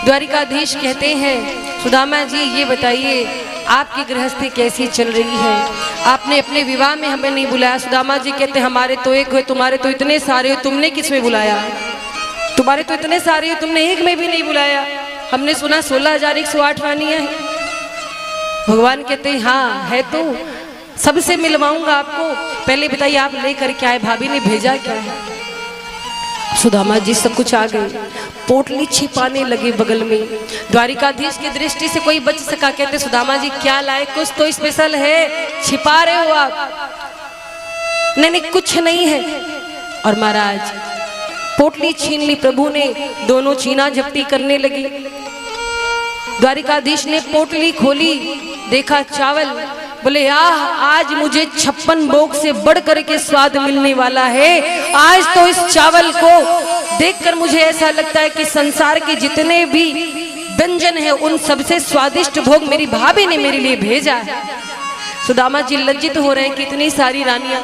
द्वारिकाधीश कहते हैं सुदामा जी ये बताइए आपकी गृहस्थी कैसी चल रही है, आपने अपने विवाह में हमें नहीं बुलाया। सुदामा जी कहते हमारे तो एक हुए, तुम्हारे तो इतने सारे हो, तुमने किस में बुलाया? तुम्हारे तो इतने सारे हो, तुमने एक में भी नहीं बुलाया। हमने सुना 16,108 रानियां हैं। भगवान कहते हैं हाँ है, तो सबसे मिलवाऊंगा आपको, पहले बताइए आप लेकर क्या है, भाभी ने भेजा क्या है? सुदामा जी सब कुछ आ गए, पोटली छिपाने लगे बगल में। द्वारिकाधीश की दृष्टि से कोई बच सका। कहते सुदामा जी क्या लाए, कुछ तो स्पेशल है, छिपा रहे हो आप? नहीं नहीं कुछ नहीं है। और महाराज पोटली छीन ली प्रभु ने, दोनों छीना झपटी करने लगी। द्वारिकाधीश ने पोटली खोली, देखा चावल, बोले आज मुझे 56 भोग से बढ़ कर के स्वाद मिलने वाला है। आज तो इस चावल को देखकर मुझे ऐसा लगता है कि संसार के जितने भी व्यंजन है उन सबसे स्वादिष्ट भोग मेरी भाभी ने मेरे लिए भेजा है। सुदामा जी लज्जित हो रहे हैं कि इतनी सारी रानियां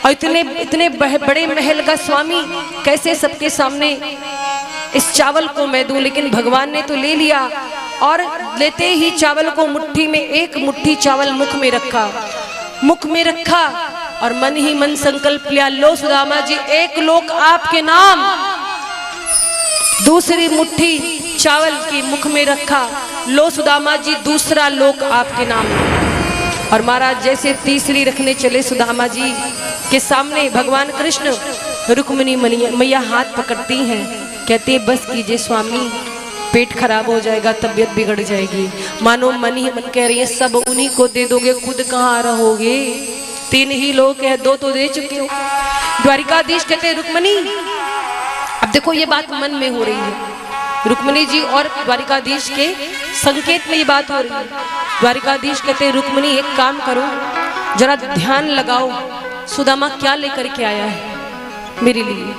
और इतने बड़े महल का स्वामी, कैसे सबके सामने इस चावल को मैं दूं? लेकिन भगवान ने तो ले लिया और लेते ही चावल को मुट्ठी में, एक मुट्ठी चावल मुख में रखा और मन ही मन संकल्प लिया, लो सुदामा जी एक लोक आपके नाम। दूसरी मुट्ठी चावल की मुख में रखा, लो सुदामा जी दूसरा लोक आपके नाम। और महाराज जैसे तीसरी रखने चले सुदामा जी के सामने, भगवान कृष्ण रुक्मिणी मैया हाथ पकड़ती हैं, कहती है बस कीजिए स्वामी, पेट खराब हो जाएगा, तबीयत बिगड़ जाएगी। मानो मन ही मन कह रही है सब उन्हीं को दे दोगे, खुद कहाँ रहोगे? 3 ही लोग हैं, 2 तो दे चुके हो। द्वारिकाधीश कहते हैं रुक्मिणी, अब देखो ये बात मन में हो रही है, रुक्मिणी जी और द्वारिकाधीश के संकेत में ये बात हो रही है। द्वारिकाधीश कहते हैं रुक्मिणी एक काम करो, जरा ध्यान लगाओ, सुदामा क्या लेकर के आया है मेरे लिए?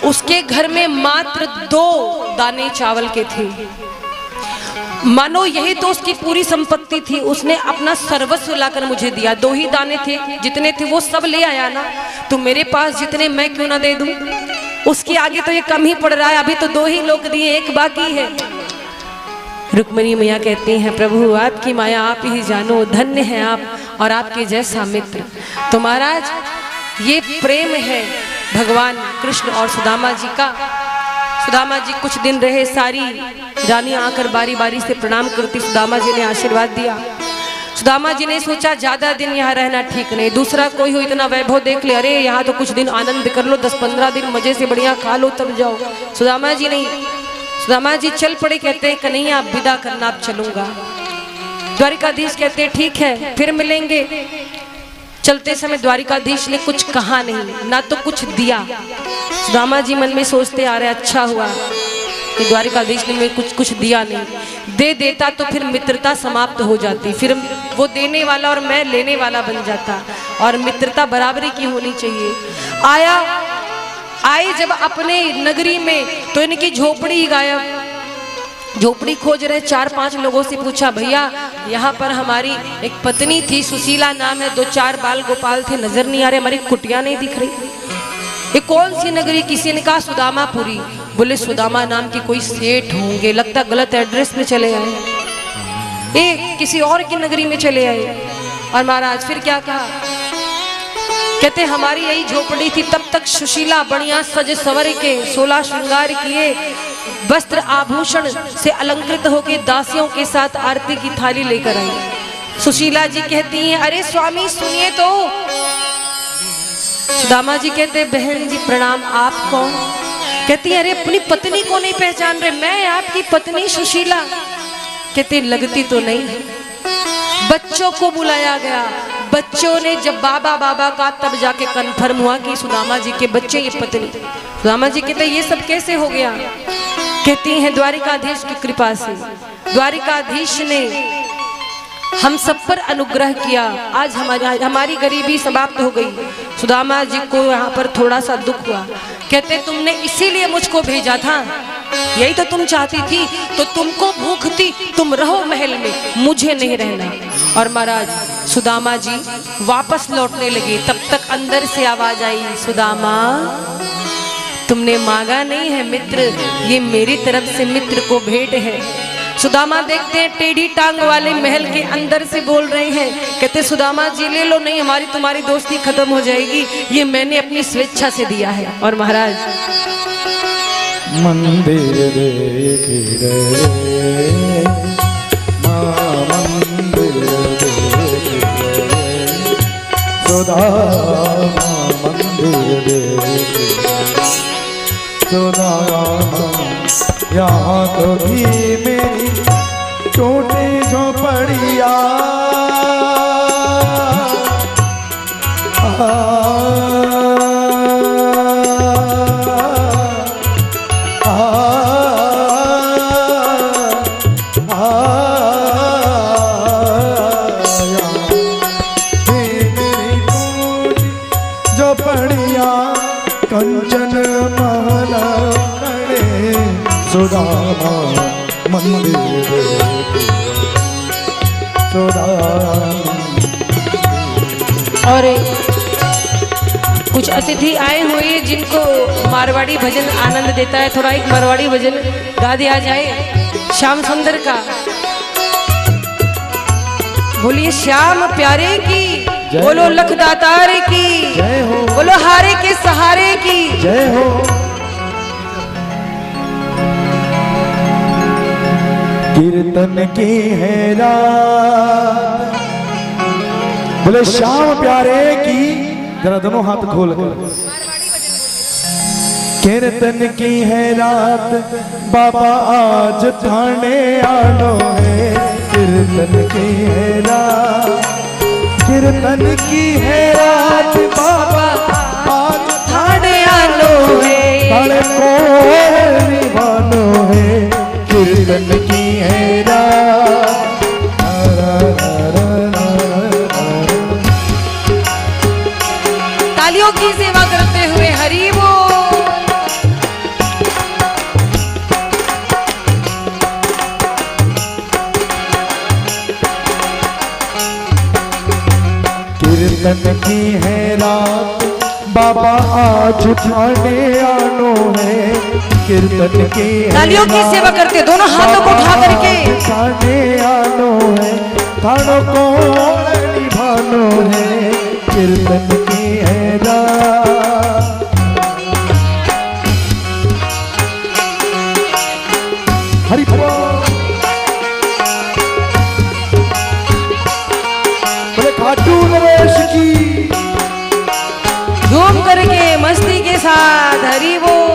उसके घर में मात्र 2 दाने चावल के थे, मानो यही तो उसकी पूरी संपत्ति थी। उसने अपना सर्वस्व लाकर मुझे दिया। 2 ही दाने थे, जितने थे वो सब ले आया ना, तो मेरे पास जितने मैं क्यों ना दे दूं? उसके आगे तो ये कम ही पड़ रहा है, अभी तो 2 ही लोग दिए, एक बाकी है। रुक्मिणी मैया कहती हैं प्रभु आपकी माया आप ही जानो, धन्य है आप और आपके जैसा मित्र। तो महाराज ये प्रेम है भगवान कृष्ण और सुदामा जी का। सुदामा जी कुछ दिन रहे, सारी रानियां आकर बारी बारी से प्रणाम करती, सुदामा जी ने आशीर्वाद दिया। सुदामा जी ने सोचा ज्यादा दिन यहाँ रहना ठीक नहीं, दूसरा कोई हो इतना वैभव देख ले, अरे यहाँ तो कुछ दिन आनंद कर लो, 10-15 दिन मजे से बढ़िया खा लो तब जाओ। सुदामा जी नहीं, सुदामा जी चल पड़े, कहते हैं कन्हैया आप विदा करना, आप चलूंगा। द्वारिकाधीश कहते हैं ठीक है फिर मिलेंगे। चलते समय द्वारिकाधीश ने कुछ कहा नहीं, ना तो कुछ दिया। सुदामा जी मन में सोचते आ रहे अच्छा हुआ कि द्वारिकाधीश ने मुझे कुछ दिया नहीं, दे देता तो फिर मित्रता समाप्त हो जाती, फिर वो देने वाला और मैं लेने वाला बन जाता, और मित्रता बराबरी की होनी चाहिए। आए जब अपने नगरी में तो इनकी झोपड़ी गायब, झोपड़ी खोज रहे, 4-5 लोगों से पूछा भैया यहाँ पर हमारी एक पत्नी थी, सुशीला नाम है, 2-4 बाल गोपाल थे, नजर नहीं आ रहे, हमारी कुटिया नहीं दिख रही। ये कौन सी नगरी? किसी ने कहा सुदामापुरी। बोले सुदामा नाम की कोई सेठ होंगे, लगता गलत एड्रेस में चले आए, ये किसी और की नगरी में चले आए। और महाराज फिर क्या कहा? कहते हमारी यही झोपड़ी थी, तब तक सुशीला बढ़िया सज सवर के 16 श्रृंगार किए, वस्त्र आभूषण से अलंकृत होकर दासियों के साथ आरती की थाली लेकर आई। सुशीला जी कहती हैं अरे स्वामी सुनिए तो। सुदामा जी कहते बहन जी प्रणाम, आप कौन? कहती है अरे अपनी पत्नी को नहीं पहचान रहे, मैं आपकी पत्नी सुशीला। कहते लगती तो नहीं। बच्चों को बुलाया गया। बच्चों ने जब बाबा बाबा का तब जाके कन्फर्म हुआ कि सुदामा जी के बच्चे ये पत्नी। सुदामा जी कहते ये सब कैसे हो गया? कहती हैं द्वारिकाधीश की कृपा से। द्वारिकाधीश ने हम सब पर अनुग्रह किया। आज हमारी गरीबी समाप्त हो गई। सुदामा जी को यहाँ पर थोड़ा सा दुख हुआ। कहते तुमने इसीलिए मुझको भेजा था, यही तो तुम चाहती थी, तो तुमको भूख थी, तुम रहो महल में, मुझे नहीं रहना। और महाराज सुदामा जी वापस लौटने लगे। तब तक अंदर से आवाज आई, सुदामा तुमने मांगा नहीं है मित्र, ये मेरी तरफ से मित्र को भेंट है। सुदामा देखते हैं टेढ़ी टांग वाले महल के अंदर से बोल रहे हैं। कहते सुदामा जी ले लो, नहीं हमारी तुम्हारी दोस्ती खत्म हो जाएगी, ये मैंने अपनी स्वेच्छा से दिया है। और महाराज मंदिर देख रहे मंदिर सुदामा मंदिर देख सुदामा यहाँ तो भी मेरी टूटी झोपड़िया कंचन महल खड़े सुदामा मंदिर सुदामा। और कुछ अतिथि आए हुए जिनको मारवाड़ी भजन आनंद देता है। थोड़ा एक मारवाड़ी भजन गा दिया जाए श्याम सुंदर का। बोलिए श्याम प्यारे की, बोलो लखदातार की जय हो, बोलो हारे के सहारे की जय हो। कीर्तन की है रात, बोले श्याम प्यारे की, जरा दोनों हाथ खोल कर। कीर्तन की है रात, बाबा आज थाने आनो है। कीर्तन की है रात, कीर्तन की है रात, बाबा आज थाने आनो है। बड़े को निभानो है। कीर्तन की है रात, तालियों की सेवा करते हुए हरि बोल। कीर्तन की है रात, बाबा आज थाने आनो है। कीर्तन की तालियों की सेवा करते दोनों हाथों को उठा करके थाने आनो है। थानों को निभानो है। कीर्तन की है रात, हरि बोल। बोले खाटू नरेश की, झूम करके मस्ती के साथ हरि बोल।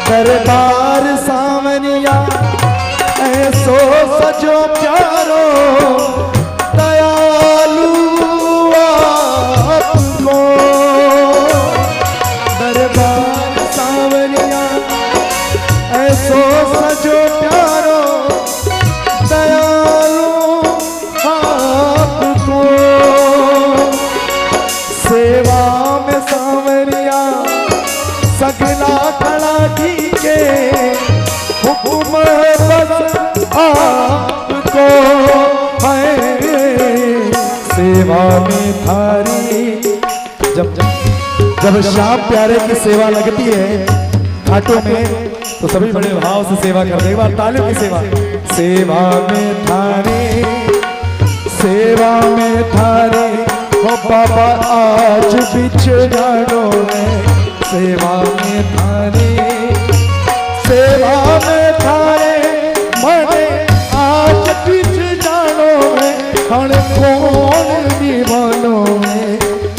दरबार सावनिया ऐसो सजो प्यारो, दयालु आपको। दरबार सावनिया ऐसो सजो प्यारो, दयालु आपको। सेवा में सावनिया सगला खड़ा के हुक्म बस आपको है। सेवा में थारी जब श्याम प्यारे की सेवा लगती है घाटों में, तो सभी बड़े भाव से सेवा करते हैं। एक बार तालियों की सेवा। सेवा में थारी सेवा में थारे हो बाबा आज बिछड़ानो है सेवा में थारे मने आज बिछड़ानो है हण कौन दीवानो है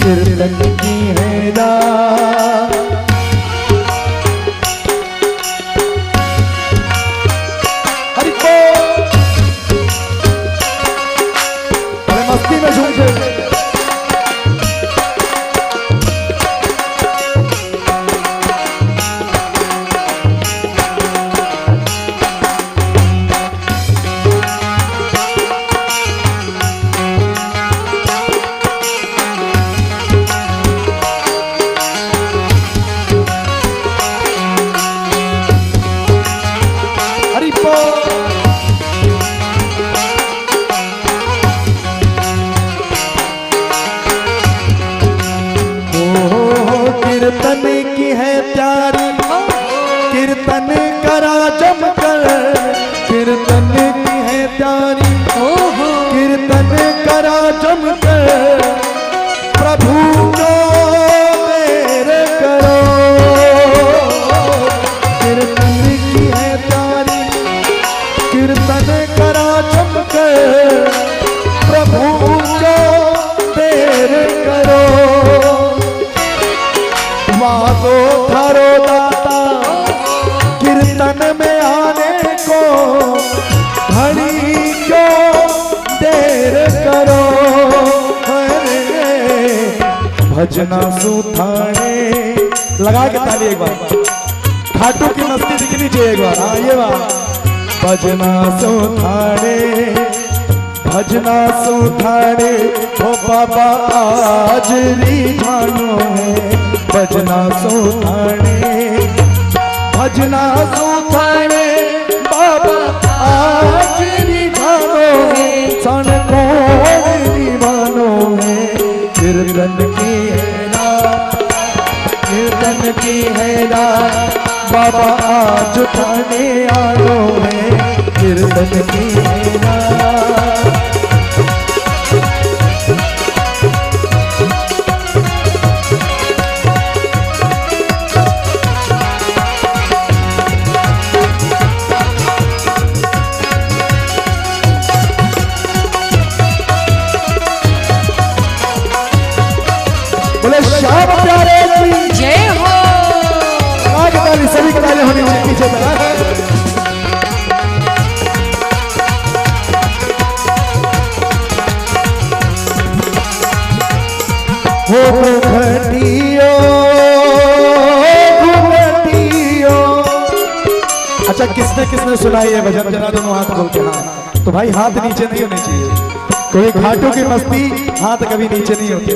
कीर्तन की है रात हरि बोल मस्ती में झूमते हरि बोल कीर्तन की है प्यारी कीर्तन करा जमकर कीर्तन की है प्यारी कीर्तन करा जमकर प्रभु को मेरे करो कीर्तन की है प्यारी कीर्तन करा जमकर प्रभु को मेरे करो वादो थारो दाता कीर्तन में आने को घड़ी क्यों देर करो भजना सुथाने लगा के ताली एक बार खाटू की मस्ती दिखनी चाहिए एक बार हाँ ये बात भजना सुथाने ओ बाबा आज रिझानो है भजना सुथाने बाबा आज रिझानो है सन कौन दीवानो है कीर्तन की है रात बाबा आज उठाने आनो है कीर्तन की है रात बोले श्याम प्यारे की जय हो। आगे ताली सभी की ताली होनी चाहिए पीछे हो घटियो अच्छा किसने सुनाई है भजन जरा दोनों हाथ खोल के हाँ तो भाई हाथ नीचे नहीं होने चाहिए कोई घाटों की मस्ती हाथ कभी नीचे नहीं होती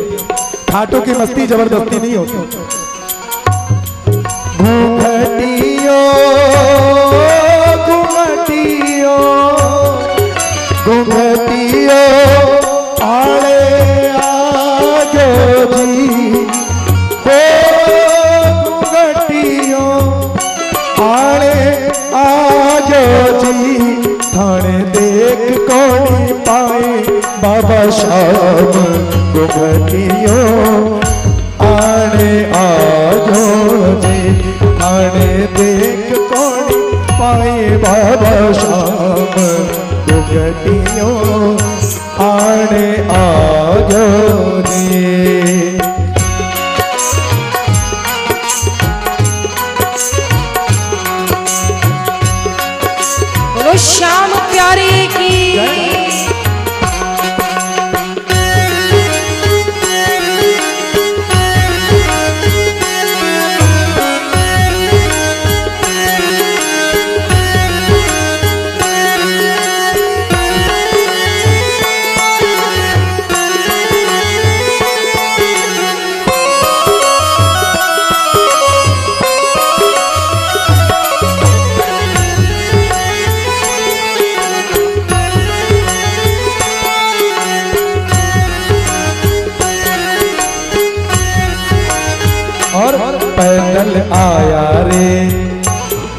घाटों की मस्ती जबरदस्ती नहीं होती घुमटियो आड़े आजो जी हो घुमटियो आड़े आजो जी थाने देख कौन पाए बाबा श्याम घुमटियो आड़े आजो जी थाने देख कौन पाए बाबा श्याम घुमटियो आड़े आजो जी बोलो श्याम प्यारे की और पैदल आया रे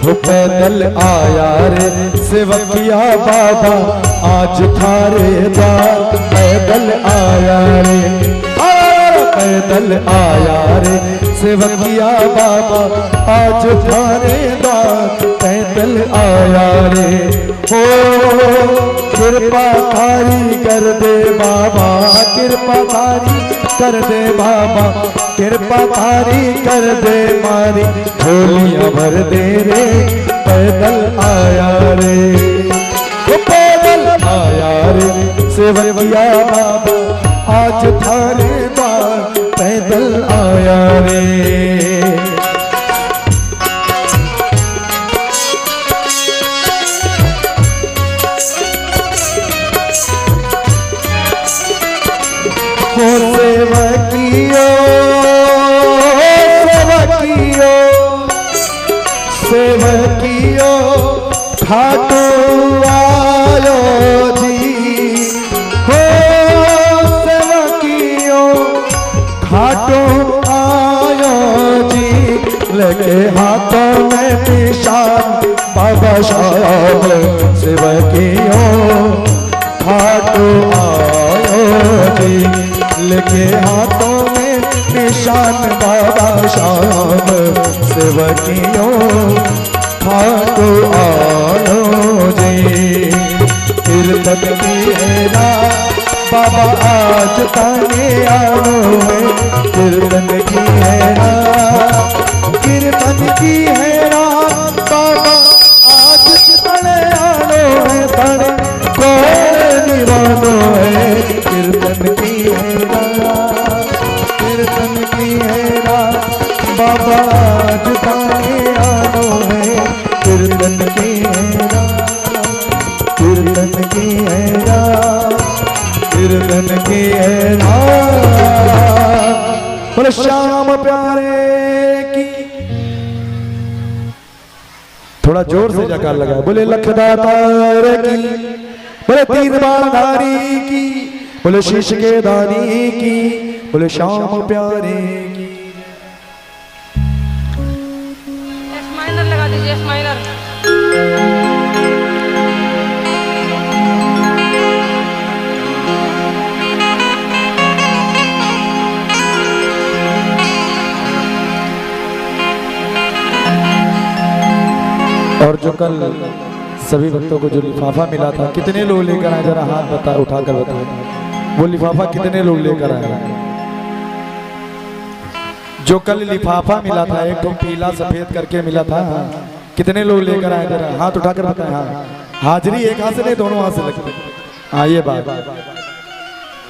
वो पैदल आया रे सेवकिया बाबा आज थारे द्वार, पैदल आया रे, पैदल आया रे सेवकिया बाबा आज थारे द्वार, पैदल आया रे। हो कृपा थारी कर दे बाबा, कृपा थारी कर दे बाबा, कृपा थारी कर दे मारी झोलियां भर दे रे, पैदल आया रे, वो पैदल आया रे सेवकिया बाबा आज थारे द्वार, पैदल आया रे। सेवकियो सेवकियो सेवकियो खाटू आयो जी, हो सेवकियो खाटू आयो जी, लेके हाथों में निशान बाबा शाम, सेवकियो खाटू आयो जी, लेके हाथों में निशान बाबा शाम, सेवकियों खाटू आयो जी। कीर्तन की है रात बाबा आज ताने आनो है, कीर्तन की है रात, कीर्तन की है रात बाबा आज ताने आनो है, ताने कोई निवानो है, कीर्तन की है रात, कीर्तन की है रात बाबा आज ताने आनो है, कीर्तन की है रात, कीर्तन की है रात, कीर्तन की है रात। बोले श्याम प्यारे की, थोड़ा जोर से जयकार लगा, बोले लखदातार की, बोले तीन बाणधारी की, बोले शीश के दानी की, बोले श्याम प्यारे की। एफ माइनर लगा दीजिए, एफ माइनर। और जो कल सभी भक्तों को जो लिफाफा मिला था, कितने लोग लेकर आए, जरा हाथ बता उठाकर बताओ, वो लिफाफा कितने लोग लेकर आए? जो कल लिफाफा मिला था, एक तो पीला सफेद करके मिला था, कितने लोग लेकर आए, जरा हाथ उठाकर बताएं। हाँ, हाजिरी एक हाथ से नहीं, दोनों हाथ से लगती। हाँ, ये बात।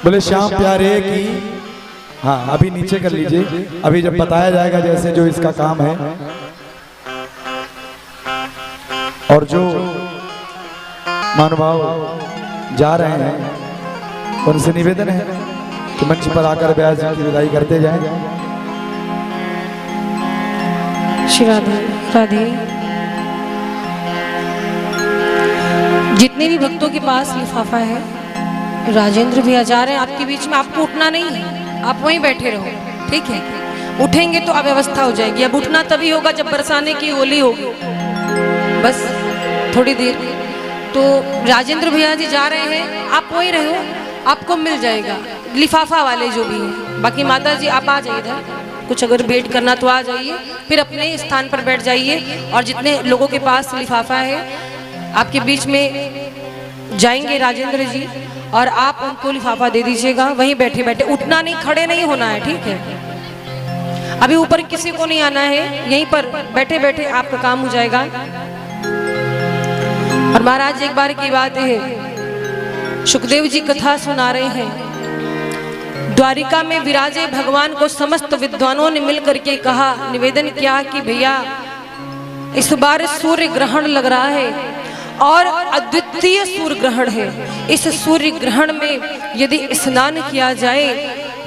बोले श्याम प्यारे की। हाँ, अभी नीचे कर लीजिए, अभी जब बताया जाएगा जैसे जो इसका काम है। और जो महानुभाव जा रहे हैं उनसे निवेदन है कि मंच पर आकर व्यास जी की विदाई करते जाएं। श्री राधे राधे। जितने भी भक्तों के पास लिफाफा है, राजेंद्र भैया जा रहे हैं आपके बीच में, आपको उठना नहीं है, आप वहीं बैठे रहो, ठीक है? उठेंगे तो अव्यवस्था हो जाएगी। अब उठना तभी होगा जब बरसाने की होली होगी, बस थोड़ी देर। तो राजेंद्र भैया जी जा रहे हैं, आप वहीं रहो, आपको मिल जाएगा लिफाफा वाले जो भी हैं। बाकी माता जी आप आ जाइए इधर, कुछ अगर वेट करना तो आ जाइए, फिर अपने स्थान पर बैठ जाइए। और जितने लोगों के पास लिफाफा है आपके बीच में जाएंगे राजेंद्र जी, और आप उनको लिफाफा दे दीजिएगा, वहीं बैठे बैठे, उठना नहीं, खड़े नहीं होना है, ठीक है? अभी ऊपर किसी को नहीं आना है, यहीं पर बैठे बैठे आपका काम हो जाएगा। और महाराज एक बार की बात है, सुखदेव जी कथा सुना रहे हैं, द्वारिका में विराजे भगवान को समस्त विद्वानों ने मिलकर के कहा, निवेदन किया कि भैया इस बार सूर्य ग्रहण लग रहा है और अद्वितीय सूर्य ग्रहण है। इस सूर्य ग्रहण में यदि स्नान किया जाए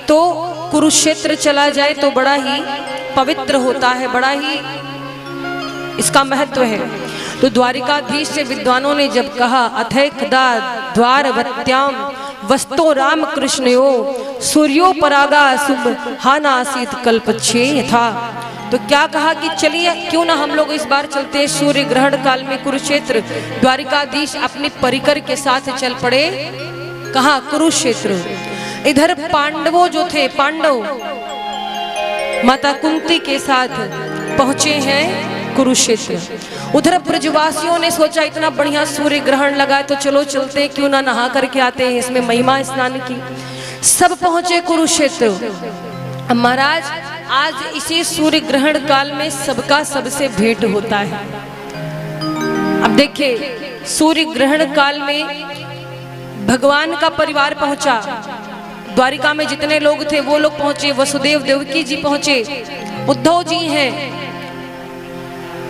तो कुरुक्षेत्र चला जाए तो बड़ा ही पवित्र होता है, बड़ा ही इसका महत्व है। तो द्वारिकाधीश से विद्वानों ने जब कहा, अथैकदा द्वारवत्याम वस्तो राम कृष्णयो सूर्यो परागा शुभ हानासीत कल्पच्छे था, तो क्या कहा कि चलिए क्यों ना हम लोग इस बार चलते हैं सूर्य ग्रहण काल में कुरुक्षेत्र। द्वारिकाधीश अपने परिकर के साथ चल पड़े कहा कुरुक्षेत्र। इधर पांडवों जो थे, पांडव माता कुंती के साथ पहुंचे हैं कुरुक्षेत्र। उधर ब्रजवासियों ने सोचा इतना बढ़िया सूर्य ग्रहण लगा है तो चलो चलते, क्यों ना नहा करके आते हैं, इसमें महिमा स्नान की। सब पहुंचे कुरुक्षेत्र। महाराज आज इसी सूर्य ग्रहण काल में सबका सबसे भेंट होता है। अब देखिए सूर्य ग्रहण काल में भगवान का परिवार पहुंचा, द्वारिका में जितने लोग थे वो लोग पहुंचे, वसुदेव देवकी जी पहुंचे, उद्धव जी हैं,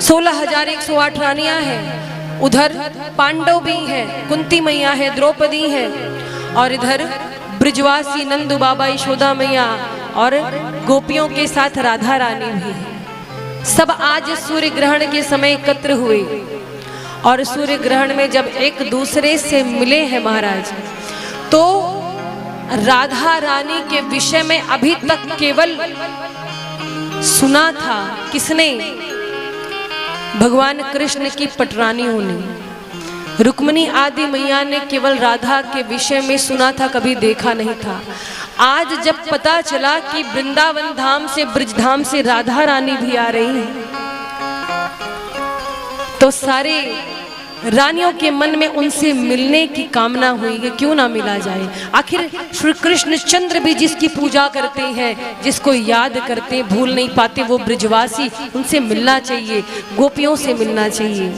16,108 रानियां हैं, उधर पांडव भी हैं, कुंती मैया है, द्रौपदी है, और इधर ब्रजवासी नंदू बाबा, यशोदा मैया और गोपियों के साथ राधा रानी भी है। सब आज सूर्य ग्रहण के समय एकत्र हुए और सूर्य ग्रहण में जब एक दूसरे से मिले हैं महाराज, तो राधा रानी के विषय में अभी तक केवल सुना था। किसने? भगवान कृष्ण की पटरानियों ने, रुक्मिणी आदि मैया ने केवल राधा के विषय में सुना था, कभी देखा नहीं था। आज जब पता चला कि वृंदावन धाम से, ब्रजधाम से राधा रानी भी आ रही हैं, तो सारे रानियों के मन में उनसे मिलने की कामना हुई कि क्यों ना मिला जाए। आखिर श्री कृष्ण चंद्र भी जिसकी पूजा करते हैं, जिसको याद करते हैं, भूल नहीं पाते, वो ब्रजवासी, उनसे मिलना चाहिए, गोपियों से मिलना चाहिए।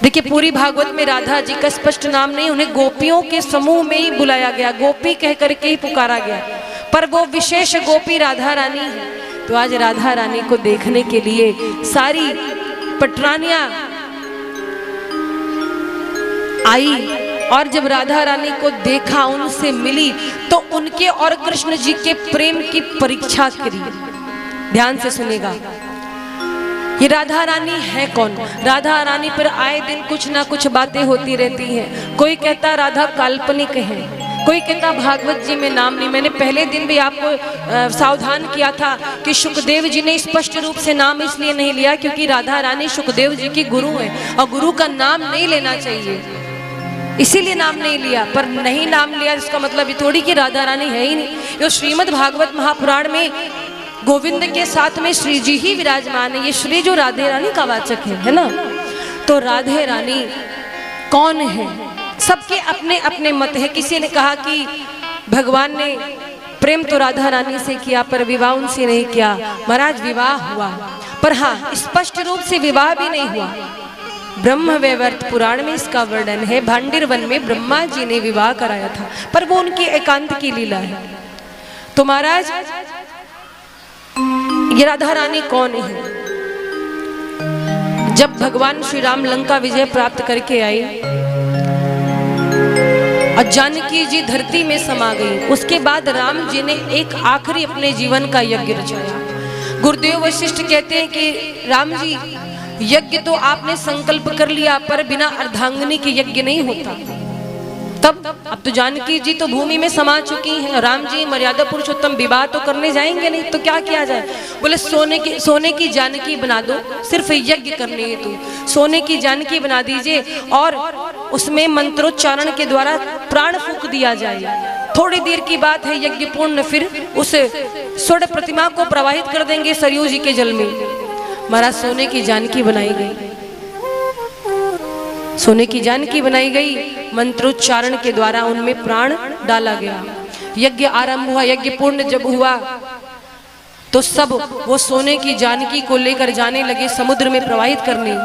देखिए पूरी भागवत में राधा जी का स्पष्ट नाम नहीं, उन्हें गोपियों के समूह में ही बुलाया गया, गोपी कह करके ही पुकारा गया, पर वो विशेष गोपी राधा रानी है। तो आज राधा रानी को देखने के लिए सारी पटरानियां आई, और जब राधा रानी को देखा, उनसे मिली, तो उनके और कृष्ण जी के प्रेम की परीक्षा करी। ध्यान से सुनेगा, ये राधा रानी है कौन? राधा रानी पर आए दिन कुछ ना कुछ बातें होती रहती हैं। कोई कहता राधा काल्पनिक है, कोई कहता भागवत जी में नाम नहीं। मैंने पहले दिन भी आपको सावधान किया था कि सुखदेव जी ने स्पष्ट रूप से नाम इसलिए नहीं लिया क्योंकि राधा रानी सुखदेव जी की गुरु है और गुरु का नाम नहीं लेना चाहिए, इसीलिए नाम नहीं लिया। पर नहीं नाम लिया इसका मतलब ये थोड़ी कि राधा रानी है ही नहीं। ये श्रीमद् भागवत महापुराण में गोविंद के साथ में श्री जी ही विराजमान है। ये श्री जो राधे रानी का वाचक है ना। तो राधे रानी कौन है? सबके अपने अपने मत है। किसी ने कहा कि भगवान ने प्रेम तो राधा रानी से किया पर विवाह उनसे नहीं किया। महाराज विवाह हुआ, पर हाँ स्पष्ट रूप से विवाह भी नहीं हुआ। ब्रह्म वैवर्त पुराण में इसका वर्णन है, भांडिर वन में ब्रह्मा जी ने विवाह कराया था, पर वो उनकी एकांत की लीला है। तो महाराज ये राधा रानी कौन है? जब भगवान श्री राम लंका विजय प्राप्त करके आए और जानकी जी धरती में समा गई, उसके बाद राम जी ने एक आखिरी अपने जीवन का यज्ञ रचाया। गुरुदेव वशिष्ठ कहते हैं कि राम जी यज्ञ तो आपने संकल्प कर लिया पर बिना अर्धांगिनी के यज्ञ नहीं होता। तब अब तो जानकी जी तो भूमि में समा चुकी हैं, राम जी मर्यादा पुरुषोत्तम विवाह तो करने जाएंगे नहीं, तो क्या किया जाए? बोले सोने की जानकी बना दो, सिर्फ यज्ञ करने हेतु सोने की जानकी बना दीजिए और उसमें मंत्रोच्चारण के द्वारा प्राण फूंक दिया जाए। थोड़ी देर की बात है, यज्ञ पूर्ण, फिर उस स्वर्ण प्रतिमा को प्रवाहित कर देंगे सरयू जी के जल में। महाराज सोने की जानकी बनाई गई, सोने की जानकी बनाई गई, मंत्रोच्चारण के द्वारा उनमें प्राण डाला गया। यज्ञ आरंभ हुआ, यज्ञ पूर्ण जब हुआ तो सब वो सोने की जानकी को लेकर जाने लगे समुद्र में प्रवाहित करने।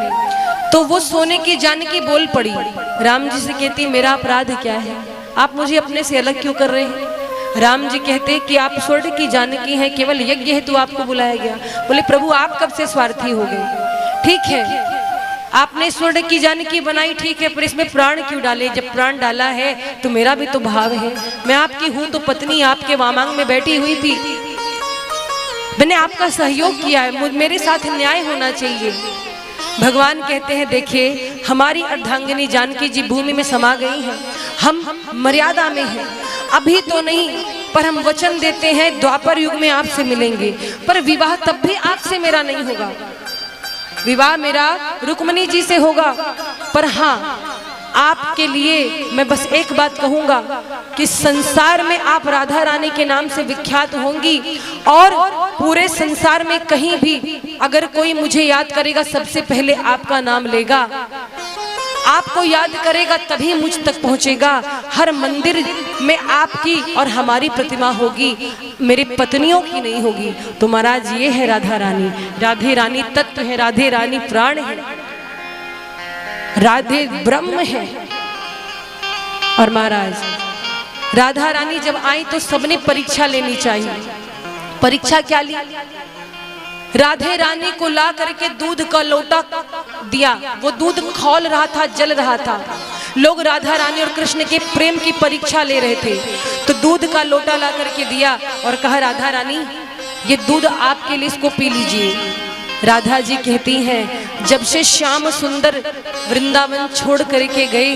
तो वो सोने की जानकी बोल पड़ी, राम जी से कहती मेरा अपराध क्या है, आप मुझे अपने से अलग क्यों कर रहे हैं? राम जी कहते कि आप स्वर्ण की जानकी हैं, केवल यज्ञ हेतु आपको बुलाया गया। बोले प्रभु आप कब से स्वार्थी हो गए? ठीक है आपने स्वर्ण की जानकी बनाई, ठीक है, पर इसमें प्राण क्यों डाले? जब प्राण डाला है तो मेरा भी तो भाव है, मैं आपकी हूं तो पत्नी, आपके वामांग में बैठी हुई थी, मैंने आपका सहयोग किया है, मेरे साथ न्याय होना चाहिए। भगवान कहते हैं देखिए हमारी अर्धांगिनी जानकी जी भूमि में समा गई हैं, हम मर्यादा में हैं, अभी तो नहीं, पर हम वचन देते हैं द्वापर युग में आपसे मिलेंगे, पर विवाह तब भी आपसे मेरा नहीं होगा। विवाह मेरा रुक्मणी जी से होगा। पर हाँ, आपके लिए मैं बस एक बात कहूंगा कि संसार में आप राधा रानी के नाम से विख्यात होंगी, और पूरे संसार में कहीं भी अगर कोई मुझे याद करेगा सबसे पहले आपका नाम लेगा, आपको याद करेगा तभी मुझ तक पहुंचेगा। हर मंदिर में आपकी और हमारी प्रतिमा होगी, मेरी पत्नियों की नहीं होगी। तो महाराज ये है राधा रानी। राधे रानी तत्व है, राधे रानी प्राण है, राधे ब्रह्म है। और महाराज राधा रानी जब आई तो सबने परीक्षा लेनी चाहिए। परीक्षा क्या ली? राधे रानी को ला करके दूध का लोटा दिया, वो दूध खौल रहा था, जल रहा था। लोग राधा रानी और कृष्ण के प्रेम की परीक्षा ले रहे थे, तो दूध का लोटा ला करके दिया और कहा राधा रानी ये दूध आपके लिए, इसको पी लीजिए। राधा जी कहती हैं जब से श्याम सुंदर वृंदावन छोड़ करके गए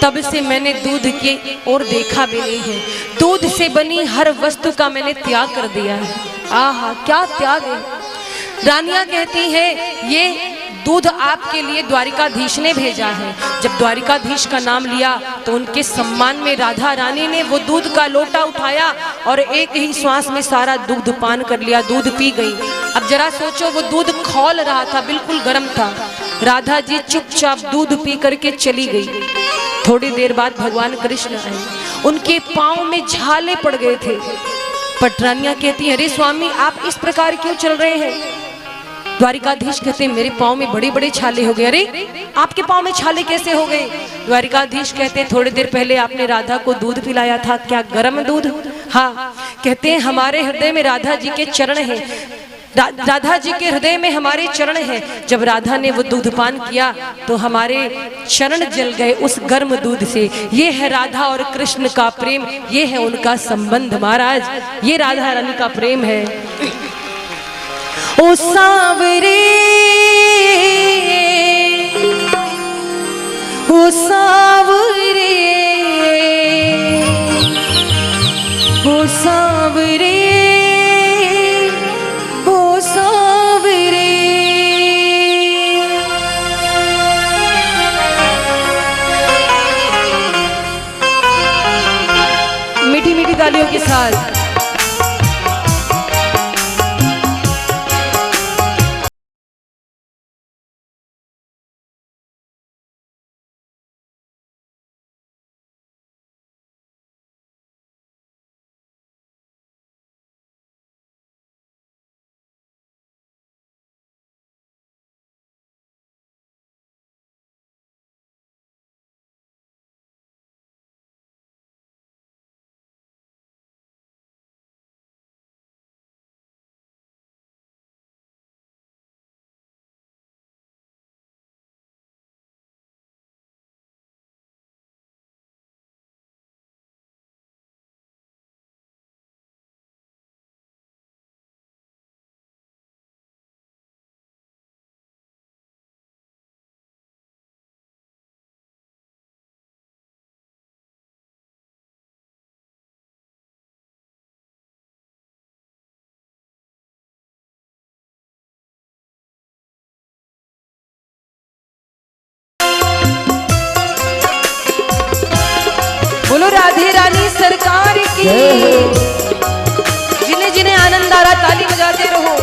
तब से मैंने दूध की ओर देखा भी नहीं है। दूध से बनी हर वस्तु का मैंने त्याग कर दिया है। आहा क्या त्याग है। रानियां कहती हैं ये दूध आपके लिए द्वारिकाधीश ने भेजा है। जब द्वारिकाधीश का नाम लिया तो उनके सम्मान में राधा रानी ने वो दूध का लोटा उठाया और एक ही श्वास में सारा दूध पान कर लिया, दूध पी गई। अब जरा सोचो, वो दूध खौल रहा था, बिल्कुल गर्म था। राधा जी चुपचाप दूध पी करके चली गई। थोड़ी देर बाद भगवान कृष्ण आए, उनके पांव में झाले पड़ गए थे। पटरानियां कहती हैं अरे स्वामी आप इस प्रकार क्यों चल रहे हैं? द्वारिकाधीश कहते हैं मेरे पाँव में बड़े बड़े छाले हो गए। अरे आपके पाँव में छाले कैसे हो गए? द्वारिकाधीश कहते हैं थोड़ी देर पहले आपने राधा को दूध पिलाया था, क्या गर्म दूध? हाँ। कहते हैं हमारे हृदय में राधा जी के चरण हैं, राधा जी के हृदय में हमारे चरण हैं। जब राधा ने वो दूध पान किया तो हमारे चरण जल गए उस गर्म दूध से। ये है राधा और कृष्ण का प्रेम, ये है उनका संबंध। महाराज ये राधा रानी का प्रेम है। ओ सांवरे ओ सांवरे ओ सांवरे ओ सांवरे। मीठी मीठी तालियों के साथ बोलो राधे रानी सरकार की। जिन्हें जिन्हें आनंद आ रहा ताली बजाते रहो।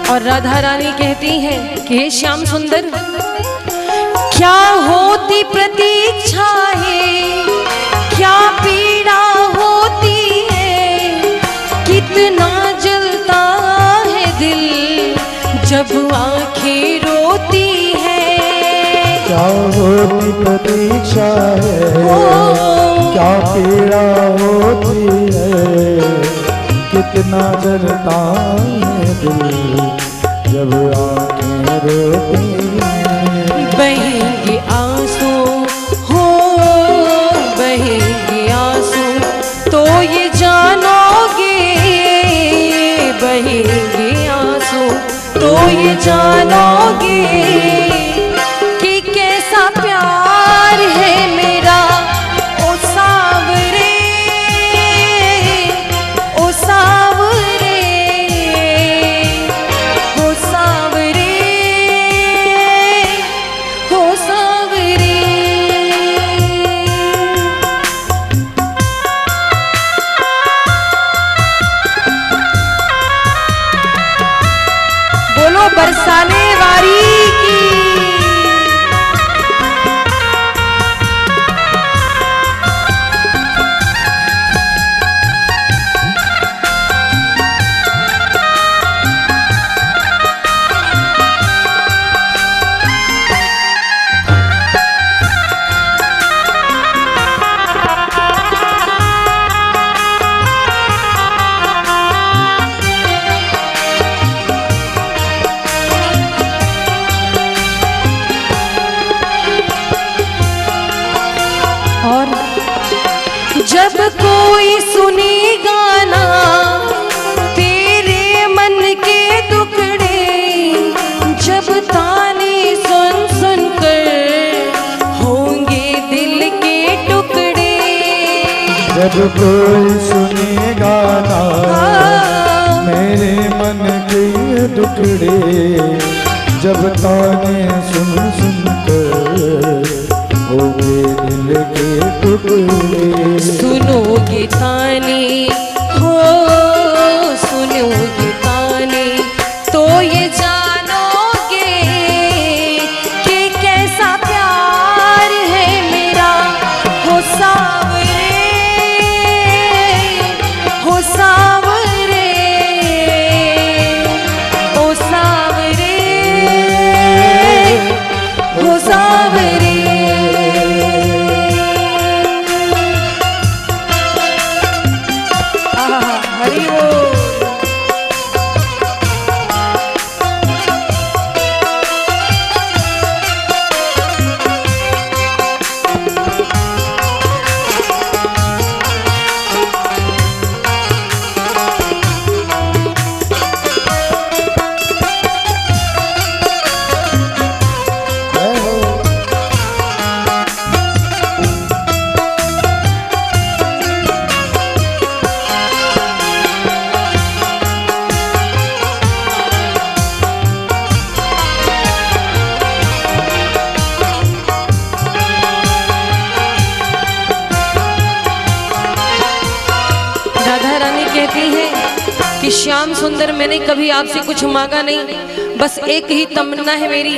और राधा रानी कहती हैं कि हे श्याम सुंदर क्या होती प्रतीक्षा है, क्या पीड़ा होती है, कितना जलता है दिल प्रतीक्षा है, क्या पीड़ा होती है, कितना जलता है दिल जब आंखें रोती हैं। बहेंगे आंसू हो, बहेंगे आंसू तो ये जानोगे, बहेंगे आंसू तो ये जानोगे कि कैसा प्यार है मेरा। ओ सावरे, ओ सावरे, हो सावरे, हो सावरे। बोलो बरसाने वाली की। और जब कोई सुनेगा ना तेरे मन के टुकड़े, जब ताने सुन सुन कर होंगे दिल के टुकड़े। जब कोई सुनेगा ना मेरे मन के टुकड़े, जब ताने सुन सुन कर होंगे दिल के टुकड़े। सुनोगे ताने हो, सुनोगे ताने तो ये जानोगे कि कैसा प्यार है मेरा। हो सावरे, हो सावरे, ओ सावरे, हो सावरे। हरि बोल। राधा रानी कहती हैं कि श्याम सुंदर मैंने कभी आपसे कुछ मांगा नहीं, बस एक ही तमन्ना है मेरी,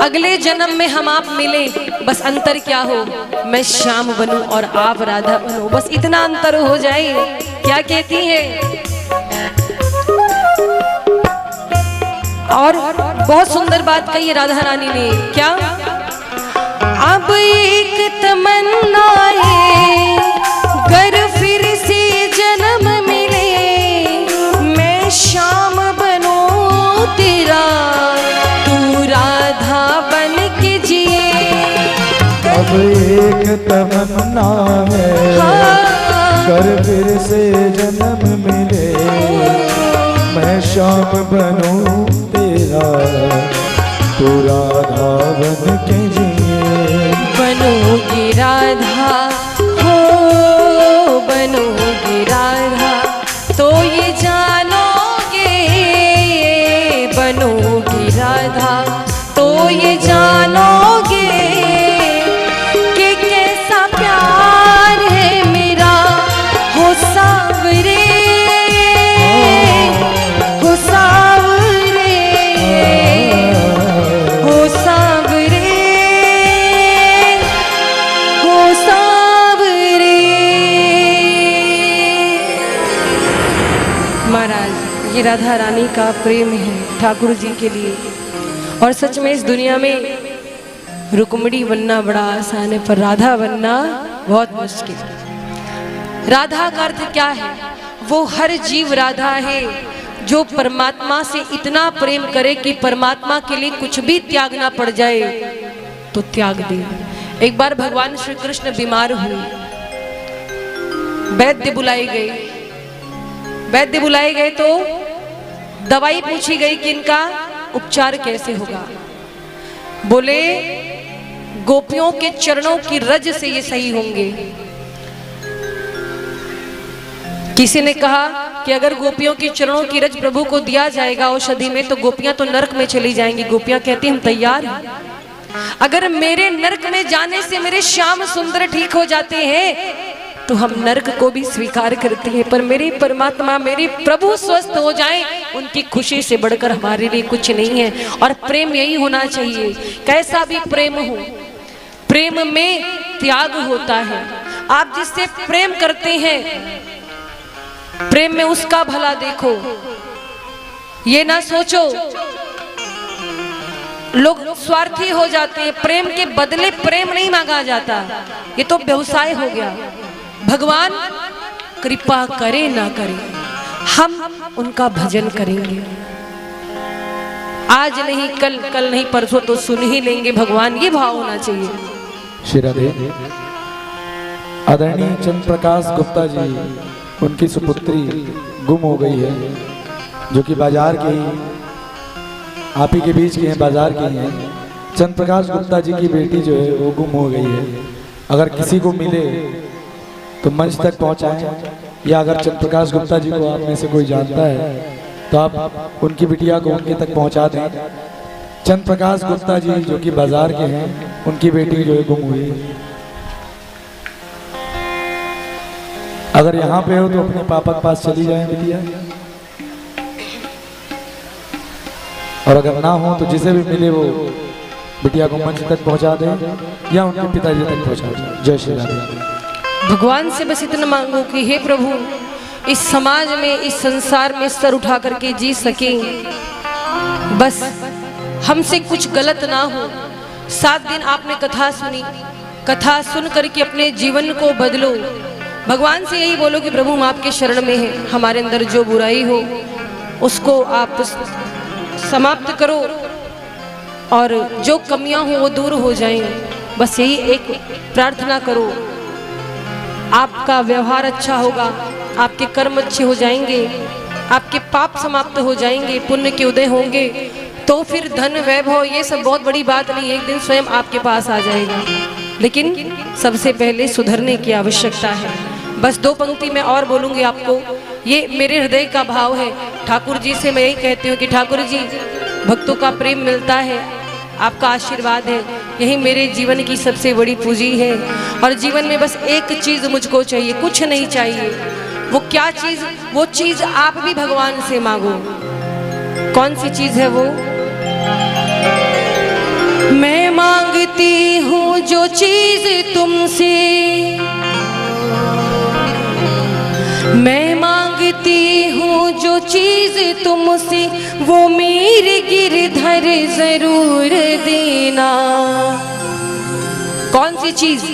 अगले जन्म में हम आप मिले, बस अंतर क्या हो, मैं श्याम बनूं और आप राधा बनो, बस इतना अंतर हो जाए। क्या कहती है? और बहुत सुंदर बात कही है राधा रानी ने। क्या? अब एक तमन्ना है, गर फिर से जन्म मिले, मैं श्याम बनूं तेरा, तू राधा बन के जिए। अब एक तमन्ना है, गर फिर से जन्म मिले, मैं श्याम बनूं तेरा, तू राधा बन के जिए। बनोगी राधा हो, बनोगी राधा तो ये जानोगे, बनोगी राधा तो ये जानोगे कि कैसा प्यार है मेरा। हो सावरे, हो सावरे, हो सावरे, हो सावरे। महाराज ये राधा रानी का प्रेम है ठाकुर जी के लिए, और सच में इस दुनिया में रुक्मिणी बनना बड़ा आसान है, पर राधा बनना बहुत मुश्किल। राधा का अर्थ क्या है? वो हर जीव राधा है जो परमात्मा से इतना प्रेम करे कि परमात्मा के लिए कुछ भी त्यागना पड़ जाए तो त्याग दे। एक बार भगवान श्री कृष्ण बीमार हुए, वैद्य बुलाए गए। वैद्य बुलाए गए तो दवाई पूछी गई कि इनका उपचार कैसे होगा। बोले गोपियों के चरणों की रज से ये सही होंगे। किसी ने कहा कि अगर गोपियों के चरणों की रज प्रभु को दिया जाएगा औषधि में तो गोपियां तो नरक में चली जाएंगी। गोपियां कहती हम तैयार हैं। अगर मेरे नरक में जाने से मेरे श्याम सुंदर ठीक हो जाते हैं तो हम नरक को भी स्वीकार करते हैं, पर मेरे परमात्मा मेरे प्रभु स्वस्थ हो जाएं, उनकी खुशी से बढ़कर हमारे लिए कुछ नहीं है। और प्रेम यही होना चाहिए, कैसा भी प्रेम हो, प्रेम में त्याग होता है। आप जिससे प्रेम करते हैं प्रेम में उसका भला देखो, ये ना सोचो। लोग स्वार्थी हो जाते हैं, प्रेम के बदले प्रेम नहीं मांगा जाता, ये तो व्यवसाय हो गया। भगवान कृपा करे ना करे, हम उनका भजन करेंगे। आज नहीं कल, कल नहीं परसों तो सुन ही लेंगे भगवान, ये भाव होना चाहिए। श्री राधे। आदरणीय चंद्र प्रकाश गुप्ता जी, उनकी सुपुत्री गुम हो गई है, जो कि बाजार के ही आप ही के बीच के हैं, बाजार के ही हैं। चंद्र प्रकाश गुप्ता जी की बेटी जो है वो गुम हो गई है। अगर किसी को मिले तो मंच तक पहुंचाएं, या अगर चंद्र प्रकाश गुप्ता जी को आप में से कोई जानता है तो आप उनकी बिटिया को उनके तक पहुंचा दें। चंद्र प्रकाश गुप्ता जी जो कि बाजार के हैं, उनकी बेटी जो है गुम हुई। अगर यहाँ पे हो तो अपने पापा के पास चली जाए बिटिया, और अगर ना हो तो जिसे भी मिले वो बिटिया को मंच तक पहुंचा दे या उनके पिताजी तक पहुंचा दे। जय श्री राधे। भगवान से बस इतना मांगो कि हे प्रभु, इस समाज में, इस संसार में सर उठा करके जी सके, बस हमसे कुछ गलत ना हो। 7 दिन आपने कथा सुनी, कथा सुन करके अपने जीवन को बदलो। भगवान से यही बोलो कि प्रभु हम आपके शरण में हैं, हमारे अंदर जो बुराई हो उसको आप समाप्त करो और जो कमियां हो वो दूर हो जाएं। बस यही एक प्रार्थना करो। आपका व्यवहार अच्छा होगा, आपके कर्म अच्छे हो जाएंगे, आपके पाप समाप्त हो जाएंगे, पुण्य के उदय होंगे, तो फिर धन वैभव ये सब बहुत बड़ी बात नहीं, एक दिन स्वयं आपके पास आ जाएगा। लेकिन सबसे पहले सुधरने की आवश्यकता है। बस 2 पंक्ति में और बोलूँगी आपको, ये मेरे हृदय का भाव है। ठाकुर जी से मैं यही कहती हूँ कि ठाकुर जी, भक्तों का प्रेम मिलता है, आपका आशीर्वाद है, यही मेरे जीवन की सबसे बड़ी पूंजी है। और जीवन में बस एक चीज़ मुझको चाहिए, कुछ नहीं चाहिए। वो क्या चीज़? वो चीज़ आप भी भगवान से मांगो। कौन सी चीज़ है वो? मैं मांगती हूँ जो चीज़ तुमसे, मैं मांगती हूँ जो चीज़ तुमसे, वो मेरे गिरधर जरूर देना। कौन सी चीज़?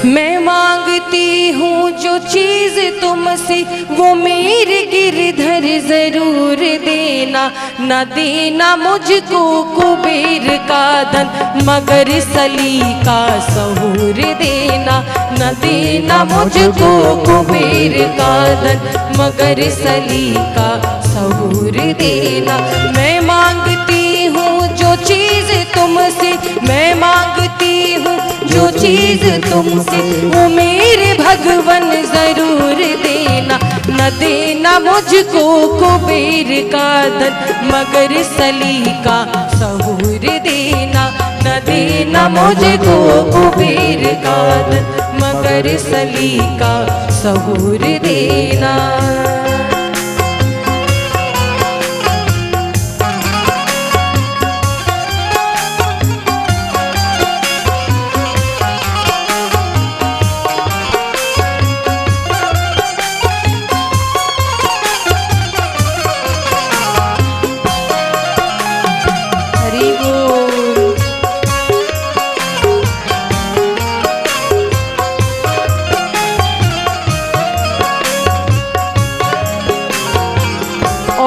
मैं मांगती हूँ जो चीज़ तुमसे, वो मेरे गिरधर जरूर देना। न देना मुझको कुबेर का धन, मगर सलीका सहूर देना। न देना मुझको कुबेर का धन, मगर सलीका सहूर देना। मैं मांगती हूँ जो चीज़ तुमसे, मैं मांगती हूँ जो चीज़ तुमसे, वो मेरे भगवन जरूर देना। न देना मुझको कुबेर का धन, मगर सलीका सहूर देना। न देना मुझको कुबेर का धन, मगर सलीका सहूर देना।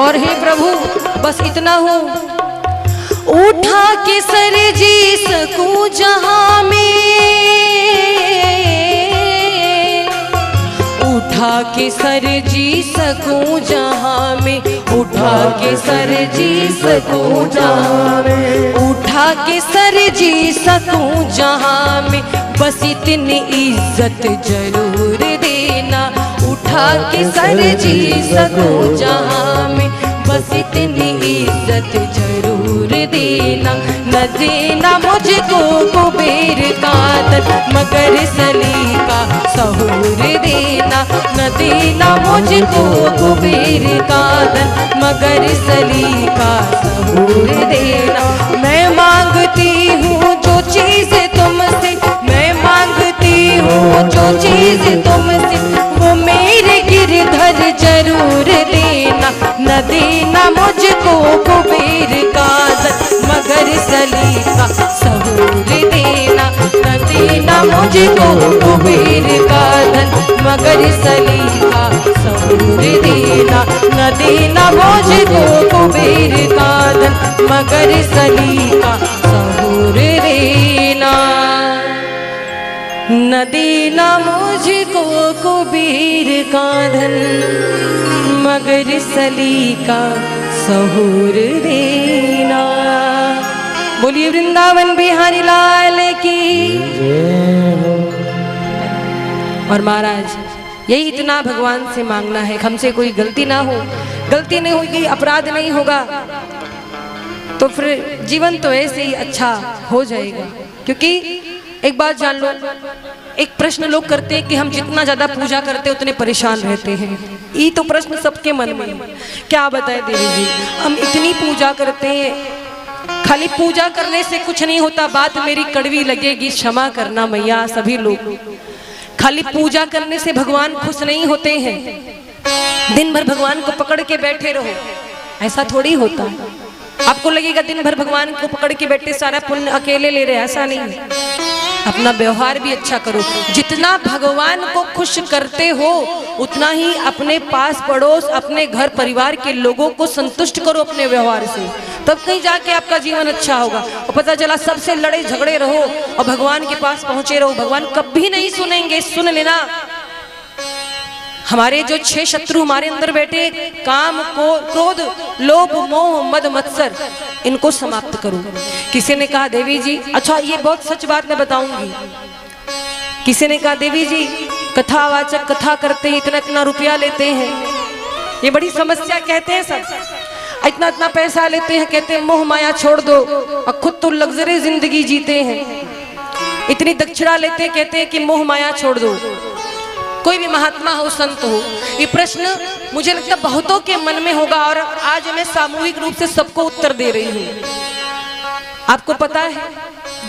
और हे प्रभु बस इतना हो, उठा के सर जी सकूं जहां में, उठा के सर जी सकूं जहां में, उठा के सर जी सकूं जहां में, उठा के सर जी सकूं जहां में, बस इतनी इज्जत जरूर देना, उठा के सर जी सकूं जहां में, बस इतनी इज्जत जरूर देना, न देना मुझको कुबेर का धन मगर सलीका सहूर देना, न देना मुझको कुबेर का धन मगर सलीका सहूर देना। मैं मांगती हूँ जो चीज तुमसे, मैं मांगती हूँ जो चीज तुमसे, वो मेरे गिरधर जरूर देना, न देना मुझको कुबेर का धन मगर सलीका सहूर देना, न देना मुझको कुबेर का धन मगर सलीका सहूर देना, न देना मुझको कुबेर का धन मगर सलीका सहूर देना, न देना मुझको कुबेर का धन मगर सलीका सहूर देना। बोलिए वृंदावन बिहारी लाल की। और महाराज यही इतना भगवान से मांगना है, हमसे कोई गलती ना हो, गलती नहीं होगी, अपराध नहीं होगा, तो फिर जीवन तो ऐसे ही अच्छा हो जाएगा। क्योंकि एक बात जान लो, एक प्रश्न लोग करते हैं कि हम जितना ज्यादा पूजा करते हैं उतने परेशान रहते हैं। ये तो प्रश्न सबके मन में है। क्या बताए देवी जी, हम इतनी पूजा करते हैं, खाली पूजा करने से कुछ नहीं होता। बात मेरी कड़वी लगेगी, क्षमा करना मैया। सभी लोग खाली पूजा करने से भगवान खुश नहीं होते हैं। दिन भर भगवान को पकड़ के बैठे रहो, ऐसा थोड़ी होता है। आपको लगेगा दिन भर भगवान को पकड़ के बैठे सारा पुण्य अकेले ले रहे, ऐसा नहीं है। अपना व्यवहार भी अच्छा करो। जितना भगवान को खुश करते हो उतना ही अपने पास पड़ोस, अपने घर परिवार के लोगों को संतुष्ट करो अपने व्यवहार से, तब कहीं जाके आपका जीवन अच्छा होगा। और पता चला सबसे लड़े झगड़े रहो और भगवान के पास पहुंचे रहो, भगवान कभी नहीं सुनेंगे। सुन लेना, हमारे जो 6 शत्रु हमारे अंदर बैठे, काम, क्रोध, लोभ, मोह, मद, मत्सर, इनको समाप्त करो। किसी ने कहा देवी जी, अच्छा ये बहुत सच बात मैं बताऊंगी, किसी ने कहा देवी जी कथावाचक कथा करते हैं, इतना इतना रुपया लेते हैं, ये बड़ी समस्या कहते हैं सब, इतना इतना पैसा लेते हैं, कहते हैं मोह माया छोड़ दो, और खुद तो लग्जरी जिंदगी जीते हैं। इतनी दक्षिणा लेते हैं, कहते हैं कि मोह माया छोड़ दो। कोई भी महात्मा हो, संत हो, ये प्रश्न मुझे लगता है बहुतों के मन में होगा, और आज मैं सामूहिक रूप से सबको उत्तर दे रही हूँ। आपको पता है,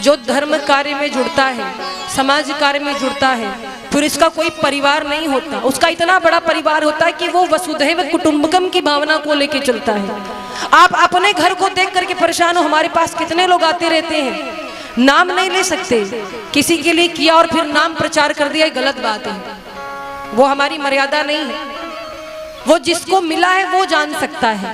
जो धर्म कार्य में जुड़ता है, समाज कार्य में जुड़ता है, फिर इसका कोई परिवार नहीं होता। उसका इतना बड़ा परिवार होता है कि वो वसुधैव कुटुंबकम की भावना को लेके चलता है। आप अपने घर को देख करके परेशान हो, हमारे पास कितने लोग आते रहते हैं, नाम नहीं ले सकते, किसी के लिए किया और फिर नाम प्रचार कर दिया, गलत बात है। वो हमारी मर्यादा नहीं है। वो जिसको मिला है वो जान सकता है।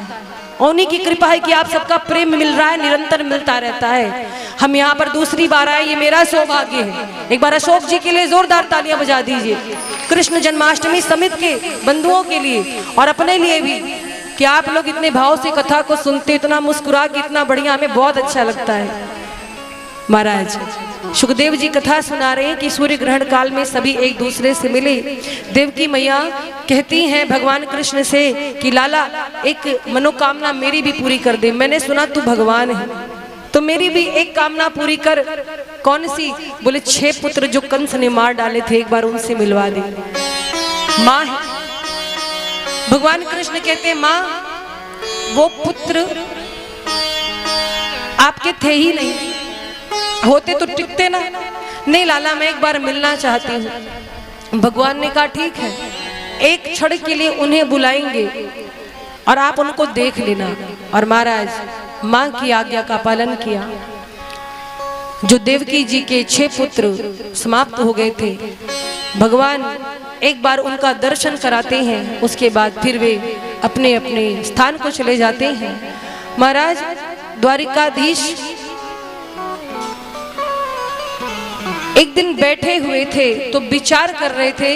उन्हीं की कृपा है कि आप सबका प्रेम मिल रहा है, निरंतर मिलता रहता है। हम यहाँ पर दूसरी बार आए, ये मेरा सौभाग्य है। एक बार अशोक जी के लिए जोरदार तालियां बजा दीजिए, कृष्ण जन्माष्टमी समिति के बंधुओं के लिए और अपने लिए भी, कि आप लोग इतने भाव से कथा को सुनते, इतना मुस्कुरा के, इतना बढ़िया, हमें बहुत अच्छा लगता है। महाराज सुखदेव जी कथा सुना रहे हैं कि सूर्य ग्रहण काल में सभी एक दूसरे से मिले। देवकी मैया कहती हैं भगवान कृष्ण से कि लाला एक मनोकामना मेरी भी पूरी कर दे। मैंने सुना तू भगवान है, तो मेरी भी एक कामना पूरी कर। कौन सी? बोले 6 पुत्र जो कंस ने मार डाले थे, एक बार उनसे मिलवा दे। माँ है। भगवान कृष्ण कहते हैं माँ वो पुत्र आपके थे ही नहीं, होते तो टिकते ना। नहीं लाला मैं एक बार मिलना चाहती हूँ। भगवान ने कहा ठीक है, एक क्षण के लिए उन्हें बुलाएंगे और आप उनको देख लेना। और महाराज माँ की आज्ञा का पालन किया। जो देवकी जी के 6 पुत्र समाप्त हो गए थे, भगवान एक बार उनका दर्शन कराते हैं, उसके बाद फिर वे अपने अपने स्थान को चले जाते हैं। महाराज द्वारिकाधीश एक दिन बैठे हुए थे तो विचार कर रहे थे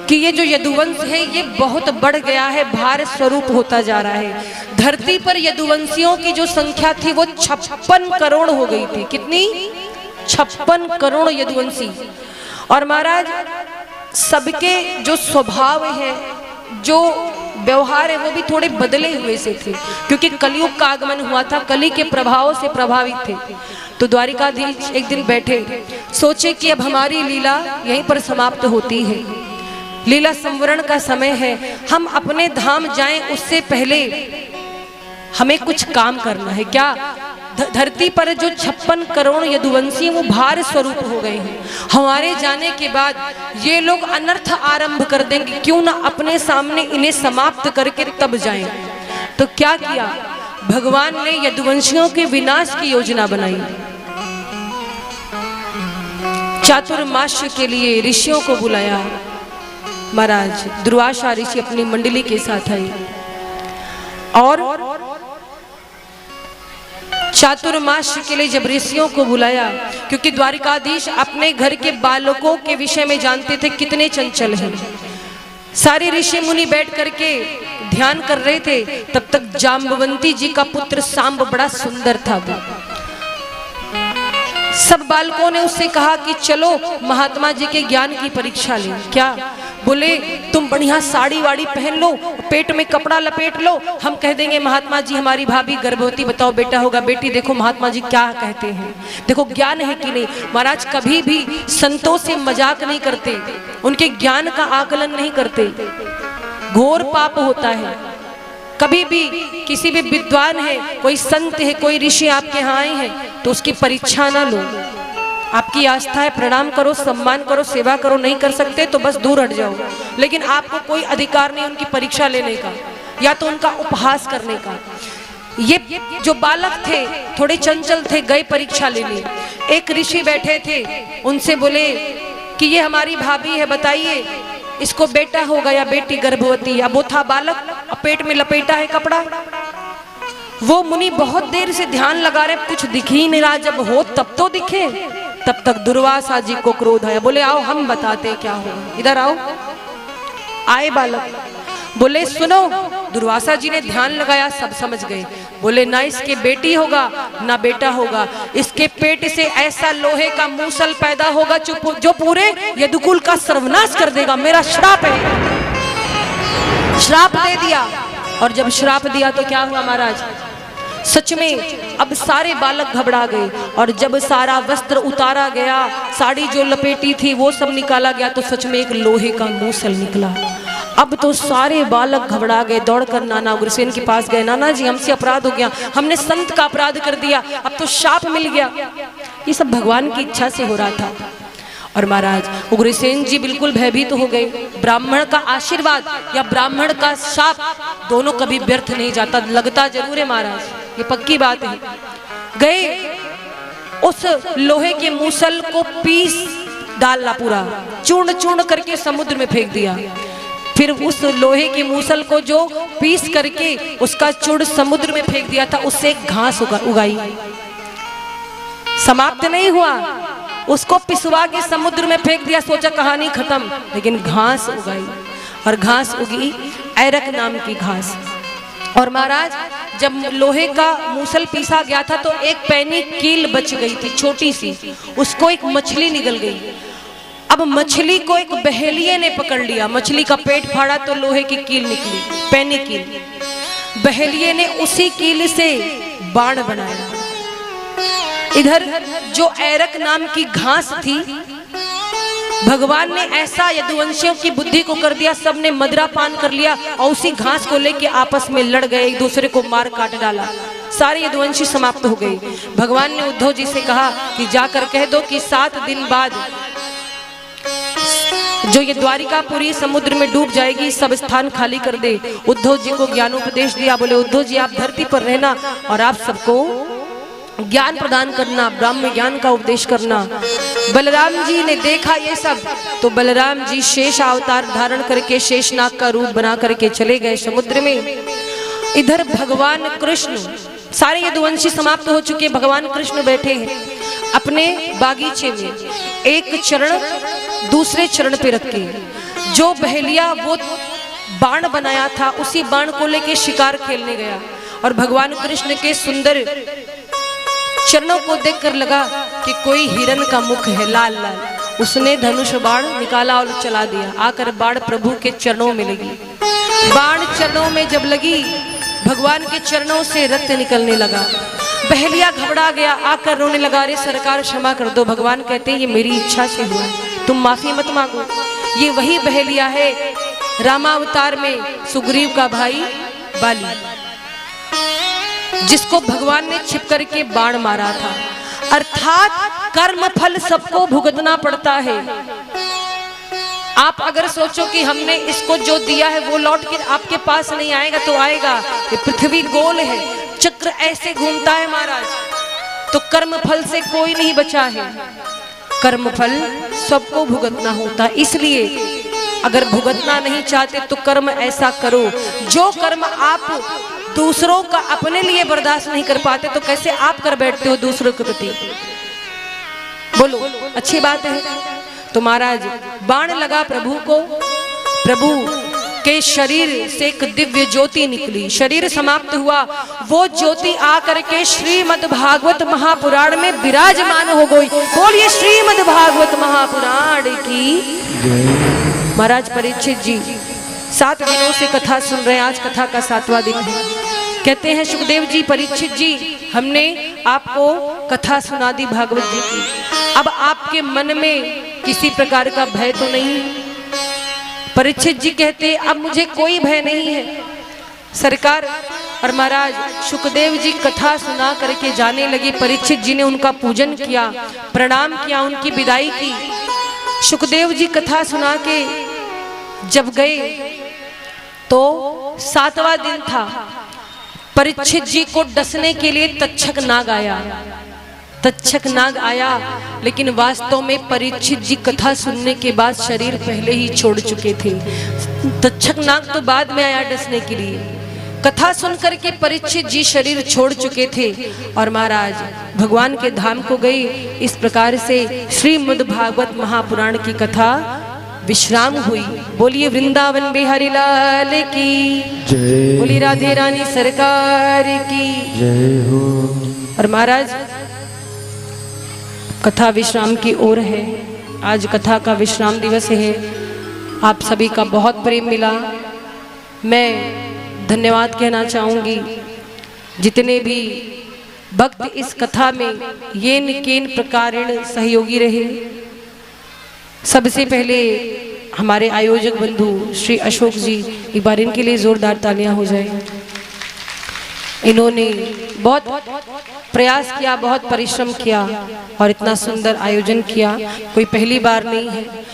कि ये जो यदुवंश है ये बहुत बढ़ गया है, भार स्वरूप होता जा रहा है। धरती पर यदुवंशियों की जो संख्या थी वो 56 करोड़ हो गई थी। कितनी? 56 करोड़ यदुवंशी। और महाराज सबके जो स्वभाव है, जो व्यवहार है, वो भी थोड़े बदले हुए से थे, क्योंकि कलयुग का आगमन हुआ था, कली के प्रभाव से प्रभावित थे। तो द्वारिकाधीश एक दिन बैठे, सोचे कि अब हमारी लीला यहीं पर समाप्त होती है, लीला संवरण का समय है, हम अपने धाम जाएं उससे पहले हमें कुछ काम करना है। क्या? धरती पर जो 56 करोड़ यदुवंशी वो भार स्वरूप हो गए हैं। हमारे जाने के बाद ये लोग अनर्थ आरंभ कर देंगे, क्यों ना अपने सामने इन्हें समाप्त करके तब जाएं। तो क्या किया? भगवान ने यदुवंशियों के विनाश की योजना बनाई। चातुर्मास्य के लिए ऋषियों को बुलाया। महाराज दुर्वासा ऋषि अपनी मंडली के साथ आए और चातुर्मास्य के लिए जब ऋषियों को बुलाया, क्योंकि द्वारिकाधीश अपने घर के बालकों के विषय में जानते थे कितने चंचल हैं। सारे ऋषि मुनि बैठ करके ध्यान कर रहे थे। तब तक जाम्बवंती जी का पुत्र सांब बड़ा सुंदर था। सब बालकों ने उससे कहा कि चलो महात्मा जी के ज्ञान की परीक्षा ले। क्या? बोले तुम बढ़िया साड़ी वाड़ी पहन लो, पेट में कपड़ा लपेट लो, हम कह देंगे महात्मा जी हमारी भाभी गर्भवती, बताओ बेटा होगा बेटी, देखो महात्मा जी क्या कहते हैं, देखो ज्ञान है कि नहीं। महाराज कभी भी संतों से मजाक नहीं करते, उनके ज्ञान का आकलन नहीं करते, घोर पाप होता है। कभी भी किसी भी विद्वान है, कोई संत है, कोई ऋषि आपके यहाँ आए हैं तो उसकी परीक्षा ना लो। आपकी आस्था है, प्रणाम करो, सम्मान करो, सेवा करो, नहीं कर सकते तो बस दूर हट जाओ, लेकिन आपको कोई अधिकार नहीं उनकी परीक्षा लेने का या तो उनका उपहास करने का। ये जो बालक थे थोड़े चंचल थे, गए परीक्षा लेने। एक ऋषि बैठे थे, उनसे बोले कि ये हमारी भाभी है, बताइए इसको बेटा होगा या बेटी गर्भवती। अब वो था बालक, अब पेट में लपेटा है कपड़ा। वो मुनि बहुत देर से ध्यान लगा रहे, कुछ दिख ही नहीं रहा, जब हो तब तो दिखे। तब तक दुर्वासा जी को क्रोध आया, बोले आओ हम बताते क्या हो, इधर आओ। आए बालक, बोले सुनो। दुर्वासा जी ने ध्यान लगाया, सब समझ गए। बोले ना इसके बेटी होगा ना बेटा होगा, इसके पेट से ऐसा लोहे का मूसल पैदा होगा जो पूरे यदुकुल का सर्वनाश कर देगा, मेरा श्राप है। श्राप दे दिया। और जब श्राप दिया तो क्या हुआ महाराज? सच में अब सारे बालक घबरा गए, और जब सारा वस्त्र उतारा गया, साड़ी जो लपेटी थी वो सब निकाला गया, तो सच में एक लोहे का मूसल निकला। अब तो सारे बालक घबरा गए, दौड़कर नाना उग्रसेन के पास गए। नाना जी हमसे अपराध हो गया, हमने संत का अपराध कर दिया, अब तो शाप मिल गया। ये सब भगवान की इच्छा से हो रहा था। और महाराज उग्रसेन जी बिल्कुल भयभीत हो गए। ब्राह्मण का आशीर्वाद या ब्राह्मण का शाप दोनों कभी व्यर्थ नहीं जाता, लगता जरूर है महाराज, ये पक्की बात है। गए, उस लोहे के मूसल को पीस डालना, पूरा चूर्ण चूर्ण करके समुद्र में फेंक दिया। फिर उस लोहे के मूसल को जो पीस करके उसका चूर्ण समुद्र में फेंक दिया था, उससे एक घास उगाई। समाप्त नहीं हुआ, उसको पिसवा के समुद्र में फेंक दिया, सोचा कहानी खत्म, लेकिन घास उगाई। और घास उगी ऐरक नाम की घास। और महाराज जब लोहे का मूसल पीसा गया था तो एक पैनी कील बच गई थी, छोटी सी, उसको एक मछली निगल गई। अब मछली को एक बहेलिये ने पकड़ लिया, मछली का पेट फाड़ा तो लोहे की कील निकली, पैनी कील। बहेलिये ने उसी कील से बाण बनाया। इधर जो ऐरक नाम की घास थी, भगवान ने ऐसा यदुवंशियों की बुद्धि को कर दिया, सबने मदिरा पान कर लिया और उसी घास को लेके आपस में लड़ गए, एक दूसरे को मार काट डाला, सारे यदुवंशी समाप्त हो गए। भगवान ने उद्धव जी से कहा कि जाकर कह दो कि 7 दिन बाद जो ये द्वारिकापुरी समुद्र में डूब जाएगी, सब स्थान खाली कर दे। उद्धव जी को ज्ञानोपदेश दिया, बोले उद्धव जी आप धरती पर रहना और आप सबको ज्ञान प्रदान करना, ब्रह्म ज्ञान का उपदेश करना। बलराम जी ने देखा ये सब, तो बलराम जी शेष अवतार धारण करके शेषनाग का रूप बना करके चले गए समुद्र में। इधर भगवान कृष्ण, सारे यदुवंशी समाप्त हो चुके, भगवान कृष्ण बैठे हैं अपने बागीचे में, एक चरण दूसरे चरण पे रख के। जो बहेलिया वो बाण बनाया था, उसी बाण को लेके शिकार खेलने गया और भगवान कृष्ण के सुंदर चरणों को देखकर लगा कि कोई हिरण का मुख है लाल लाल। उसने धनुष बाण निकाला और चला दिया, आकर बाण प्रभु के चरणों में लगी। बाण चरणों में जब लगी, भगवान के चरणों से रक्त निकलने लगा। बहेलिया घबरा गया, आकर रोने लगा, अरे सरकार क्षमा कर दो। भगवान कहते ये मेरी इच्छा से हुआ, तुम माफी मत मांगो। ये वही बहेलिया है रामावतार में सुग्रीव का भाई बाली, जिसको भगवान ने छिप करके बाण मारा था। अर्थात कर्म फल सबको भुगतना पड़ता है। आप अगर सोचो कि हमने इसको जो दिया है वो लौट के आपके पास नहीं आएगा, तो आएगा। ये पृथ्वी गोल है, चक्र ऐसे घूमता है महाराज, तो कर्म फल से कोई नहीं बचा है। कर्म फल सबको भुगतना होता, इसलिए अगर भुगतना नहीं चाहते तो कर्म ऐसा करो, जो कर्म आप दूसरों का अपने लिए बर्दाश्त नहीं कर पाते तो कैसे आप कर बैठते हो दूसरों के प्रति? बोलो, अच्छी बात है। तो महाराज बाण लगा प्रभु को, प्रभु के शरीर से एक दिव्य ज्योति निकली, शरीर समाप्त हुआ। वो ज्योति आकर के श्रीमद् भागवत महापुराण में विराजमान हो गई। बोलिए श्रीमद् भागवत महापुराण की। महाराज परीक्षित जी 7 दिनों से कथा सुन रहे हैं, आज कथा का 7वां दिन है। कहते हैं सुखदेव जी, परीक्षित जी, हमने आपको कथा सुना दी भागवत जी की, अब आपके मन में किसी प्रकार का भय तो नहीं? परीक्षित जी कहते अब मुझे कोई भय नहीं है सरकार। और महाराज सुखदेव जी कथा सुना करके जाने लगे। परीक्षित जी ने उनका पूजन किया, प्रणाम किया, उनकी विदाई की। सुखदेव जी कथा सुना के जब गए तो 7वां दिन था। परीक्षित जी को डसने के लिए तक्षक नाग आया, तक्षक नाग आया, लेकिन वास्तव में परीक्षित जी कथा सुनने के बाद शरीर पहले ही छोड़ चुके थे। तक्षक नाग तो बाद में आया डसने के लिए। कथा सुन करके परीक्षित जी शरीर छोड़ चुके थे और महाराज भगवान के धाम को गए। इस प्रकार से श्रीमद् भागवत महापुराण की कथा विश्राम हुई। बोलिए वृंदावन बिहारी लाल की जय, बोली राधे रानी सरकार की जय हो। और महाराज कथा विश्राम की ओर है। आज कथा का विश्राम दिवस है। आप सभी का बहुत प्रेम मिला। मैं धन्यवाद कहना चाहूँगी जितने भी भक्त इस कथा में येन केन प्रकारेण सहयोगी रहे। सबसे पहले हमारे आयोजक बंधु श्री अशोक जी, एक बार इनके लिए जोरदार तालियां हो जाए। इन्होंने बहुत प्रयास किया, बहुत परिश्रम किया और इतना सुंदर आयोजन किया, कोई पहली बार नहीं है।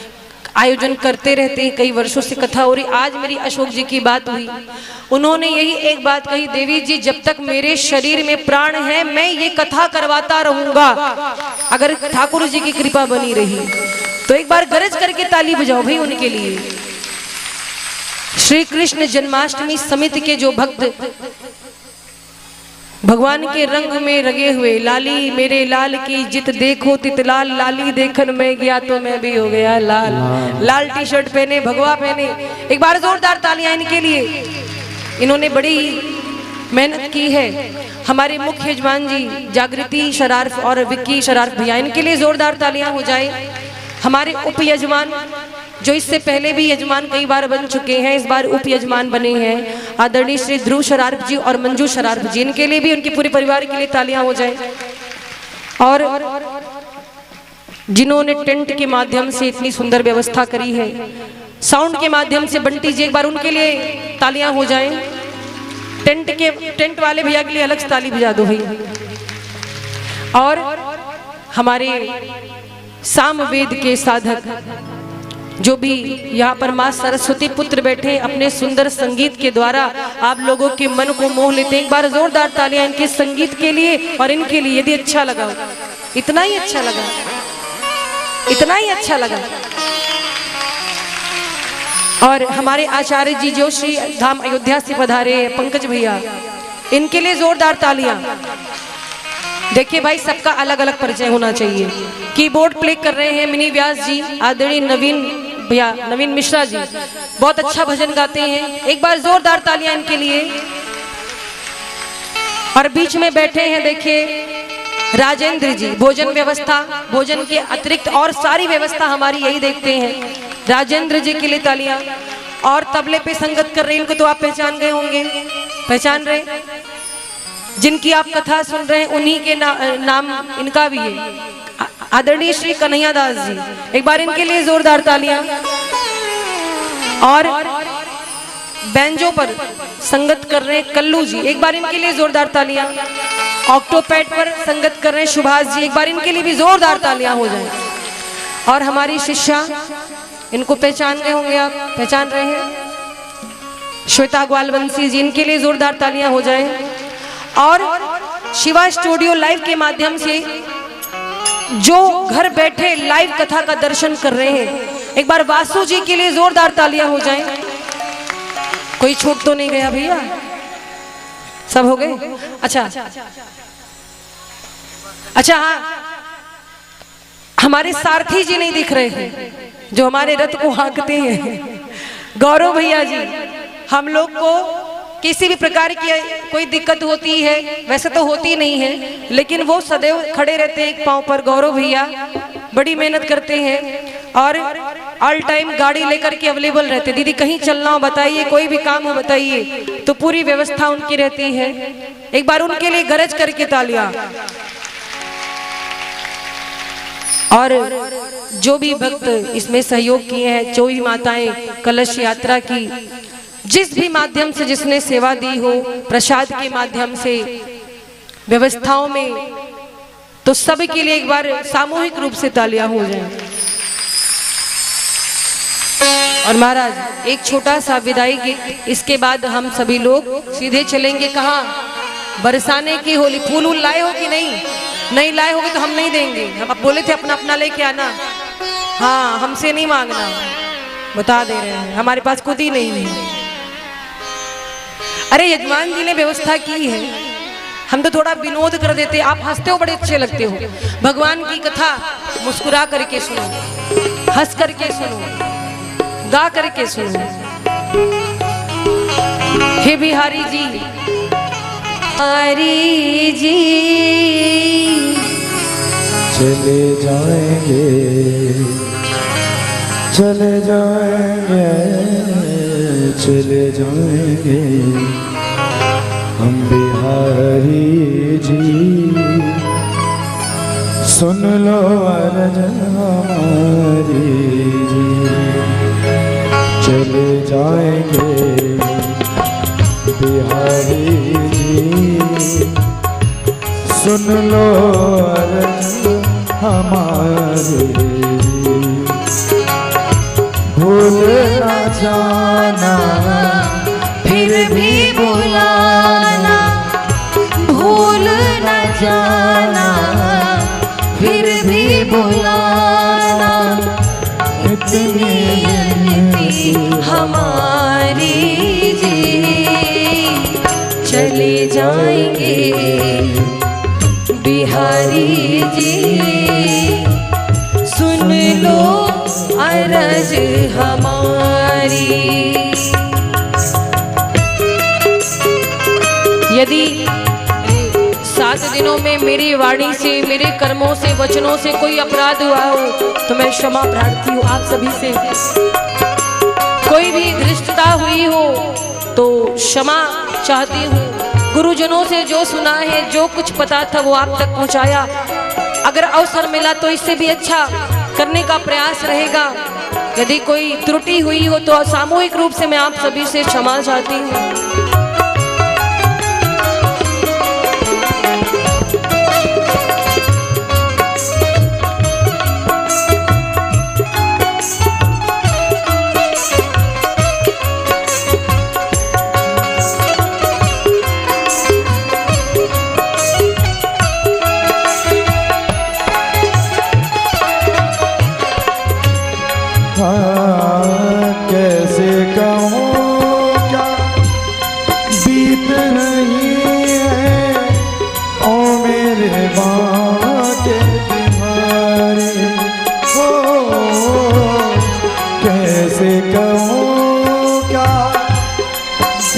आयोजन करते रहते हैं, कई वर्षों से कथा हो रही। आज मेरी अशोक जी की बात हुई, उन्होंने यही एक बात कही, देवी जी जब तक मेरे शरीर में प्राण है मैं ये कथा करवाता रहूंगा, अगर ठाकुर जी की कृपा बनी रही तो। एक बार गरज करके ताली बजाओ भाई उनके लिए। श्री कृष्ण जन्माष्टमी समिति के जो भक्त भगवान के रंग में रगे हुए, लाली मेरे लाल की जित देखो तितलाल, लाली देखन में गया तो मैं भी हो गया लाल। लाल टी शर्ट पहने, भगवा पहने, एक बार जोरदार तालियां इनके लिए। इन्होंने बड़ी मेहनत की है। हमारे मुख्य यजमान जी जागृति शरारफ और विक्की शरारफ भैया, इनके लिए जोरदार तालियां हो जाए। हमारे उप यजमान जो इससे पहले भी यजमान कई बार बन चुके हैं, इस बार उप यजमान बने हैं, आदरणीय श्री ध्रुव शरारफ जी और मंजू शरारफ जी, इनके लिए भी उनके पूरे परिवार के लिए तालियां हो जाए। और जिन्होंने टेंट के माध्यम से इतनी सुंदर व्यवस्था करी है, साउंड के माध्यम से बंटी जी, एक बार उनके लिए तालियां हो जाए। टेंट वाले भैया के लिए अलग से ताली बजा दो भैया। और हमारे सामवेद के साधक जो भी यहाँ पर माँ सरस्वती पुत्र बैठे अपने सुंदर संगीत के द्वारा आप लोगों के मन को मोह लेते हैं। एक बार जोरदार तालियां इनके संगीत के लिए और इनके लिए, यदि अच्छा लगा, इतना ही अच्छा लगा, इतना ही अच्छा लगा। और हमारे आचार्य जी जो श्री धाम अयोध्या से पधारे हैं, पंकज भैया, इनके लिए जोरदार तालियां। देखिए भाई, सबका अलग अलग परिचय होना चाहिए। कीबोर्ड प्ले कर रहे हैं मिनी व्यास जी, आदरणीय नवीन भैया, नवीन मिश्रा जी, बहुत अच्छा भजन गाते हैं। एक बार जोरदार तालियां इनके लिए। और बीच में बैठे हैं देखिए राजेंद्र जी, भोजन व्यवस्था, भोजन के अतिरिक्त और सारी व्यवस्था हमारी यही देखते हैं। राजेंद्र जी के लिए तालियां। और तबले पे संगत कर रहे हैं, इनको तो आप पहचान गए होंगे, पहचान रहे, जिनकी आप कथा सुन रहे हैं उन्हीं के नाम इनका भी है, आदरणीय श्री कन्हैया दास जी। एक बार इनके लिए जोरदार तालियां। और बैंजो पर संगत कर रहे हैं कल्लू जी, एक बार इनके लिए जोरदार तालियां। ऑक्टोपैड पर संगत कर रहे हैं सुभाष जी, एक बार इनके लिए भी जोरदार तालियां हो जाए। और हमारी शिष्या, इनको पहचान गए होंगे आप, पहचान रहे हैं, श्वेता ग्वालवंशी जी, इनके लिए जोरदार तालियां हो जाए। और शिवा स्टूडियो लाइव के माध्यम से जो घर बैठे लाइव कथा का दर्शन कर रहे हैं, एक बार वासु जी के लिए जोरदार तालियां हो जाएं। कोई छूट तो नहीं गया भैया, सब हो गए? अच्छा अच्छा, हाँ, हमारे सारथी जी नहीं दिख रहे हैं जो हमारे रथ को हाँकते हैं, गौरव भैया जी। हम लोग को किसी भी प्रकार की कोई दिक्कत होती है, वैसे तो होती नहीं है, लेकिन वो सदैव खड़े रहते हैं एक पांव पर। गौरव भैया बड़ी मेहनत करते हैं और ऑल टाइम गाड़ी लेकर के अवेलेबल रहते हैं। दीदी कहीं चलना हो बताइए, कोई भी काम हो बताइए, तो पूरी व्यवस्था उनकी रहती है। एक बार उनके लिए गरज करके तालियां। और जो भी भक्त इसमें सहयोग किए हैं, जो भी माताएं कलश यात्रा की जिस भी माध्यम से जिसने सेवा दी हो, प्रसाद के माध्यम से, व्यवस्थाओं में, तो सभी के लिए एक बार सामूहिक रूप से तालियां हो जाएं। और महाराज एक छोटा सा विदाई गीत, इसके बाद हम सभी लोग सीधे चलेंगे कहाँ? बरसाने की होली। फूल वूल लाए हो कि नहीं? नहीं लाए होगे तो हम नहीं देंगे। हम अब बोले थे अपना अपना लेके आना, हाँ, हमसे नहीं मांगना, बता दे रहे हैं, हमारे पास खुद ही नहीं है। अरे यजमान जी ने व्यवस्था की है, हम तो थोड़ा विनोद कर देते। आप हंसते हो, बड़े अच्छे लगते हो। भगवान की कथा मुस्कुरा करके सुनो, हंस करके सुनो, गा करके सुनो। हे बिहारी जी, हरी जी चले जाएंगे, चले जाएंगे, चले जाएंगे हम बिहारी जी। सुन लो अर्ज हमारी जी, चले जाएंगे बिहारी जी। सुन लो अर्ज हमारी, भूल न जाना फिर भी बुलाना, भूल न जाना फिर भी बुलाना। इतनी हमारी जी, चले जाएंगे बिहारी जी। सुन लो अरज हमारी। यदि 7 दिनों में मेरी वाणी से, मेरे कर्मों से, वचनों से कोई अपराध हुआ हो तो मैं क्षमा प्रार्थी हूँ आप सभी से। कोई भी धृष्टता हुई हो तो क्षमा चाहती हूँ। गुरुजनों से जो सुना है, जो कुछ पता था वो आप तक पहुँचाया। अगर अवसर मिला तो इससे भी अच्छा करने का प्रयास रहेगा। यदि कोई त्रुटि हुई हो तो सामूहिक रूप से मैं आप सभी से क्षमा चाहती हूँ।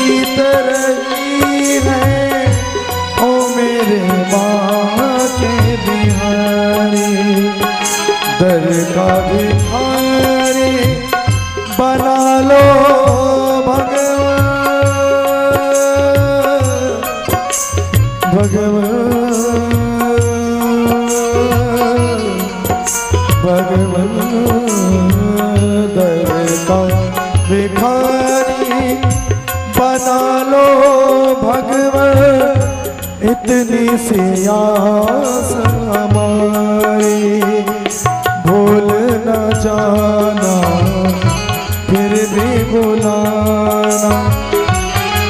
बीत रही है ओ मेरे माँ के बिहारी, दर का भिखारी बना लो भगवान, भगवान, भगवान, दर का भिखारी बना लो भगवान, इतनी सी आस हमारी, भूल न जाना फिर भी बुलाना,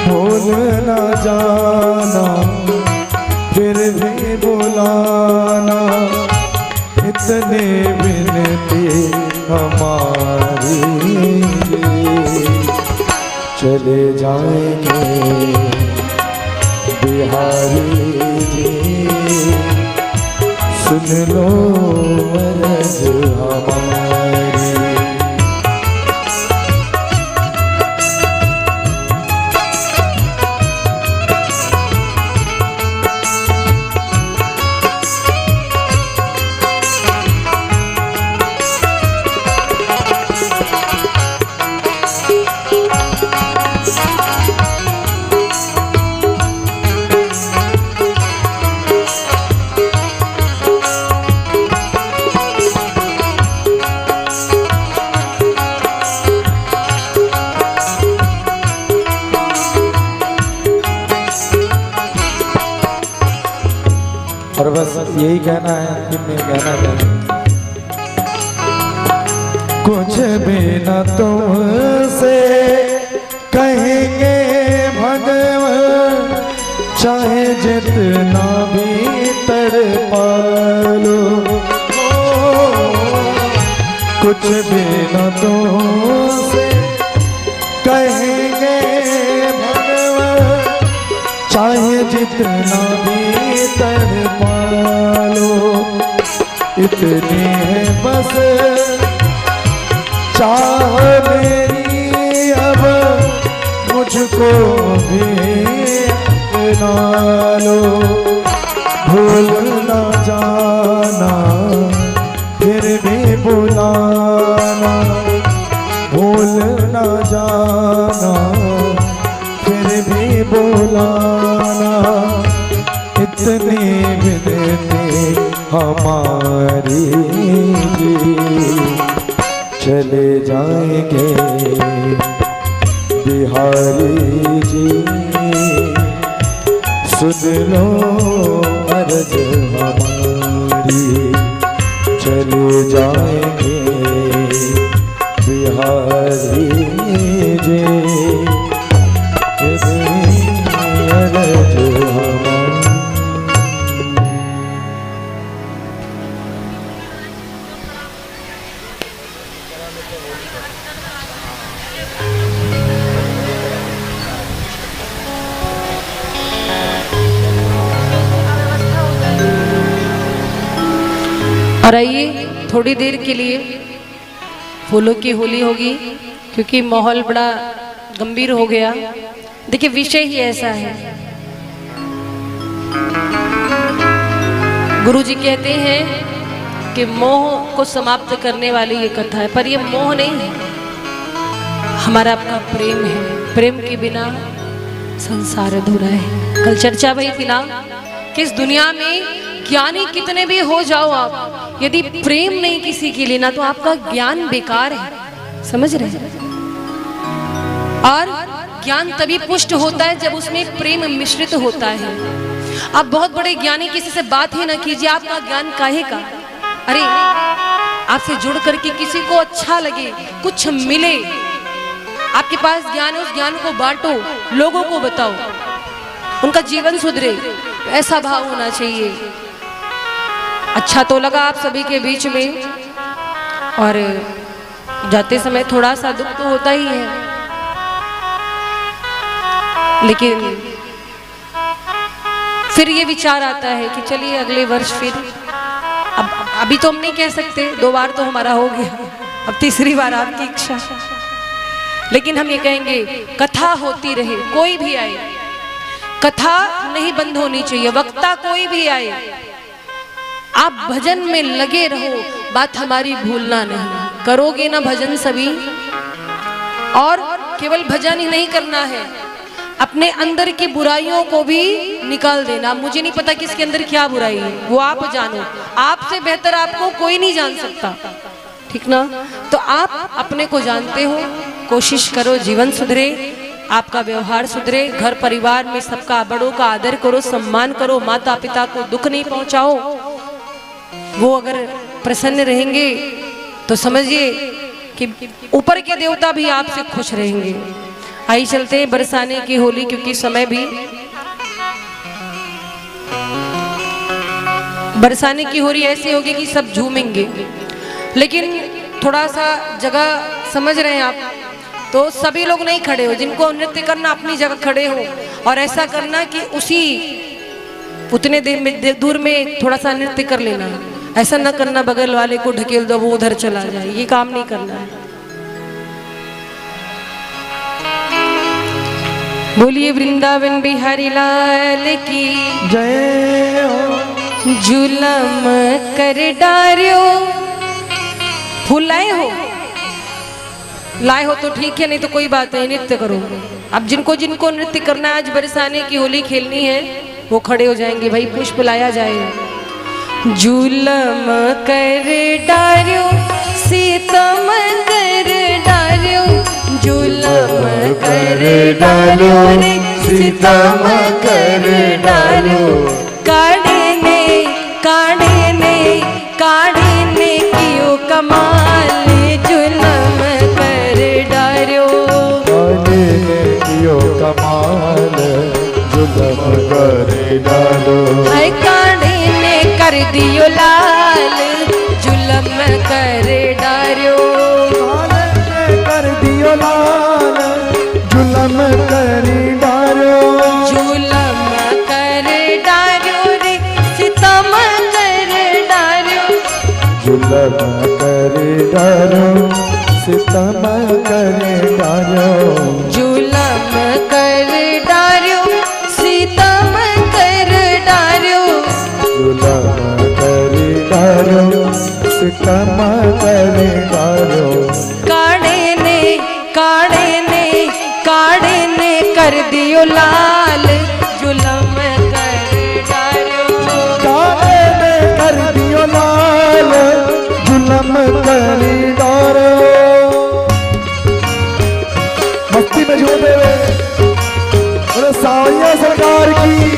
भूल न जाना फिर भी बुलाना, इतनी विनती हमारी, चले जाएंगे बिहारी जी, सुन लो मरज हमारी। और बस यही कहना है, अंतिम में कहना है, कुछ भी न तुमसे कहेंगे भगवान, चाहे जितना भी तड़पा लो, कुछ भी न तुमसे कहेंगे भगवान, चाहे जितना भी तड़पा लो, इतनी है बस चाह मेरी, अब मुझको भी अपना लो, भूल न जाना फिर भी बुलाना, भूल न जाना फिर भी बुलाना, इतनी विनती हमारी, चले जाएंगे बिहारी जी, सुन लो अर्ज हमारी, चले जाएंगे बिहारी जी, अर्ज हमारी। और आइए थोड़ी देर के लिए फूलों की होली होगी, क्योंकि माहौल बड़ा गंभीर हो गया। देखिए विषय ही ऐसा है, गुरुजी कहते हैं कि मोह को समाप्त करने वाली ये कथा है, पर ये मोह नहीं है, हमारा अपना प्रेम है। प्रेम के बिना संसार अधूरा है। कल चर्चा हुई थी ना कि इस दुनिया में ज्ञानी कितने भी हो जाओ आप, यदि प्रेम नहीं किसी के लिए ना, तो आपका ज्ञान बेकार है। समझ रहे हैं? और ज्ञान तभी पुष्ट होता है जब उसमें प्रेम मिश्रित होता है। आप बहुत बड़े ज्ञानी, किसी से बात ही ना कीजिए, आपका ज्ञान काहे का? अरे आपसे जुड़ करके किसी को अच्छा लगे, कुछ मिले, आपके पास ज्ञान है, उस ज्ञान को बांटो, लोगों को बताओ, उनका जीवन सुधरे, ऐसा भाव होना चाहिए। अच्छा तो लगा आप सभी के बीच में, और जाते समय थोड़ा सा दुख तो होता ही है, लेकिन फिर ये विचार आता है कि चलिए अगले वर्ष फिर, अब अभी तो हम नहीं कह सकते, 2 बार तो हमारा हो गया, अब तीसरी बार आपकी इच्छा। लेकिन हम ये कहेंगे कथा होती रहे, कोई भी आए, कथा नहीं बंद होनी चाहिए, वक्ता कोई भी आए, आप भजन में लगे रहो, बात हमारी भूलना नहीं। करोगे ना भजन सभी, और केवल भजन ही नहीं करना है, अपने अंदर की बुराइयों को भी निकाल देना। मुझे नहीं पता किसके अंदर क्या बुराई है, वो आप जानो, आपसे बेहतर आपको कोई नहीं जान सकता, ठीक ना। तो आप अपने को जानते हो, कोशिश करो जीवन सुधरे, आपका व्यवहार सुधरे, घर परिवार में सबका, बड़ों का आदर करो, सम्मान करो, माता पिता को दुख नहीं पहुंचाओ। वो अगर प्रसन्न रहेंगे तो समझिए कि ऊपर के देवता भी आपसे खुश रहेंगे। आई चलते हैं बरसाने की होली, क्योंकि समय भी बरसाने की होली ऐसी होगी कि सब झूमेंगे, लेकिन थोड़ा सा जगह समझ रहे हैं आप, तो सभी लोग नहीं खड़े हो, जिनको नृत्य करना अपनी जगह खड़े हो, और ऐसा करना कि उसी उतने दूर में थोड़ा सा नृत्य कर लेना, ऐसा ना करना बगल वाले को ढकेल दो वो उधर चला जाए, ये काम नहीं करना है। बोलिए वृंदावन बिहारी लाल की जय हो। जुलम कर डारियो, फूल लाए हो तो ठीक है, नहीं तो कोई बात नहीं, नृत्य करो। अब जिनको जिनको नृत्य करना है, आज बरसाने की होली खेलनी है, वो खड़े हो जाएंगे, भाई पुष्प लाया जाए। जुलम कर डारियो सीतम कर डारियो, जुलम कर डारियो रे सीतम कर डारियो, काढ़ने काढ़ने काढ़ने कियो कमाल, जुलम कर डारियो कियो कमाल, जुलम कर डालो। हाय काढ़ने कर दियो लाल, जुलम कर डारियो, कर दियो लाल, जुलम कर डालो। जुलम कर डारियो रे सितम कर डारियो, जुलम कर डालो, सितम कर डालो। जुलम कर डारियो सितम कर डारियो, जुलम कर डालो, सितम कर डालो। काढ़ने काढ़ने कर दियो लाल, जुलम कर डारियो, काढ़ने कर दियो लाल, जुलम कर डालो। मस्ती में झूमते हुए बोले सावरिया सरकार की।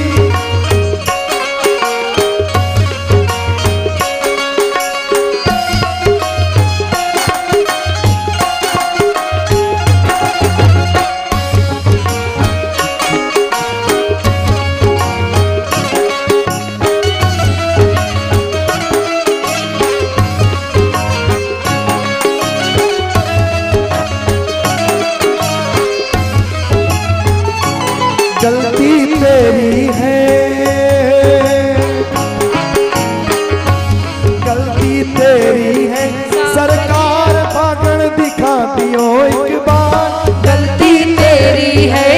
गलती तेरी है, गलती तेरी है, सरकार फागण दिखा दियो एक बार। गलती तेरी है,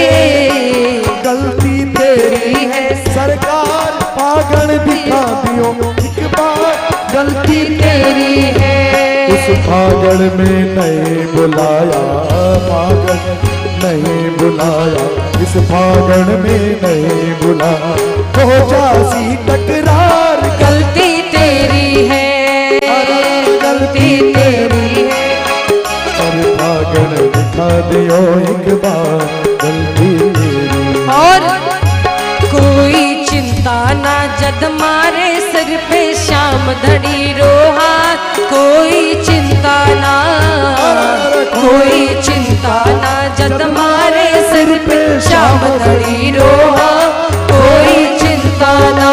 गलती तेरी है, सरकार फागण दिखा दियो एक बार। गलती तेरी है, उस फागण में नहीं बुलाया, फागण नहीं बुलाया, इस फागण में नहीं बुलाया, हो जासी तकरार। गलती तेरी है, गलती तेरी है, और फागण दिखा दियो एक बार, गलती तेरी। और कोई चिंता ना जद मारे सिर पे शाम धड़ी रोहा, कोई चिंता ना, कोई चिंता ना जद मारे सिर पे शाम धड़ी रोहा, कोई चिंता ना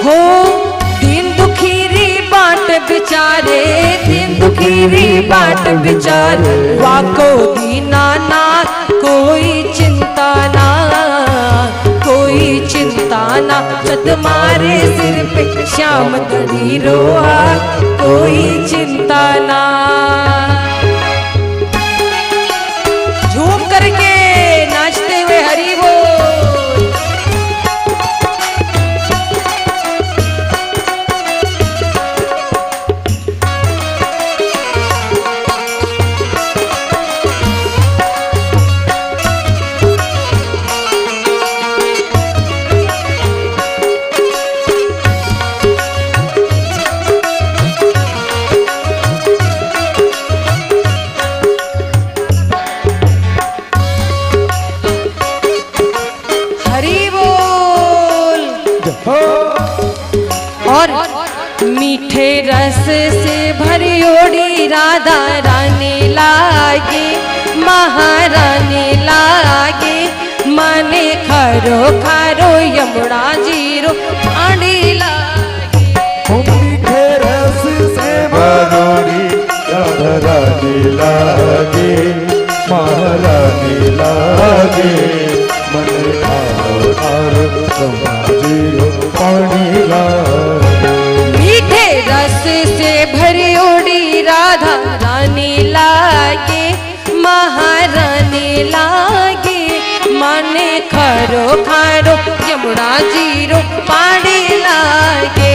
हो। दीन दुखीरी बाट बिचारे, दीन दुखीरी बाट बिचारे, वाको दीना ना, कोई चिंता ना, कोई चिंता ना जद मारे सिर पे श्याम धड़ी रोहा, कोई चिंता ना। से भरी ओड़ी राधा रानी लागे, महारानी लागे, माने खारो खारो यमुना जीरो आड़ी लागे। मीठे रस से भरोड़ी राधा रानी लागे, महारानी लागे, मन खारो खारो यमुना जीरो पानी लागे। मीठे रस से भरी ओड़ी राधा रानी लागे, महारानी लागे, माने खारो खारो यमुना जीरो पानी लागे।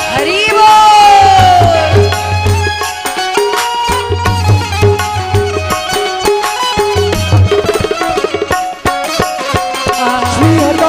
हरि बोल। श्री हरि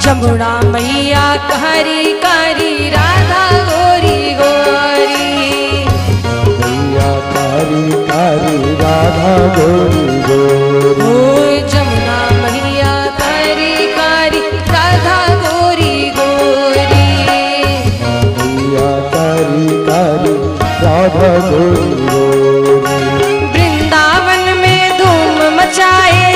जमुना मैया कारी कारी राधा गोरी गोरी, मैया कारी कारी राधा गोरी गोरी। ओ जमुना मैया कारी कारी राधा गोरी गोरी। मैया कारी कारी राधा गोरी गोरी। वृंदावन में धूम मचाए,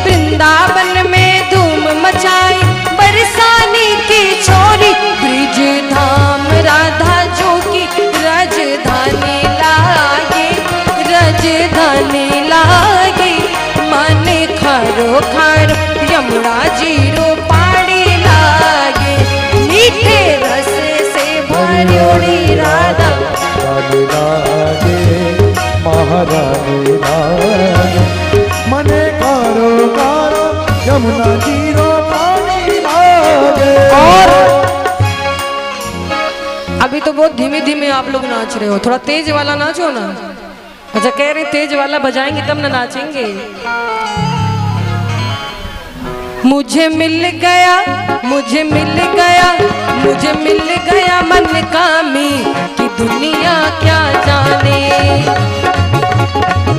वृंदावन में धूम मचाए, बरसाने की छोरी, ब्रिज धाम राधा जो की राजधानी लागे, राजधानी लागे, माने खारो खारो यमुना जीरो पानी लागे। मीठे रस से भरोड़ी राधा रानी लागे, महारानी लागे, मने कारो कारो यमुना जीरो पानी लागे। और अभी तो बहुत धीमे धीमे आप लोग नाच रहे हो, थोड़ा तेज वाला नाचो ना। अच्छा कह रहे तेज वाला बजाएंगे तब ना नाचेंगे। मुझे मिल गया, मुझे मिल गया, मुझे मिल गया मन कामी कि दुनिया क्या जाने।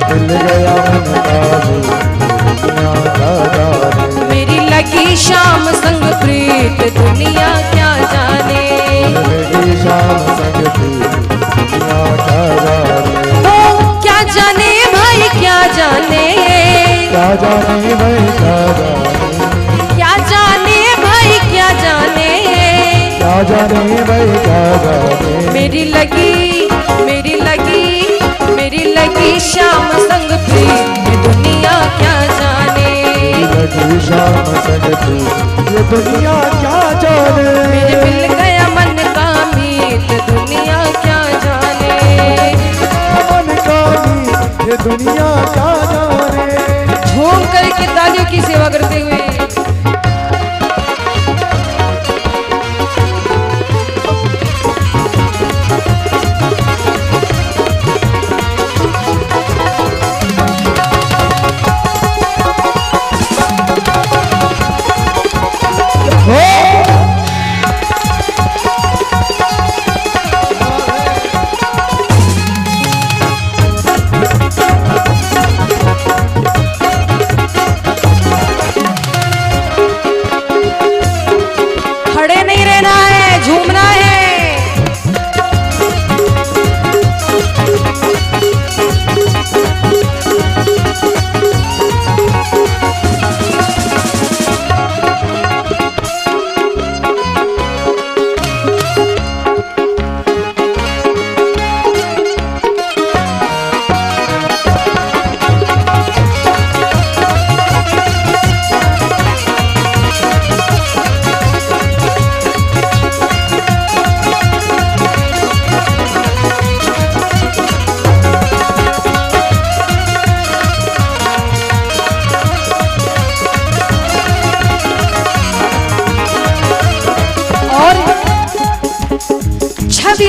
मिल गया मन कामी दुनिया क्या जाने। मेरी लगी शाम संग प्रीत दुनिया क्या जाने। मेरी शाम संग प्रीत दुनिया क्या जाने। ओ क्या जाने भाई क्या जाने, क्या जाने भाई क्या जाने, क्या जाने भाई क्या जाने, क्या जाने भाई क्या जाने। मेरी लगी, मेरी लगी, मेरी लगी शाम संग प्रीत ये दुनिया क्या जाने। लगी शाम संग प्रीत ये दुनिया क्या जाने। मेरे मिल गया मन का मीत दुनिया क्या जाने। मन का मीत ये दुनिया क्या जाने। झूम करके तालियों की सेवा करते हुए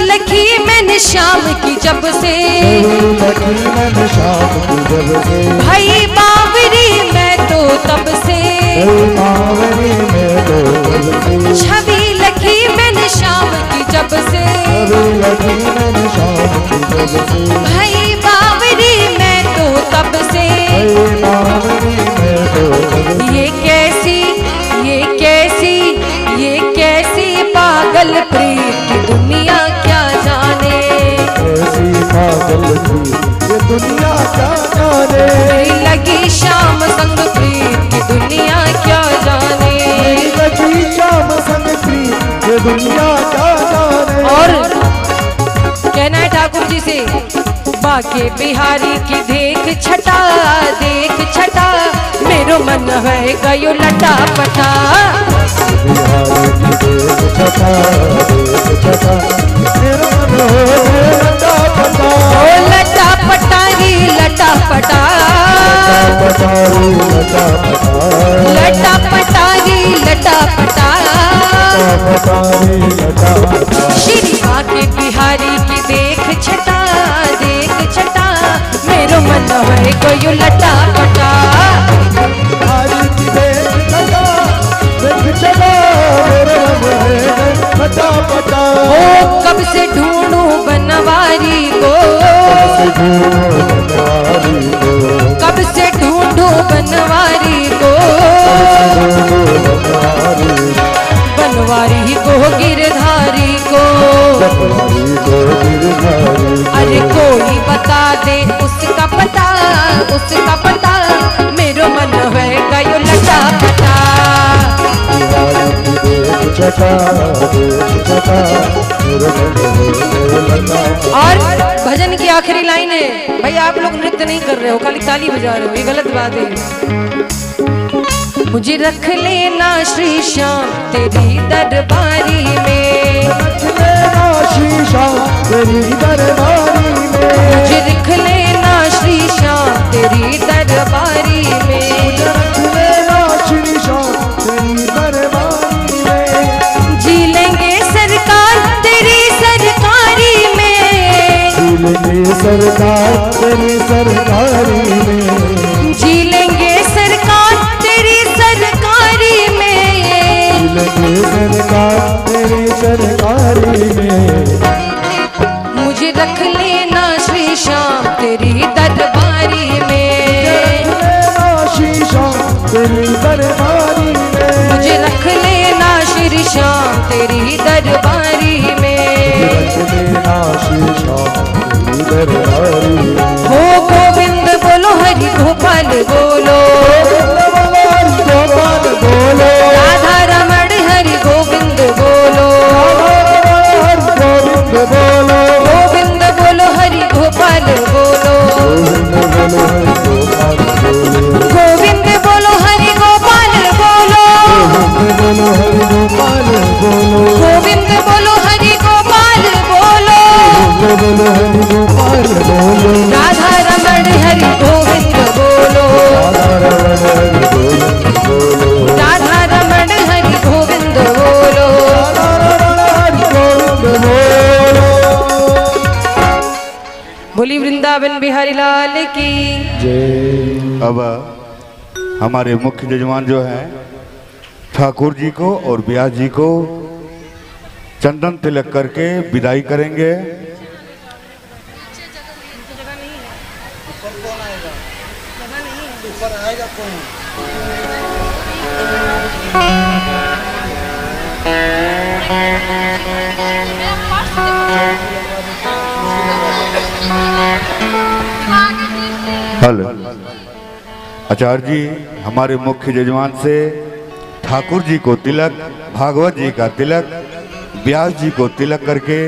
लखी मैंने शाम की जब से, भाई बावरी मैं तो तब से, छवि लखी मैंने शाम की जब से, भाई बावरी मैं तो तब से। ये कैसी पागल प्रीत की दुनिया क्या जाने, ऐसी पागल थी ये दुनिया क्या जाने, लगी शाम संग प्रीत की दुनिया क्या जाने, लगी शाम संग प्रीत ये दुनिया क्या जाने। और कहना है ठाकुर जी से, बाके बिहारी की देख छटा मेरो मन है गयो लटा पटा, लटा पटारी लटा पटा, लटा पटारी लटा पटा, श्री बाके बिहारी की देख छटा मेरो मन है गयो लटा पटा, ओ कब से ढूंढूं बनवारी को, कब से ढूंढूं बनवारी को, बनवारी को गिरधारी को, अरे कोई बता दे उसका पता मेरो मन है गयो लटा पटा। और भजन की आखिरी लाइन है, भाई आप लोग नृत्य नहीं कर रहे हो, खाली ताली बजा रहे हो, ये गलत बात है। मुझे रख लेना श्री श्याम तेरी दरबारी में, श्री श्याम तेरी दरबारी में, मुझे रख लेना श्री श्याम तेरी दरबारी में, श्री श्याम तेरी दरबारी में, जी लेंगे सरकार तेरी सरकारी में, जी लेंगे सरकार तेरी सरकारी में, जी लेंगे सरकार तेरी सरकारी में, जी लेंगे सरकार तेरी सरकारी में, मुझे रख लेना श्री श्याम तेरी दरबारी में, श्री श्याम तेरी दरबारी में, मुझे रख लेना श्री श्याम तेरी दरबारी में, रख लेना श्री श्याम तेरी दरबारी में। हो गोविंद बोलो हरि गोपाल बोलो, गोपाल बोलो, राधा रमण हरि गोविंद बोलो, गोविंद बोलो, गोविंद बोलो हरि गोपाल बोलो, गोविंद बोलो हरि गोपाल बोलो, गोविंद बोलो हरि गोपाल बोलो, राधा रमण हरि गोविंद बोलो, राधा रमण हरि गोविंद बोलो। बोली वृंदावन बिहारी लाल की। अब हमारे मुख्य जजमान जो हैं ठाकुर जी को और ब्यास जी को चंदन तिलक करके विदाई करेंगे। हेलो आचार्य जी, हमारे मुख्य जजमान से ठाकुर जी को तिलक, भागवत जी का तिलक, व्यास जी को तिलक करके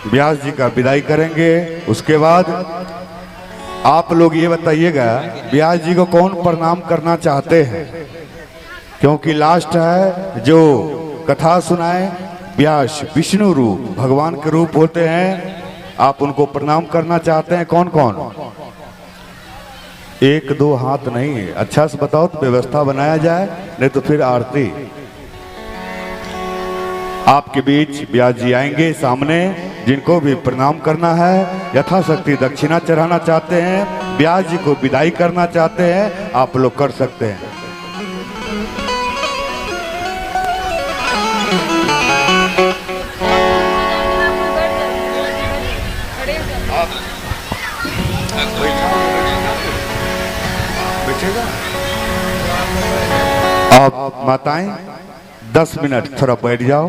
व्यास जी का विदाई करेंगे। उसके बाद आप लोग ये बताइएगा व्यास जी को कौन प्रणाम करना चाहते हैं, क्योंकि लास्ट है जो कथा सुनाए। व्यास विष्णु रूप भगवान के रूप होते हैं, आप उनको प्रणाम करना चाहते हैं कौन कौन? एक दो हाथ नहीं, अच्छा से बताओ तो व्यवस्था बनाया जाए, नहीं तो फिर आरती। आपके बीच ब्यास जी आएंगे सामने, जिनको भी प्रणाम करना है, यथाशक्ति दक्षिणा चढ़ाना चाहते हैं, ब्यास जी को विदाई करना चाहते हैं, आप लोग कर सकते हैं। आप माताएं 10 मिनट थोड़ा बैठ जाओ,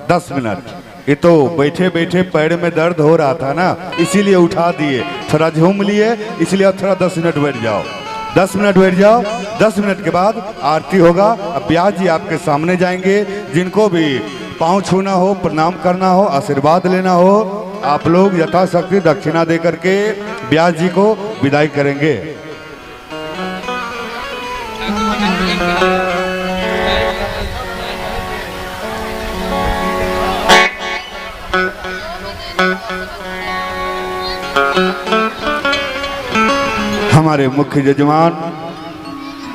10 मिनट। ये तो बैठे बैठे पैर में दर्द हो रहा था ना, इसीलिए उठा दिए, थोड़ा झूम लिए, इसलिए थोड़ा 10 मिनट बैठ जाओ, 10 मिनट बैठ जाओ। 10 मिनट के बाद आरती होगा। अब ब्यास जी आपके सामने जाएंगे, जिनको भी पाँव छूना हो, प्रणाम करना हो, आशीर्वाद लेना हो, आप लोग यथाशक्ति दक्षिणा दे करके ब्यास जी को विदाई करेंगे। हमारे मुख्य यजमान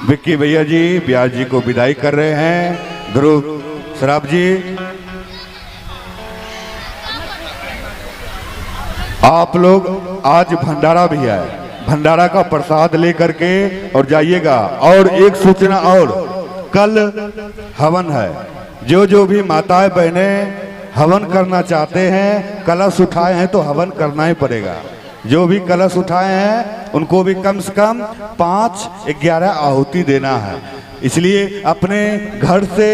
विक्की भैया जी ब्यास जी को विदाई कर रहे हैं। ध्रुव श्राप जी, आप लोग आज भंडारा भी है, भंडारा का प्रसाद लेकर के और जाइएगा। और एक सूचना और, कल हवन है। जो भी माताएं बहनें हवन करना चाहते हैं, कलश उठाए हैं तो हवन करना ही पड़ेगा। जो भी कलश उठाए हैं उनको भी कम से कम 5-11 आहुति देना है। इसलिए अपने घर से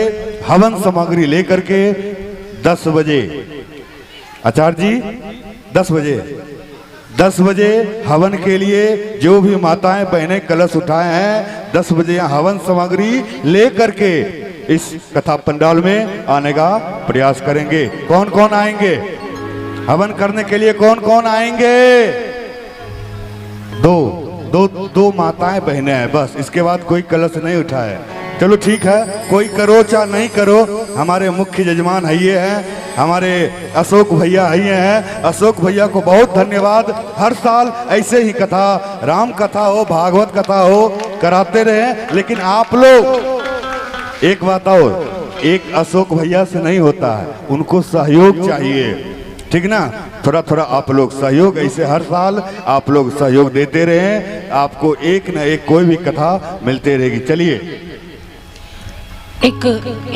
हवन सामग्री लेकर के 10 बजे, आचार्य जी 10 बजे हवन के लिए जो भी माताएं बहनें कलश उठाए हैं, 10 बजे यहाँ हवन सामग्री ले करके इस कथा पंडाल में आने का प्रयास करेंगे। कौन कौन आएंगे हवन करने के लिए? कौन कौन आएंगे? दो माताएं बहनें हैं बस, इसके बाद कोई कलश नहीं उठाए। चलो ठीक है, कोई करो चाहे नहीं करो, हमारे मुख्य यजमान है ये हैं, हमारे अशोक भैया है ये हैं। अशोक भैया को बहुत धन्यवाद। हर साल ऐसे ही कथा, राम कथा हो, भागवत कथा हो, कराते रहे। लेकिन आप लोग एक बात और, एक अशोक भैया से नहीं होता है, उनको सहयोग चाहिए, ठीक ना? थोड़ा थोड़ा आप लोग सहयोग, ऐसे हर साल आप लोग सहयोग देते रहें, आपको एक न एक कोई भी कथा मिलते रहेगी। चलिए, एक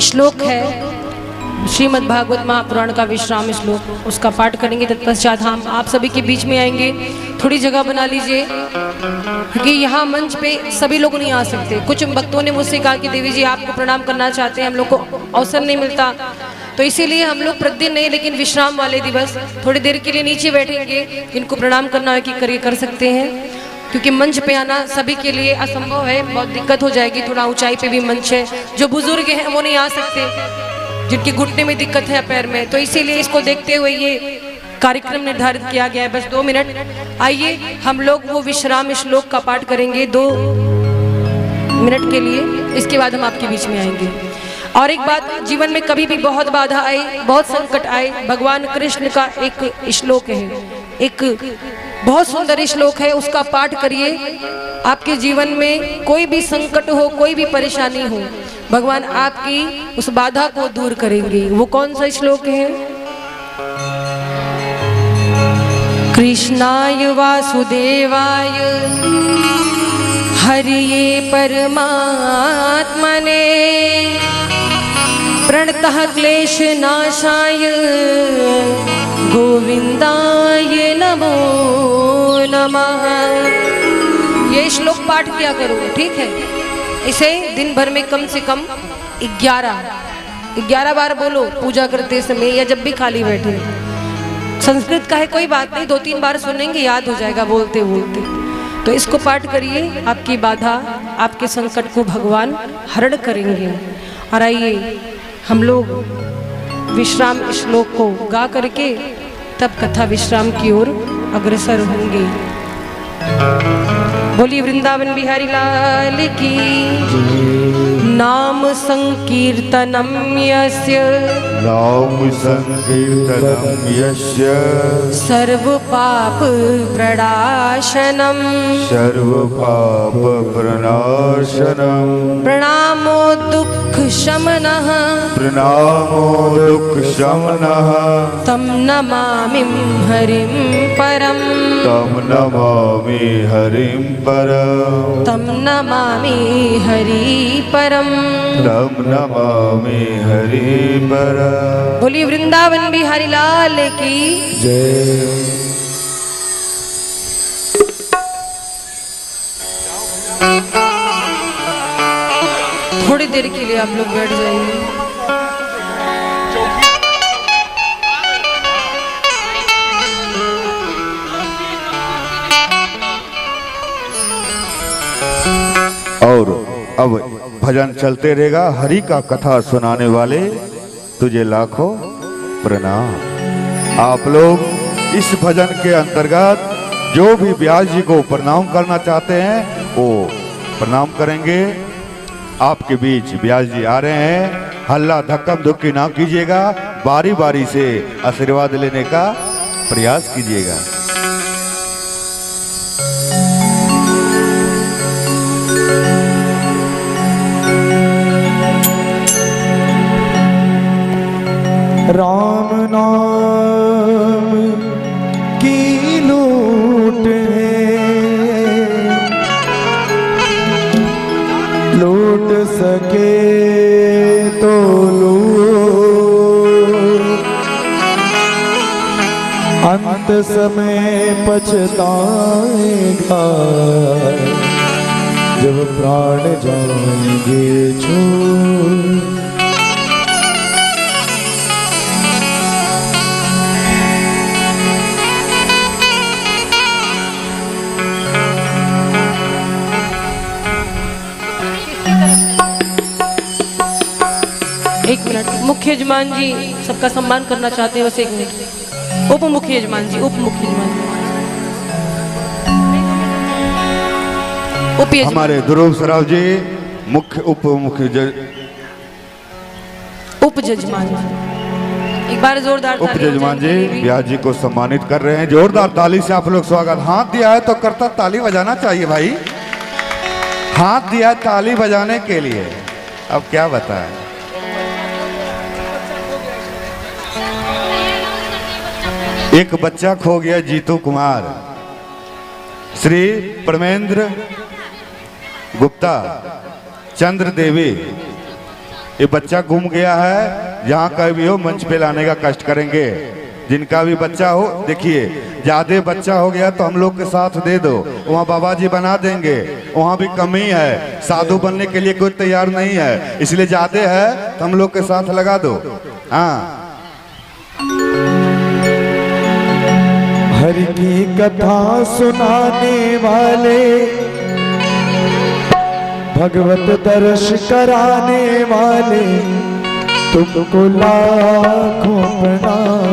श्लोक है श्रीमद् भागवत महापुराण का विश्राम श्लोक, उसका पाठ करेंगे। तत्पश्चात हम आप सभी के बीच में आएंगे। थोड़ी जगह बना लीजिए, क्योंकि यहाँ मंच पे सभी लोग नहीं आ सकते। कुछ भक्तों ने मुझसे कहा कि देवी जी आपको प्रणाम करना चाहते हैं, हम लोग को अवसर नहीं मिलता, तो इसीलिए हम लोग प्रतिदिन नहीं, लेकिन विश्राम वाले दिवस थोड़ी देर के लिए नीचे बैठेंगे। जिनको प्रणाम करना है कि कर सकते हैं, क्योंकि मंच पे आना सभी के लिए असंभव है, बहुत दिक्कत हो जाएगी। थोड़ा ऊंचाई पे भी मंच है, जो बुजुर्ग हैं वो नहीं आ सकते, जिनके घुटने में दिक्कत है, पैर में, तो इसीलिए इसको देखते हुए ये कार्यक्रम निर्धारित किया गया है। बस 2 मिनट आइए, हम लोग वो विश्राम श्लोक का पाठ करेंगे 2 मिनट के लिए, इसके बाद हम आपके बीच में आएंगे। और एक बात, जीवन में कभी भी बहुत बाधा आए, बहुत संकट आए, भगवान कृष्ण का एक श्लोक है, एक बहुत सुंदर श्लोक है, उसका पाठ करिए। आपके जीवन में कोई भी संकट हो, कोई भी परेशानी हो, भगवान आपकी उस बाधा को दूर करेंगे। वो कौन सा श्लोक है? कृष्णाय वासुदेवाय हरिये परमात्मने प्रणतः क्लेशनाशाय गोविंदाय नमो नमः। ये श्लोक पाठ किया करो, ठीक है? इसे दिन भर में कम से कम 11 बार बोलो, पूजा करते समय या जब भी खाली बैठे। संस्कृत का है, कोई बात नहीं, 2-3 बार सुनेंगे, याद हो जाएगा बोलते बोलते। तो इसको पाठ करिए, आपकी बाधा, आपके संकट को भगवान हरण करेंगे। और आइए हम लोग विश्राम श्लोक को गा करके तब कथा विश्राम की ओर अग्रसर होंगे। बोलिए वृंदावन बिहारी लाल की। नाम संकीर्तनम यस्य, नाम संकीर्तनम यस्य सर्व पाप प्रणाशनम, सर्व पाप प्रणाशनम, प्रणामो दुख शमनः प्रणामो दुःख शमनः तं नमामि हरिं परं तम नमामि हरिं परम तं नमामि हरि परम। तम नमामि हरि परम। बोलिए वृंदावन बिहारी लाल की जय। थोड़ी देर के लिए आप लोग बैठ जाइए। और अब भजन चलते रहेगा। हरि का कथा सुनाने वाले तुझे लाखों प्रणाम। आप लोग इस भजन के अंतर्गत जो भी व्यास जी को प्रणाम करना चाहते हैं वो प्रणाम करेंगे। आपके बीच व्यास जी आ रहे हैं। हल्ला धक्कम धुक्की ना कीजिएगा, बारी बारी से आशीर्वाद लेने का प्रयास कीजिएगा। राम नाम की लूट है, लूट सके तो लूट, अंत समय पछताएगा जब प्राण जाएंगे छोड़। एक मिनट, मुख्य यजमान जी सबका सम्मान करना चाहते हैं, बस एक मिनट। उप मुख्य यजमान जी, उप मुख्य यजमान जी, उप यजमान हमारे ध्रुव सराव जी मुख्य उप मुख्य उप यजमान जी, एक बार जोरदार उप तालियां यजमान जी जाने के लिए। व्यास जी को सम्मानित कर रहे हैं। जोरदार ताली से आप लोग स्वागत। हाथ दिया है तो करता ताली बजाना चाहिए भाई। हाथ दिया ताली बजाने के लिए। अब क्या बताएं। एक बच्चा खो गया, जीतू कुमार, श्री परमेंद्र गुप्ता, चंद्र देवी। ये बच्चा गुम गया है। जहाँ का भी हो मंच पे लाने का कष्ट करेंगे। जिनका भी बच्चा हो, देखिए ज्यादा बच्चा हो गया तो हम लोग के साथ दे दो, वहाँ बाबा जी बना देंगे। वहाँ भी कमी है, साधु बनने के लिए कोई तैयार नहीं है, इसलिए ज्यादा है तो हम लोग के साथ लगा दो। हाँ, हरि की कथा सुनाने वाले, भगवत दर्श कराने वाले, तुमको लाखों प्रणाम,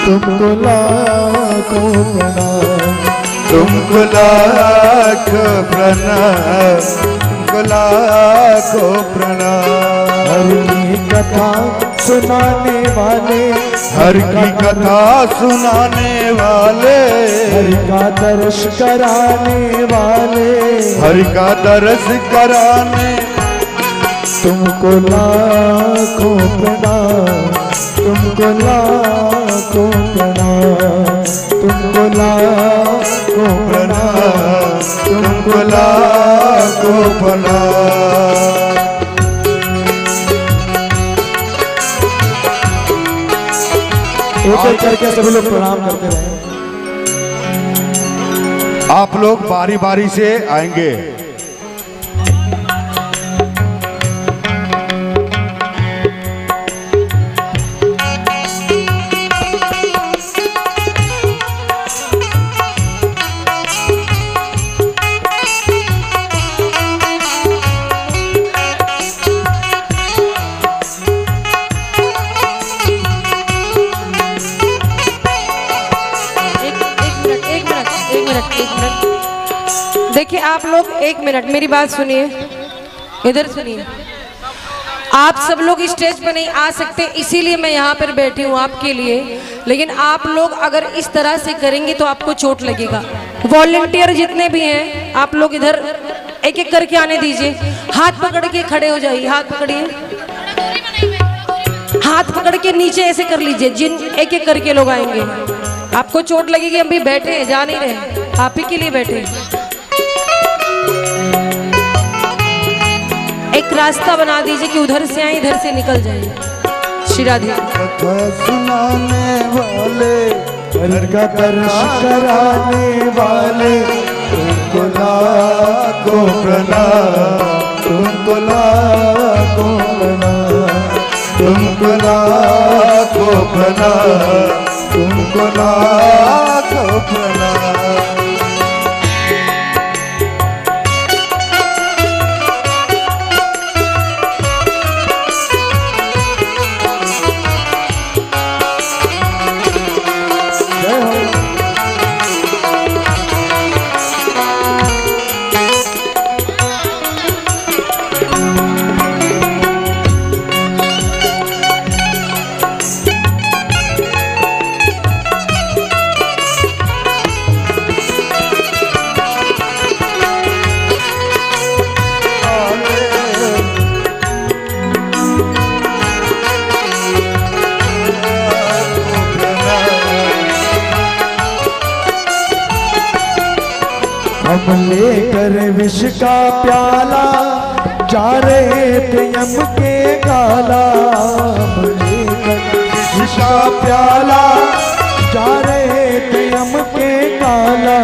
तुमको लाखों प्रणाम, तुमको लाख प्रणाम, तुमको लाखों प्रणाम। हरि की कथा सुनाने वाले, हर की कथा सुनाने वाले, हरि का दर्श कराने वाले, हरि का दर्श कराने, तुमको लाखों प्रणाम, तुमको लाखों प्रणाम, तुमको लाखों प्रणाम, तुमको लाखों प्रणाम। एक एक करके सभी लोग प्रणाम करते रहे। आप लोग बारी बारी से आएंगे। देखिए आप लोग एक मिनट मेरी बात सुनिए, इधर सुनिए। आप सब लोग स्टेज पर नहीं आ सकते, इसीलिए मैं यहाँ पर बैठी हूँ आपके लिए। लेकिन आप लोग अगर इस तरह से करेंगे तो आपको चोट लगेगा। वॉलंटियर जितने भी हैं आप लोग इधर एक एक करके आने दीजिए। हाथ पकड़ के खड़े हो जाइए, हाथ पकड़िए। हाथ पकड़ के नीचे ऐसे कर लीजिए, जिन एक एक करके लोग आएंगे। आपको चोट लगेगी, हम भी बैठे हैं, जा नहीं रहे, आप ही के लिए बैठे हैं। एक रास्ता बना दीजिए कि उधर से आए इधर से निकल जाइए। श्री राधे। कथा सुनाने वाले, हर का दर्श कराने वाले, तुमको लाखों प्रणाम, तुमको लाखों प्रणाम, तुमको लाखों प्रणाम, तुमको लाखों प्रणाम। हम लेकर विष का प्याला जा रहे थे यम के काला। हम लेकर विष का प्याला जा रहे थे यम के काला।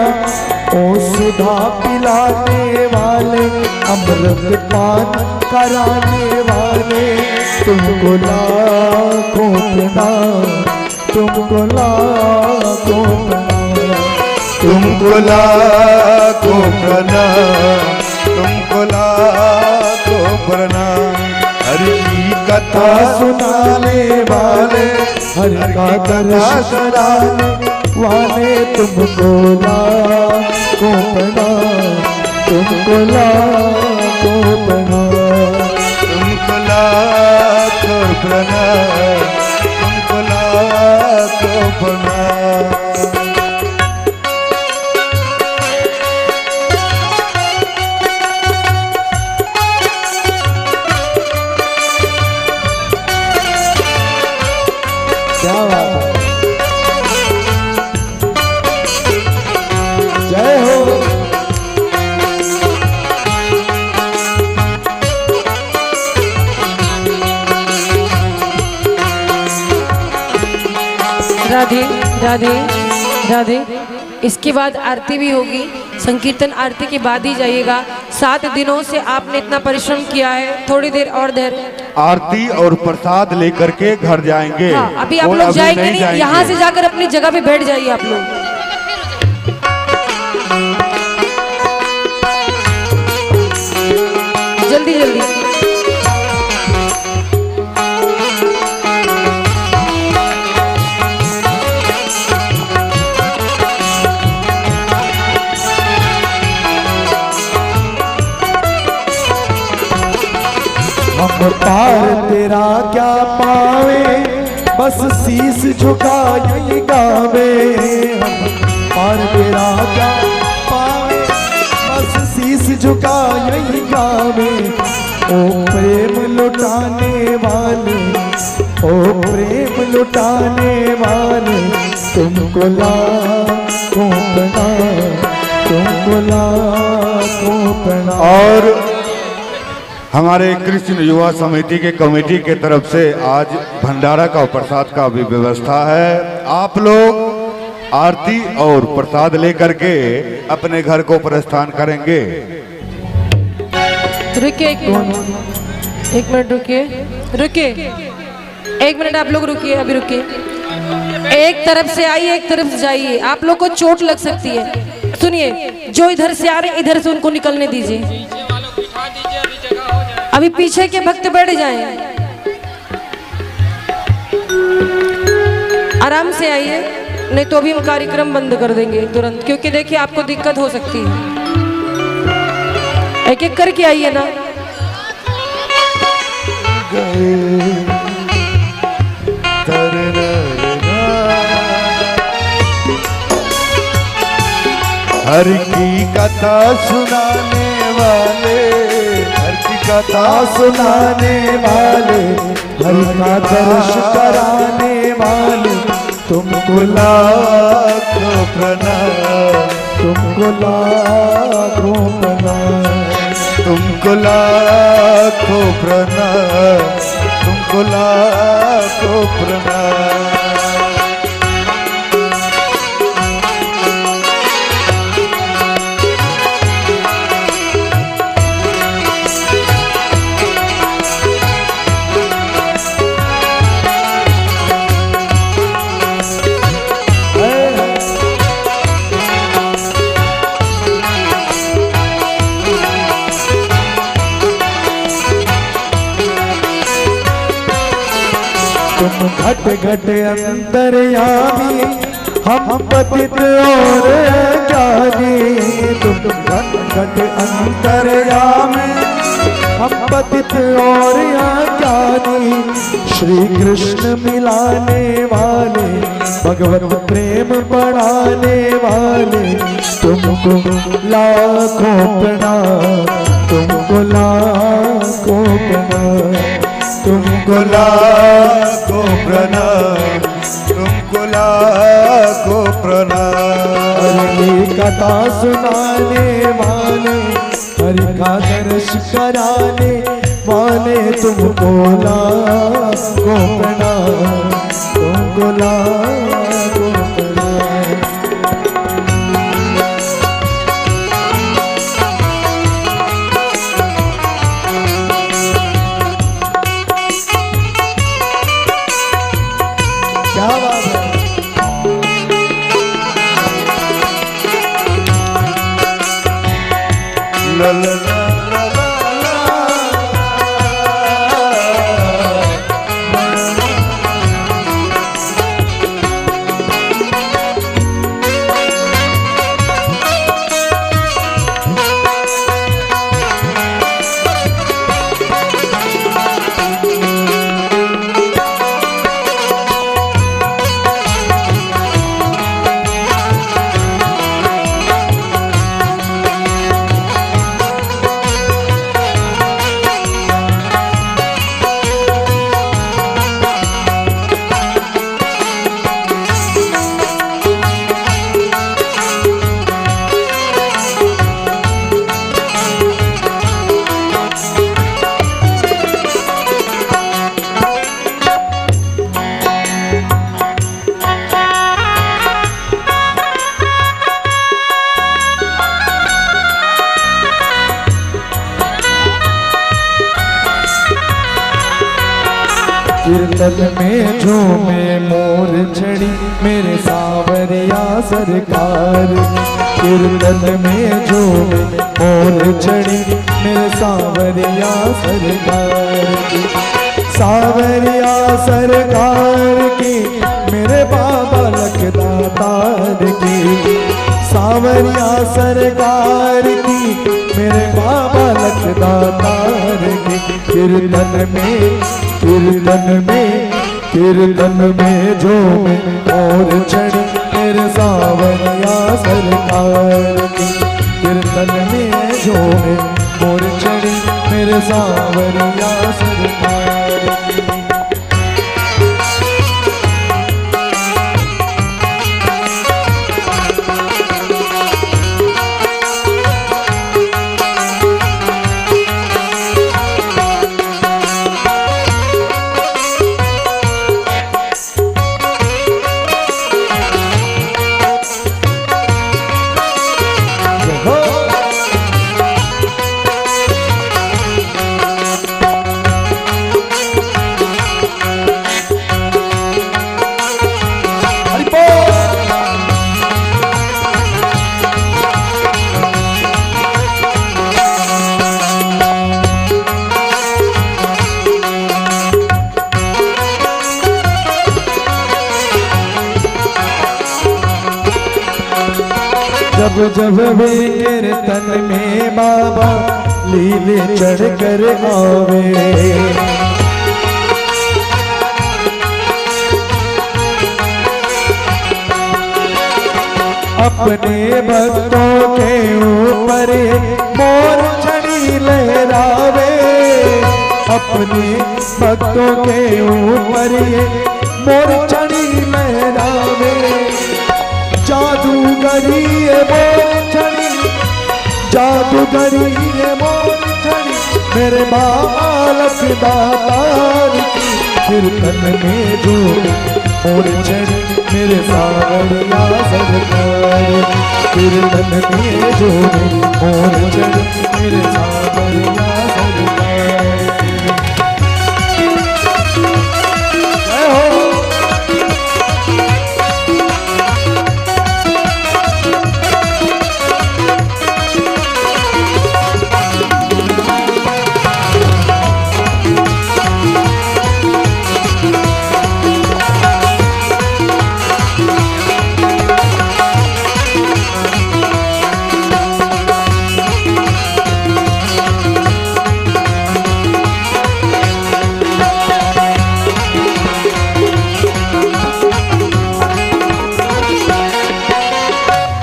ओ सुधा पिलाने वाले, अमृत पान कराने वाले, तुमको लाखों प्रणाम, तुमको लाखों प्रणाम, तुमको लाखों प्रणाम, तुमको लाखों प्रणाम। हरि की कथा सुनाने वाले, हर का दर्श कराने वाले, तुमको लाखों प्रणाम, तुमको लाखों प्रणाम, तुमको लाखों प्रणाम, तुमको लाखों प्रणाम। क्या बात है, जय हो। राधे राधे राधे। इसके बाद आरती भी होगी, संकीर्तन आरती के बाद ही जाइएगा। 7 दिनों से आपने इतना परिश्रम किया है, थोड़ी देर और देर आरती और प्रसाद लेकर के घर जाएंगे। हाँ, अभी आप और लोग जाएंगे नहीं, जाएंगे। यहाँ से जाकर अपनी जगह पे बैठ जाइए आप लोग। जल्दी जल्दी। हम पार तेरा क्या पावे, बस शीस झुका यही गावे। हम पार तेरा क्या पावे, बस शीस झुका यही गावे। ओ प्रेम लुटाने वाले, ओ प्रेम लुटाने वाले, तुमको लाखों प्रणाम, तुमको लाखों प्रणाम। और हमारे कृष्ण युवा समिति के कमेटी के तरफ से आज भंडारा का प्रसाद का भी व्यवस्था है। आप लोग आरती और प्रसाद लेकर के अपने घर को प्रस्थान करेंगे। रुकिए एक मिनट रुकिए, रुकिए 1 मिनट, आप लोग रुकिए, अभी रुकिए। एक तरफ से आइए, एक तरफ से जाइए, आप लोग को चोट लग सकती है। सुनिए, जो इधर से आ रहे हैं इधर से उनको निकलने दीजिए। अभी पीछे के भक्त बैठ जाएं, आराम से आइए, नहीं तो अभी हम कार्यक्रम बंद कर देंगे तुरंत, क्योंकि देखिए आपको दिक्कत हो सकती है। एक एक करके आइए ना। हर की कथा सुनाने वाले, हर की कथा सुनाने वाले, हरि का दर्श कराने वाले, तुमको लाखों प्रणाम, तुमको लाखों प्रणाम, तुमको लाखों प्रणाम, तुमको लाखों प्रणाम। तुम घट घट अंतर्यामी, हम पतित और ज्ञानी। तुम घट घट अंतर्यामी, हम पतित और अज्ञानी। श्री कृष्ण मिलाने वाले, भगवत प्रेम बढ़ाने वाले, तुमको लाखों प्रणाम, तुमको लाखों प्रणाम, तुमको लाखों प्रणाम, तुमको लाखों प्रणाम। हरि कथा सुनाने वाले, हरि का दर्श कराने वाले, तुमको लाखों प्रणाम, तुमको लाखों प्रणाम। क्या बात है। ला ला ला ला कीर्तन में झूमे मोर छड़ी, मेरे सावरिया सरकार। कीर्तन में झूमे मोर छड़ी, मेरे सावरिया सरकार की। सावरिया सरकार की, मेरे बाबा लखदातार की। सावरिया सरकार की, मेरे बाबा लखदातार की। कीर्तन में, कीर्तन में, कीर्तन में झूमे मोर छड़ी, मेरे सावरिया सरकार की। कीर्तन में झूमे मोर छड़ी, मेरे सावरिया सरकार की। जब जब भी कीर्तन में बाबा लीले चढ़ कर आवे, अपने भक्तों के ऊपर मोर छड़ी लहरावे। अपने भक्तों के ऊपर ये मोर छड़ी लहरावे। जादूगरी ये मोर छड़ी, जादूगरी ये मोर छड़ी, मेरे बालक दातार की कीर्तन में जो मोर छड़ी, मेरे सावरिया सरकार। कीर्तन में जो मोर छड़ी, मेरे सावरिया सरकार। जय हो।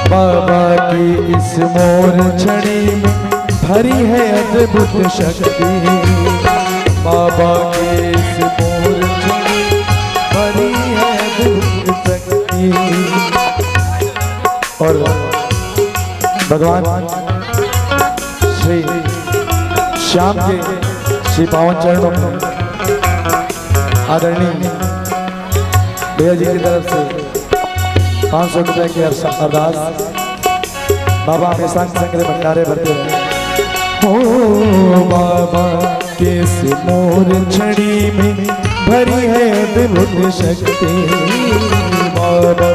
बाबा की इस मोर छड़ी में भरी है अद्भुत शक्ति। बाबा की इस मोर छड़ी भरी है अद्भुत शक्ति। और भगवान श्री श्याम के श्री पावन चरणों में आदरणीय भैया जी की तरफ से 500 रुपए की अरदास। बाबा हमेशा संग भंडारे भरते रहे। हो बाबा के इस मोर छड़ी में भरी है अद्भुत शक्ति। बाबा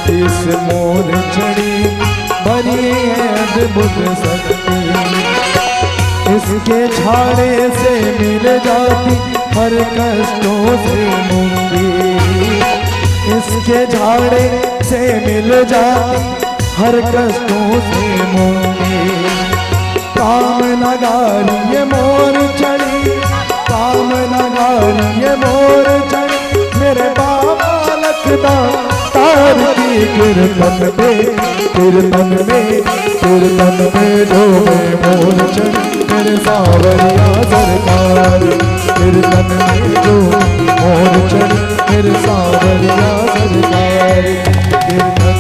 के इस मोर छड़ी भरी है अद्भुत शक्ति। इसके छाड़े से मिल जाती हर कष्टों से मुक्ति। इसके झाड़े से मिल जाती हर कष्टों से मुक्ति। काम नगारी ये मोर छड़ी, काम नगारी ये मोर छड़ी, मेरे बाबा लखदा तार की कीर्तन में, कीर्तन में, कीर्तन में जो मैं मोर छड़ी, मेरे सावरिया सरकार। कीर्तन में जो मोर छड़ी, मेरे सावरिया सरकार। कीर्तन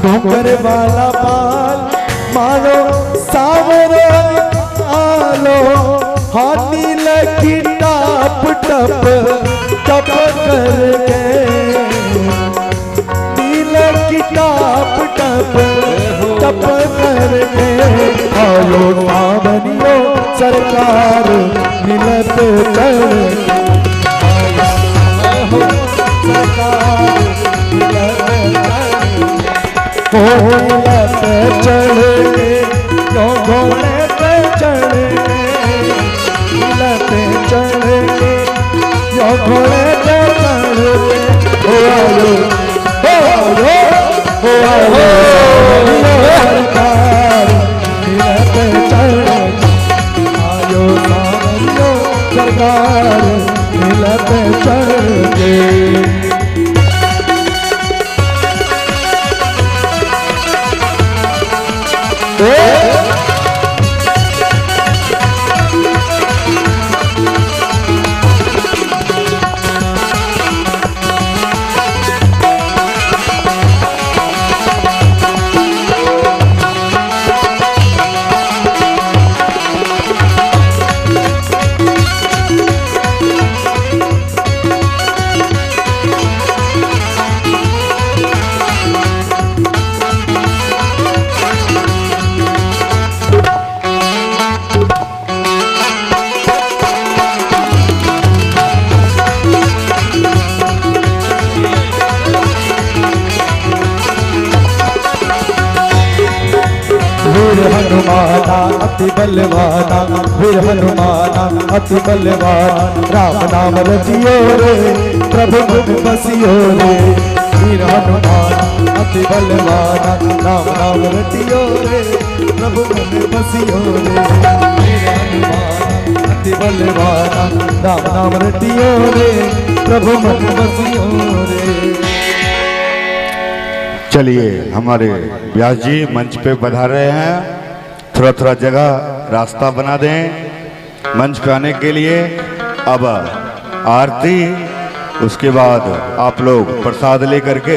डोंगर वाला बाल मानो सावरे आलो, हाथी लगी टप टप टप करके, नील की टप टप टप करके, आलो सावनियो सरकार मिलत चढ़, सरकार मिलत चढ़ के, जो घोड़े पे चढ़ के, मिलत चढ़ के, जो घोड़े पे चढ़ के, ओ आयो सरकार मिलत चढ़ के, आयो सावनियो सरकार मिलत चढ़ के। वीर हनुमाना अति बलवाना, वीर हनुमाना अति बलवाना, राम नाम रचियो रे प्रभु मन बसियो रे, वीर हनुमाना अति बलवाना, राम नाम रचियो रे प्रभु मन बसियो रे, वीर हनुमाना अति बलवाना, राम नाम रचियो रे प्रभु मन बसियो रे। चलिए हमारे व्यास जी मंच पे पधार रहे हैं, थोड़ा थोड़ा जगह रास्ता बना दें मंच पे आने के लिए। अब आरती, उसके बाद आप लोग प्रसाद लेकर के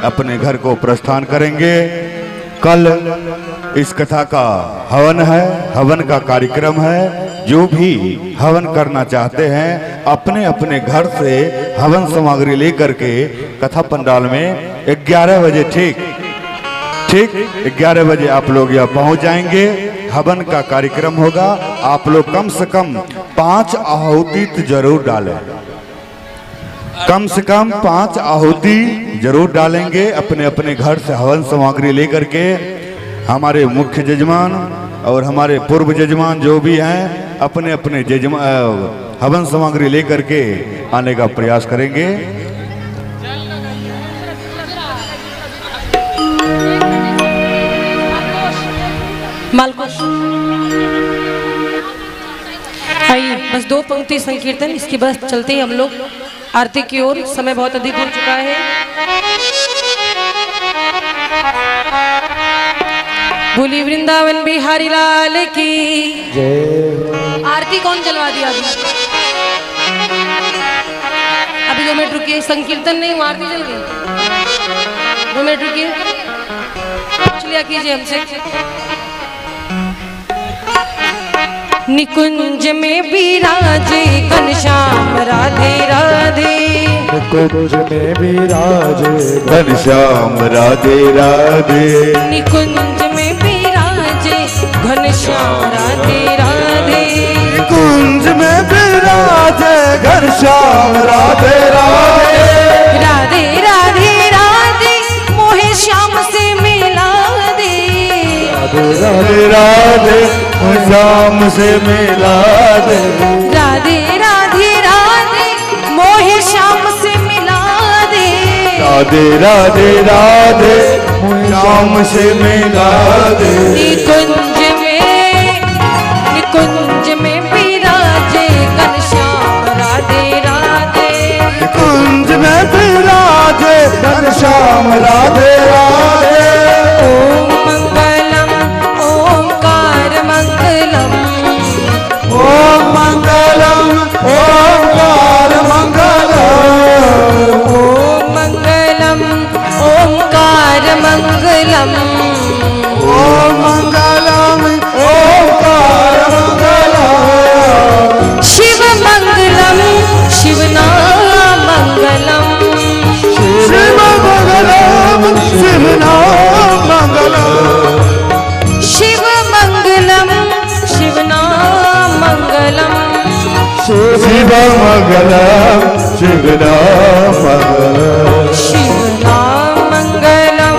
अपने घर को प्रस्थान करेंगे। कल इस कथा का हवन है, हवन का कार्यक्रम है। जो भी हवन करना चाहते हैं अपने अपने घर से हवन सामग्री लेकर के कथा पंडाल में 11 बजे ठीक 11 बजे आप लोग यहाँ पहुँच जाएंगे। हवन का कार्यक्रम होगा। आप लोग कम से कम 5 आहुति जरूर डालें, कम से कम 5 आहुति जरूर डालेंगे अपने अपने घर से हवन सामग्री लेकर के। हमारे मुख्य जजमान और हमारे पूर्व जजमान जो भी हैं अपने अपने जजमान हवन सामग्री लेकर के आने का प्रयास करेंगे। मालकोश आइए, बस 2 पंक्ति संकीर्तन, इसके बाद चलते हैं हम लोग आरती की ओर। समय बहुत अधिक हो चुका है। बोली वृंदावन बिहारी लाल की जय। आरती कौन जलवा दिया अभी 2 मिनट रुकिए, संकीर्तन नहीं हुआ, आरती जल गई। 2 मिनट रुकिए, पूछ लिया कीजिए हमसे। निकुंज में विराजे घनश्याम राधे राधे, निकुंज में विराजे घनश्याम राधे राधे, निकुंज में विराजे घनश्याम राधे राधे, निकुंज में विराजे घनश्याम राधे राधे, राधे राधे राधे मोहे श्याम से मिला दे, राधे राधे श्याम से मिला दे, राधे राधे राधे मोहे श्याम से मिला दे, राधे राधे राधे श्याम से मिला दे। निकुंज में विराजे घनश्याम राधे राधे, निकुंज में विराजे घनश्याम राधे राधे। ओम मंगलम ओंकार मंगलम, ओम मंगलम ओंकार मंगलम, ओम मंगलम ओंकार मंगलम, शिवमंगलम शिवनामंगलम शिवनाम मंगलम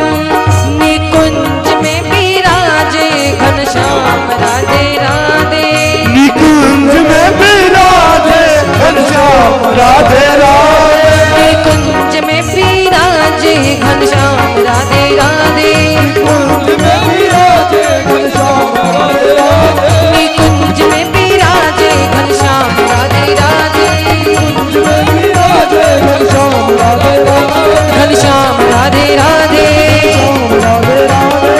निकुंज में विराजे घनश्याम राधे राधे। निकुंज में विराजे घनश्याम राधे राधे निकुंज में विराजे घनश्याम राधे राधे। निकुंज में विराजे घनश्याम राधे राधे निकुंज में विराजे घनश्याम राधे राधे। निकुंज में विराजे घनश्याम राधे राधे घनश्याम राधे राधे राधे राधे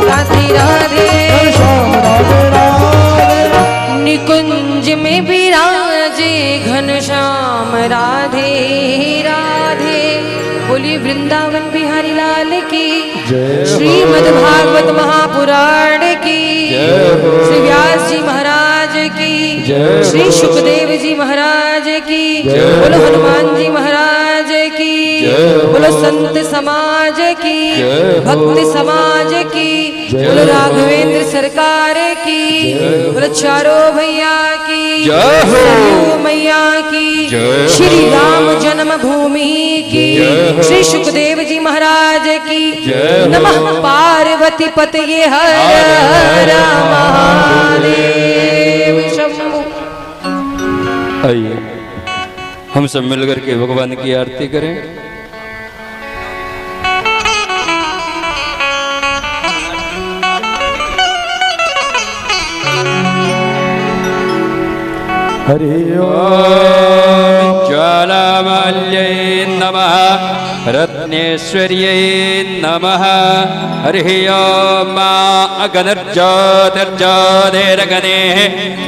राधे राधे। घनश्याम राधे राधे निकुंज में विराजे घनश्याम राधे राधे। बोलिए वृंदावन बिहारी लाल की श्रीमद् भागवत महापुराण की श्री व्यास जी महाराज की श्री सुखदेव जी महाराज की बोलो हनुमान जी महाराज की बोलो संत समाज की भक्त समाज की बोलो राघवेंद्र सरकार की बोलो चारों भैया की सरयू मैया की श्री राम जन्मभूमि की श्री सुखदेव जी महाराज की नमः पार्वती पतये हर हर महादेव शंभु। आइए हम सब मिलकर के भगवान की आरती करें। हरि ओम ज्वालामाल्यै नमः रत्नेश्वर्यै नमः। हरिः ओम मा अगनर्ज्योतिर्ज्योतिरगणेः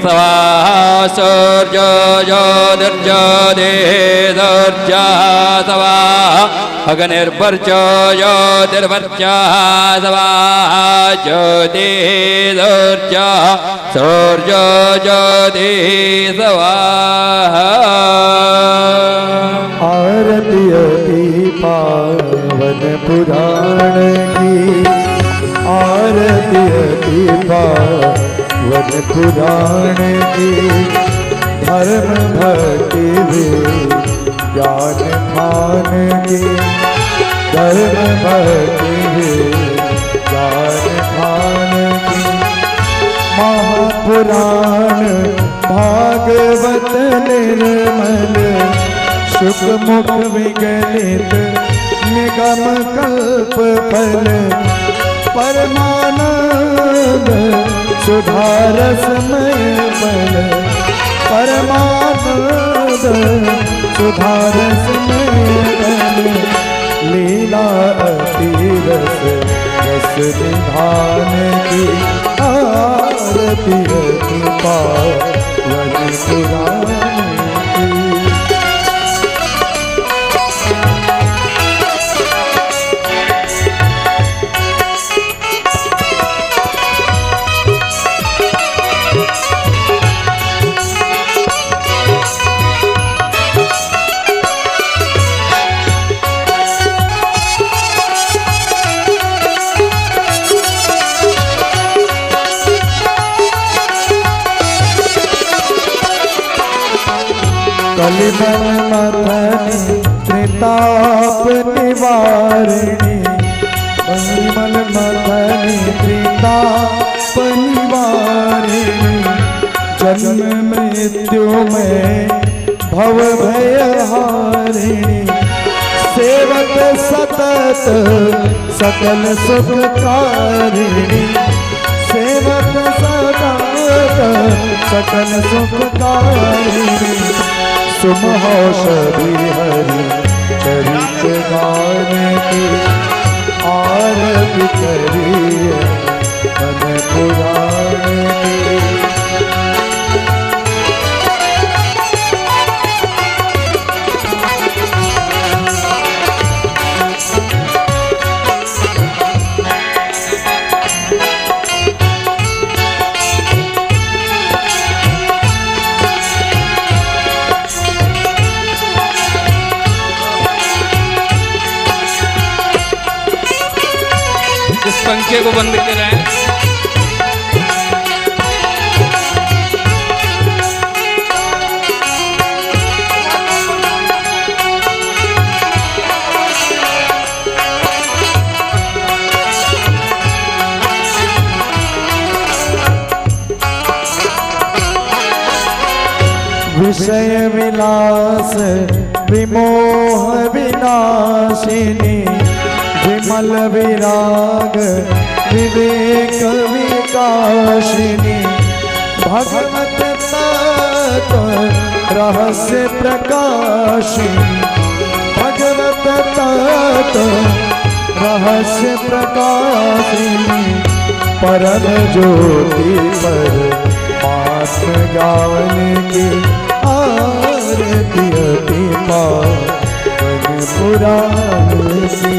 स्वाहा सूर्योज्योतिर्ज्योतिर्ज्योतिः स्वाहा अग्निर्वर्चो ज्योतिर्वर्चः स्वाहा ज्योतिर्ज्योतिः सूर्यो ज्योतिः स्वाहा। आरती अति पावन पुराण की आरती अति पावन पुराण की धर्म भक्ति ज्ञान मान की धर्म भक्ति ज्ञान मान की महापुराण भागवत निर्मल सुख मुख विगलित निगम कल्प फल परमानंद सुधारसमय बल परमानंद सुधारसमय बल लीला अति रस रस निधान की आरती अति पावन पुराण की। कलिमन मथनी त्रिताप निवारिणी कलिमन मथनी त्रिताप निवारिणी जन्म मृत्यु में भव भय हारिणी सेवक सतत सकल सुखकारिणी सेवक सतत सकल सुखकारिणी सुमहोषधि हरि चरित गान की आरती करिय मन पुराण की। इस पंखे को बंद कराएं। विषय विलास विमोह विनाशिनी विमल विराग विवेक विकाशिनी भगवत तत्व रहस्य प्रकाशिनी भगवत तत्व रहस्य प्रकाशिनी परम ज्योति पर मात्म ज्ञान की आरती अति पावन पुराण सी।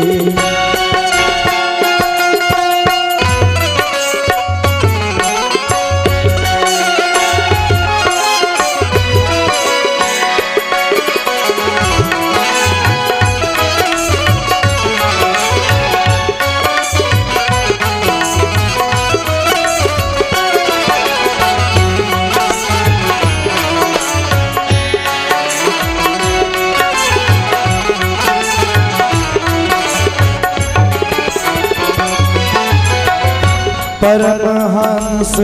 परमहंस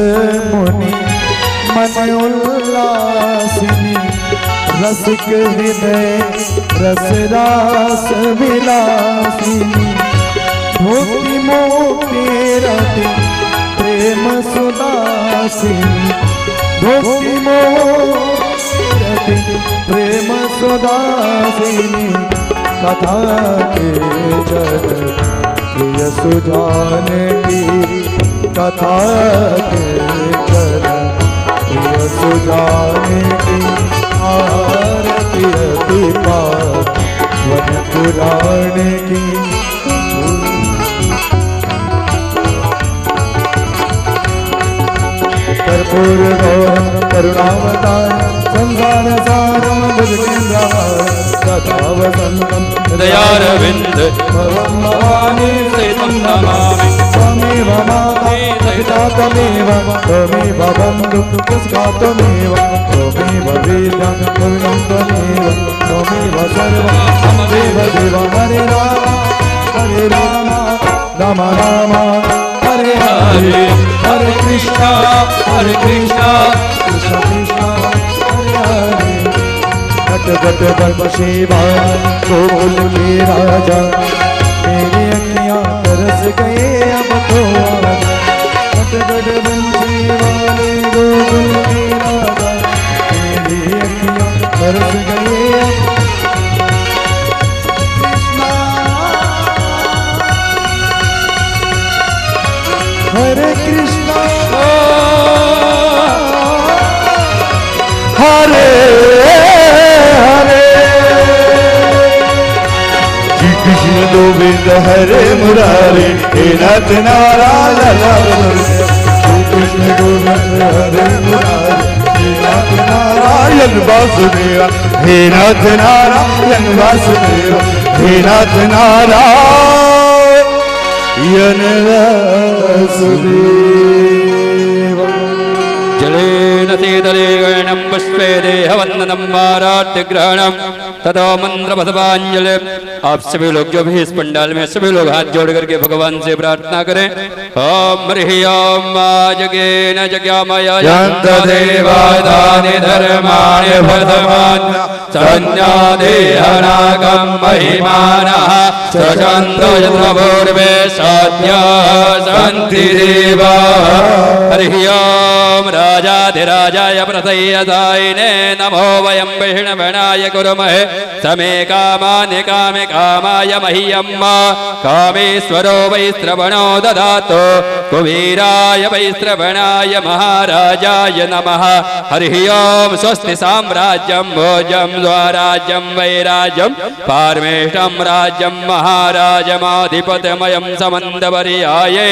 मुनि मन उल्लासिनी रसिक हृदय रसरास विलासिनी भक्ति मोक्ति रति प्रेम सुदासिनी भक्ति मोक्ति रति प्रेम सुदासिनी कथा के जन प्रिय सुजान की कथा के चरण प्रिय सुजाने की आरती अति पावन पुराण की। कर्पूर गौरम करुणावतार संसार सारम भुजगेन्द्रहार सदा वसंतम दयारविंद भवं भवानी सेतुं नमामि त्वमेव माता पिता त्वमेव त्वमेव बन्धु पुष्का त्वमेव त्वमेव वेद्यं पूर्णं त्वमेव त्वमेव सर्वं त्वमेव देवं हरे राम राम राम हरे हरे हरे कृष्णा कृष्ण कृष्ण हरे हरे घट घट घट शिवा गोकुल के राजा मेरी अखियाँ तरस गए अब तो आजा घट घट बंशी वाले गोकुल के राजा मेरी अखियाँ तरस गए अब कृष्णा हरे कृष्णा हरे कृष्ण गोविंद हरे मुरारी हे नाथ नारायण कृष्ण गोविंद हरे मुरारी हे नाथ नारायण वासुदेव हे नाथ नारायण वासुदेव हे नाथ नारायण वासुदेव। जलेन शीतले गणं पुष्पे देहवन्दनं माराट्यग्रहणं ततो मंत्रपदपांजलि। आप सभी लोग जो भी इस पंडाल में सभी लोग हाथ जोड़ करके भगवान से प्रार्थना करें। ओम हरि ओम जगेन जग्यामया देवादानि धर्माणि वर्धमान् संज्ञादेहनागं महिमानः सचन्दो यत्रपूर्वे साध्या सन्ति देवा। हरि ओम राजाधिराजाय प्रथयदायिने नमो वयं विष्णुगणाय कुर्महे समे कामानि कामे कामाय मह्यं कामेश्वरो वैश्रवणो ददातु कुबीराय वैश्रवणाय महाराजाय नमः। हरि ओम स्वस्ति साम्राज्यं भोजं स्वराज्यं वैराज्यं पारमेष्टं राज्यं महाराजमाधिपतिमयं समन्दपर्याये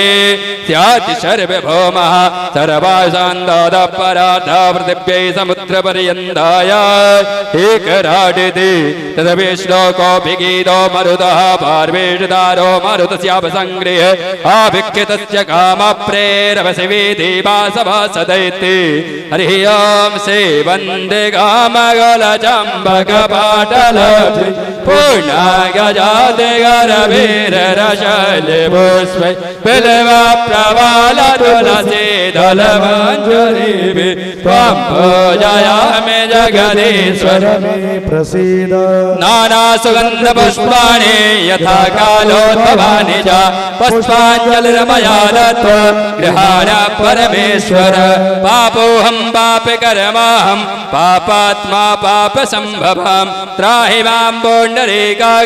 स्यात् सर्वभौमः सर्वासान्दोदपराध पृथिव्यै समुद्रपर्यन्ताय एकराडिति तदविश्लोको गीतो मरुतः पार्वेषदारो मरुतस्यापसङ्गृहे आभिक्षितस्य कामप्रेरवशिवेदेवासभासदैति। हरि ओम सेवन्दे कामगलचम्बकपाटलति पूर्णागजाति गरवीररशलिपुष्पै बिल्वप्रवालतुलसी दलमञ्जरी देवी त्वां पूजयामि जगदीश्वर मे प्रसीद नाना सुगंध पुष्पाणि यथा कालोद्भवानि च पुष्पाञ्जलिर्मया दत्त्वा गृहाण परमेश्वर पापोऽहं पापकर्माहं पापात्मा पापसम्भवं त्राहि मां पुण्डरीका